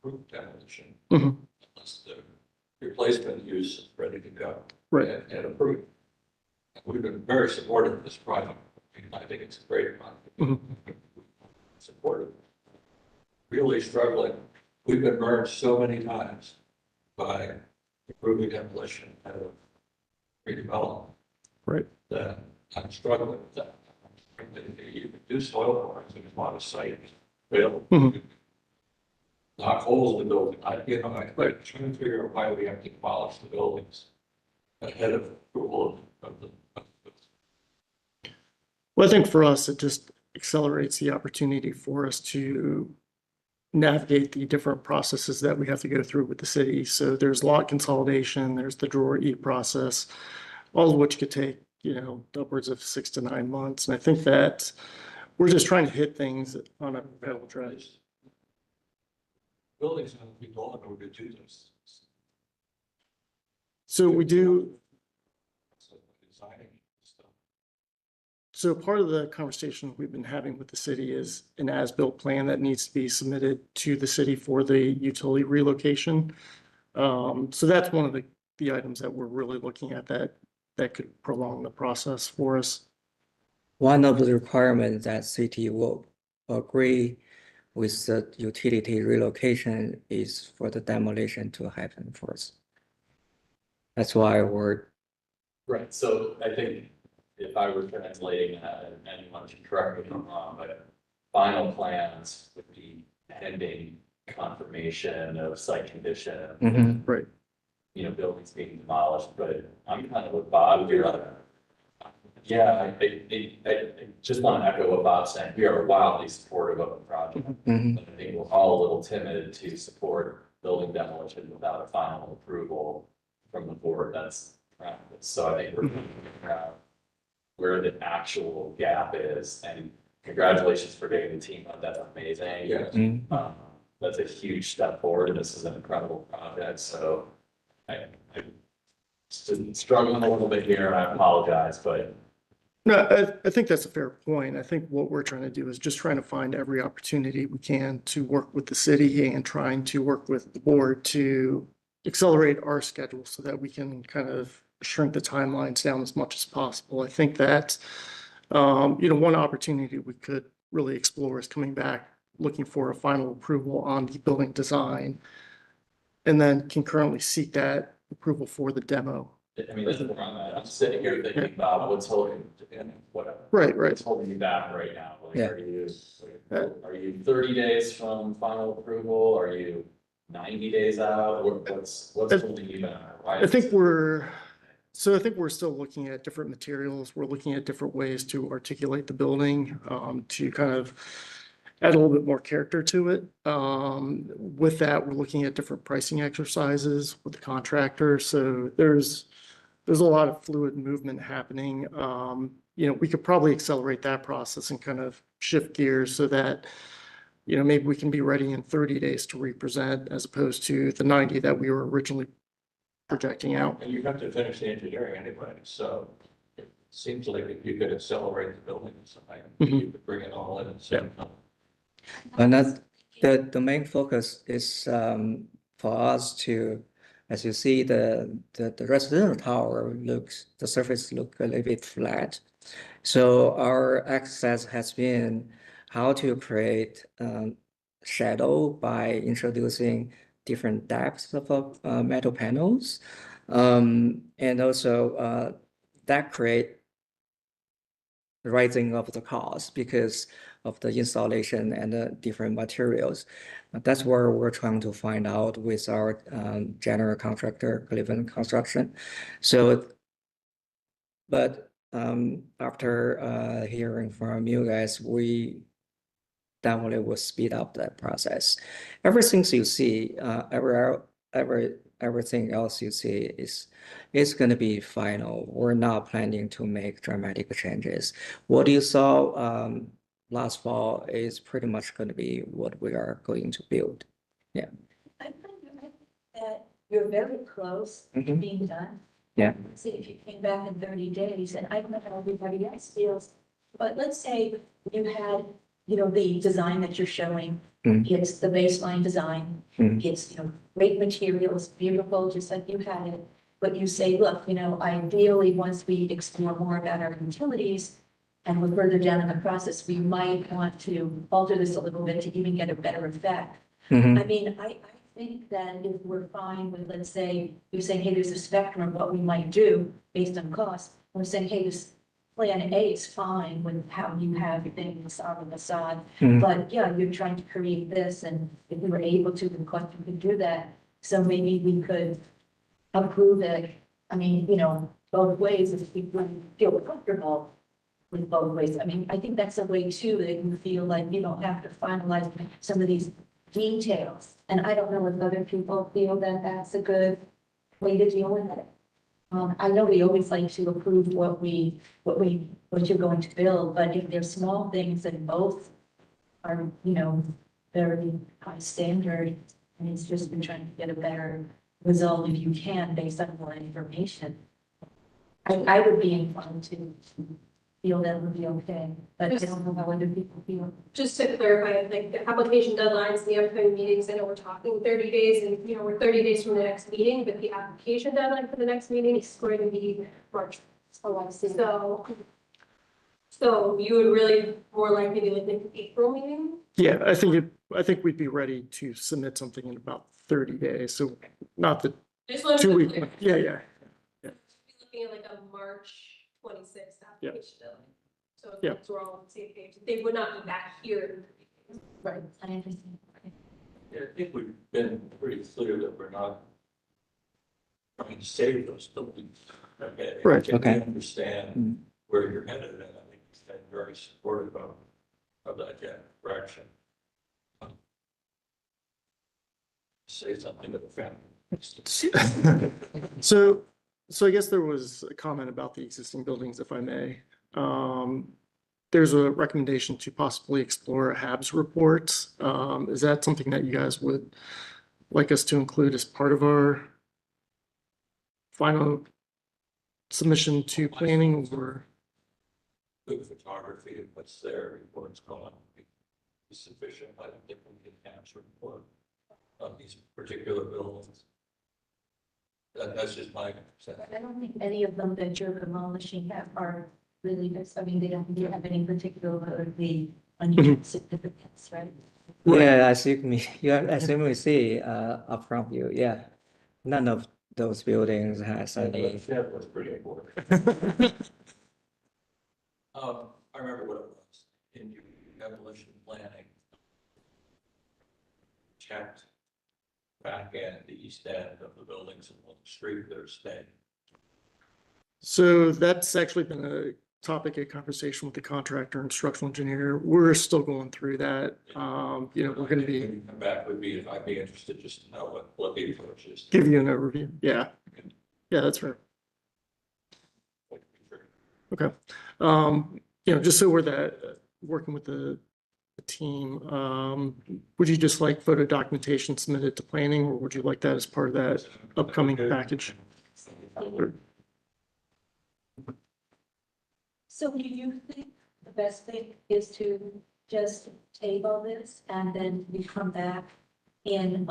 approve demolition. Unless the replacement use is ready to go. Right. And approved. We've been very supportive of this project. I think it's a great project. Supportive. Really struggling. We've been burned so many times by approving demolition and redevelopment. Right. That I'm struggling with that. You can do soil borings, there's a lot of sites available. Knock holes in the building. I'm trying to figure out why we have to demolish the buildings ahead of approval of the. Well, I think for us, it just accelerates the opportunity for us to navigate the different processes that we have to go through with the city. So there's lot consolidation, there's the drawer E process, all of which could take, upwards of 6 to 9 months. And I think that we're just trying to hit things on a parallel track. Buildings have to be gone in order to do this. So we do. Designing stuff. So part of the conversation we've been having with the city is an as-built plan that needs to be submitted to the city for the utility relocation. So that's one of the items that we're really looking at that could prolong the process for us. One of the requirements that city will agree with the utility relocation is for the demolition to happen first. That's why we're. Right, so I think if I were translating that, and anyone can correct me if I'm wrong, but final plans would be pending confirmation of site condition. Right. Buildings being demolished, but I'm kind of with Bob here. Yeah, I just want to echo what Bob's saying. We are wildly supportive of the project. I think we're all a little timid to support building demolition without a final approval from the board. That's practice. So I think we're figuring out where the actual gap is. And congratulations for getting the team on that. That's amazing. Yes. That's a huge step forward, and this is an incredible project. So I'm struggling a little bit here. I apologize, but. No, I think that's a fair point. I think what we're trying to do is just trying to find every opportunity we can to work with the city and trying to work with the board to accelerate our schedule so that we can kind of shrink the timelines down as much as possible. I think that, one opportunity we could really explore is coming back, looking for a final approval on the building design, and then concurrently seek that approval for the demo. I mean, that's where I'm at. I'm sitting here thinking about what's holding, whatever. Right. What's holding you back right now? Like, are you 30 days from final approval? Are you 90 days out? What's holding you back? I think we're still looking at different materials. We're looking at different ways to articulate the building, to kind of add a little bit more character to it. With that, we're looking at different pricing exercises with the contractor. So there's a lot of fluid movement happening. We could probably accelerate that process and kind of shift gears so that, maybe we can be ready in 30 days to represent as opposed to the 90 that we were originally projecting out. And you have to finish the engineering anyway, so it seems like if you could accelerate the building design, you could bring it all in at the same time. And that's the main focus is for us to, as you see, the residential tower the surface look a little bit flat. So our exercise has been how to create shadow by introducing different depths of metal panels. And also that create rising of the cost because of the installation and the different materials. That's where we're trying to find out with our general contractor, Cleveland Construction. So, but after hearing from you guys, we definitely will speed up that process. Everything you see, everything else you see is going to be final. We're not planning to make dramatic changes. What you saw last fall is pretty much going to be what we are going to build. Yeah. I think that you're very close to being done. Yeah. See, if you came back in 30 days, and I don't know how everybody else feels, but let's say you had, the design that you're showing, it's the baseline design, it's, great materials, beautiful, just like you had it. But you say, look, ideally, once we explore more about our utilities and we're further down in the process, we might want to alter this a little bit to even get a better effect. I mean, I think that if we're fine with, let's say, you're saying, hey, there's a spectrum of what we might do based on cost. We're saying, hey, this plan A is fine with how you have things on the facade. But yeah, you're trying to create this, and if we were able to, then we could do that. So maybe we could approve it. I mean, both ways if we feel comfortable with both ways. I mean, I think that's a way too that you feel like you don't have to finalize some of these details. And I don't know if other people feel that that's a good way to deal with it. I know we always like to approve what you're going to build, but if there's small things that both are, very high standard, and it's just been trying to get a better result if you can based on more information. I would be inclined to feel that would be okay, but I don't know how other people feel. Just to clarify, like the application deadlines, the upcoming meetings, I know we're talking 30 days and, we're 30 days from the next meeting, but the application deadline for the next meeting is going to be March. Oh, I see. So you would really more likely be like the April meeting? Yeah, I think we'd be ready to submit something in about 30 days. So not the Just wanted to 2 week. clear. Yeah. Be looking at like a March 26th Yeah. application deadline. So if Yeah. those were all on the same page, they would not be back here. Right, I understand. Yeah, I think we've been pretty clear that we're not trying to save those buildings. Okay. Right. I Okay. understand where you're headed, and I think it's been very supportive of that direction. Say something to the family. So I guess there was a comment about the existing buildings, if I may. There's a recommendation to possibly explore a HABs report. Is that something that you guys would like us to include as part of our final submission to planning, or? Good photography of what's there, reports going, is sufficient. I don't think we can capture report of these particular buildings. That's just my sense. I don't think any of them that you're demolishing are really, I mean, they don't have any particularly unusual significance, right? Yeah, as you may see up front view, yeah. None of those buildings has any. That was pretty important. I remember what it was in your demolition planning. Checked back end, the east end of the buildings along the street that are staying. So that's actually been a topic of conversation with the contractor and structural engineer. We're still going through that. We're gonna be, Come back would be, if I'd be interested just to know what the approach is. give you an overview. Yeah. Yeah, that's fair. Okay. Just so we're working with the team, would you just like photo documentation submitted to planning, or would you like that as part of that upcoming package? So do you think the best thing is to just table this and then we come back in,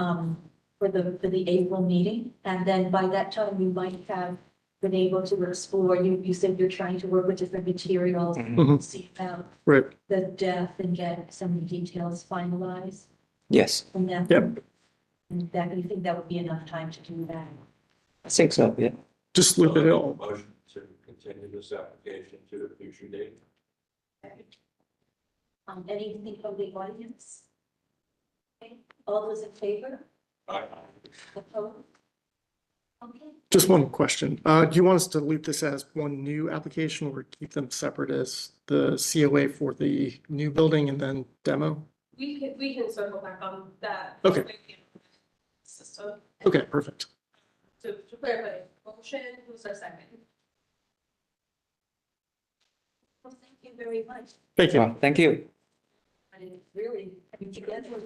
for the April meeting? And then by that time, we might have been able to explore, you said you're trying to work with different materials, Mhm. see about Right. the depth and get some of the details finalized. Yes, And then, Yep. and that, you think that would be enough time to do that? I think so, yeah. Just loop it all. Motion to continue this application to a future date. Anything from the audience? Okay, all those in favor? Aye. Opposed? Okay. Just one question. Do you want us to loop this as one new application or keep them separate as the COA for the new building and then demo? We can circle back on that. Okay. System. Okay, perfect. To clarify, motion, who's our second? Well, thank you very much. Thank you. Well, thank you. I didn't really, I mean, together.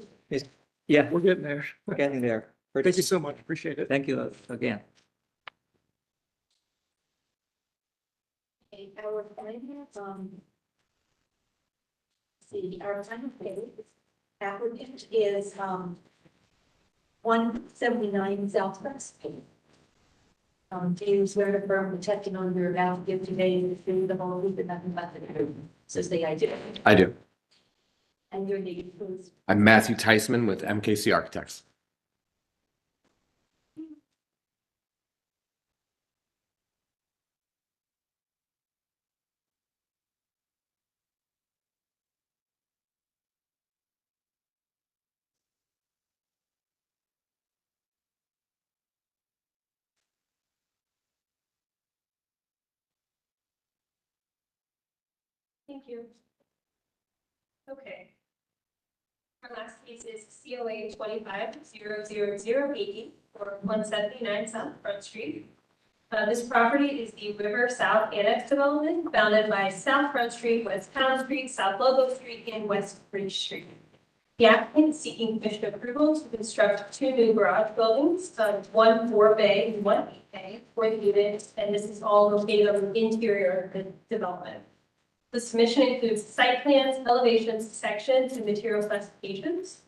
Yeah, We're getting there. we're getting there. Thank you so much. Appreciate it. Thank you again. Okay, our final, our final page, applicant is, 179 Southwest. James Werner, protecting on your about 50 days through the whole week, and nothing but the, says the idea. I do. And your name, please. I'm Matthew Teisman with MKC Architects. Thank you. Okay. Our last case is COA 25-00080 for 179 South Front Street. This property is the River South Annex Development, bounded by South Front Street, West Town Street, South Logo Street, and West Bridge Street. The applicant is seeking commission approval to construct 2 new garage buildings, 1 4-bay and 1 8-bay for the unit, and this is all located on the interior of the development. The submission includes site plans, elevations, sections, and material specifications.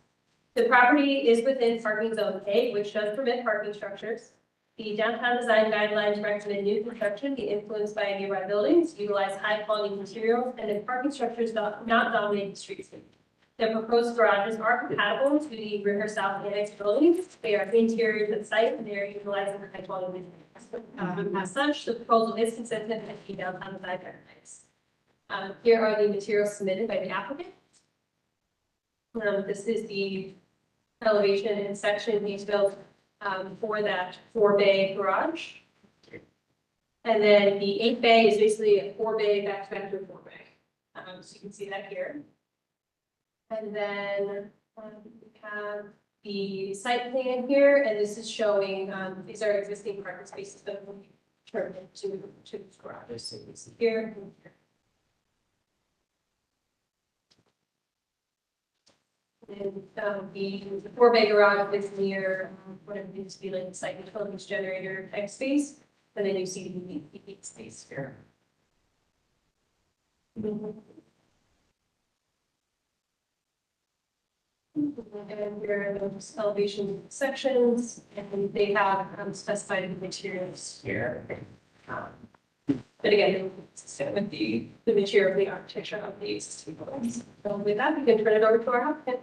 The property is within parking zone A, which does permit parking structures. The downtown design guidelines recommend new construction be influenced by nearby buildings, utilize high-quality materials, and if parking structures not dominate the streetscape. The proposed garages are compatible to the River South Annex buildings. They are interior to the site, and they are utilizing high-quality materials. As such, the proposal is consistent with the downtown design guidelines. Here are the materials submitted by the applicant. This is the elevation and section details for that 4-bay garage. And then the 8-bay is basically a 4-bay back-to-back to a 4-bay. So you can see that here. And then we have the site plan here, and this is showing, these are existing parking spaces that will be turned into garages. So you can see here. And the 4-bay garage is near what it used to be like the site utilities generator type space. And then you see the heat space here. And here are those elevation sections, and they have specified materials here. But again, consistent with the material of the architecture of the existing buildings. So with that, we can turn it over to our applicant.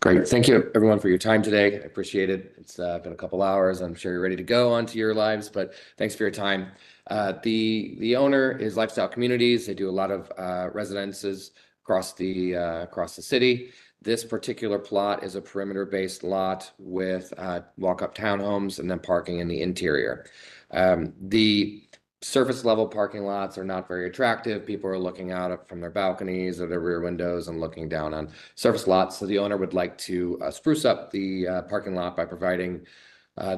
Great. Thank you, everyone, for your time today. I appreciate it. It's been a couple hours. I'm sure you're ready to go on to your lives, but thanks for your time. The owner is Lifestyle Communities. They do a lot of residences across the city. This particular plot is a perimeter-based lot with walk-up townhomes and then parking in the interior. The surface level parking lots are not very attractive. People are looking out up from their balconies or their rear windows and looking down on surface lots. So the owner would like to spruce up the parking lot by providing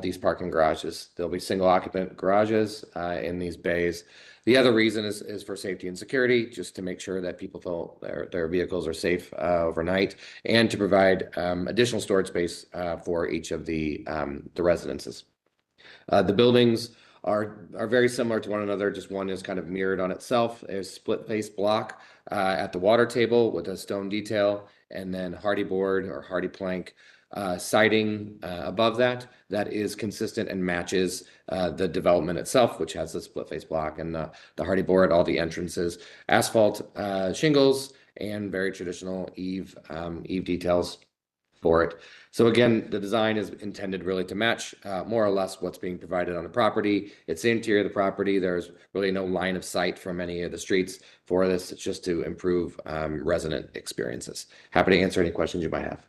these parking garages. There'll be single occupant garages in these bays. The other reason is for safety and security, just to make sure that people feel their vehicles are safe overnight, and to provide additional storage space for each of the residences. The buildings are very similar to one another. Just one is kind of mirrored on itself. There's split face block at the water table with a stone detail, and then hardy board or hardy plank siding above that. That is consistent and matches the development itself, which has the split face block and the hardy board, all the entrances, asphalt shingles, and very traditional eave details for it. So again, the design is intended really to match more or less what's being provided on the property. It's the interior of the property. There's really no line of sight from any of the streets for this. It's just to improve resident experiences. Happy to answer any questions you might have.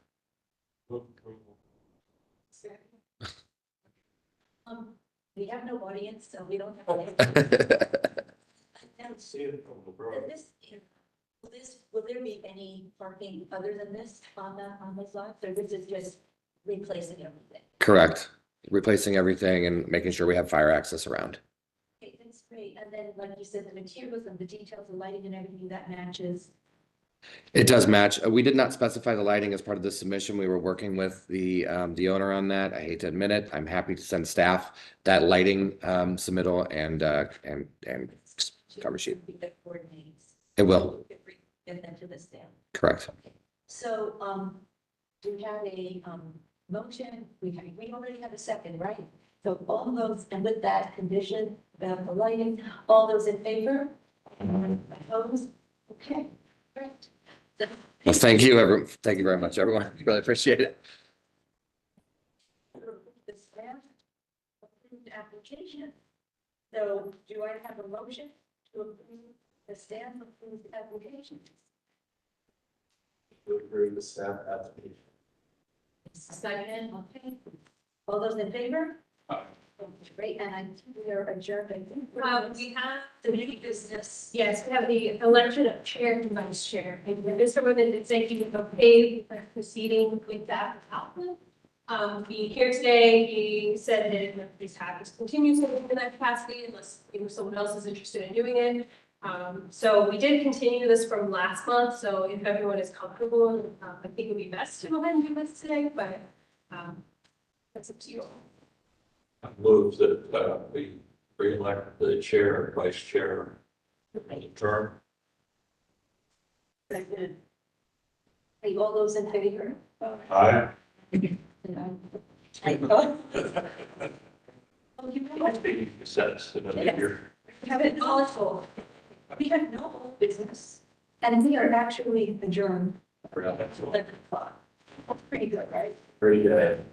We have no audience, so we don't have. Will there be any parking other than this on those lots, or this is just replacing everything? Correct. Replacing everything and making sure we have fire access around. Okay, that's great. And then, like you said, the materials and the details, the lighting and everything that matches. It does match. We did not specify the lighting as part of the submission. We were working with the owner on that. I hate to admit it. I'm happy to send staff that lighting submittal and cover sheet. It will. Get them to this down. Correct. Okay. So, we have a motion. We already have a second, right? So all those, and with that condition about the lighting, all those in favor? Opposed? Okay, great. Well, thank you, everyone. Thank you very much, everyone. Really appreciate it. The staff approved application. So do I have a motion to approve the staff approved application? To approve the staff application. Second, okay. All those in favor? Great, and I think we are adjourned. We have the new business. Yes, we have the election of chair and vice chair. And Mr. Women did say he was okay with proceeding with that outcome. Being here today, he said that he's happy to continue in that capacity unless someone else is interested in doing it. So we did continue this from last month. So if everyone is comfortable, I think it would be best to go ahead and do this today, but that's up to you all. I move that we re-elect the chair and vice chair for the term. Second. Are you all those in favor? Aye. We have it all. We have no old business, and we are actually adjourned. 11 o'clock. Pretty good, right? Pretty good.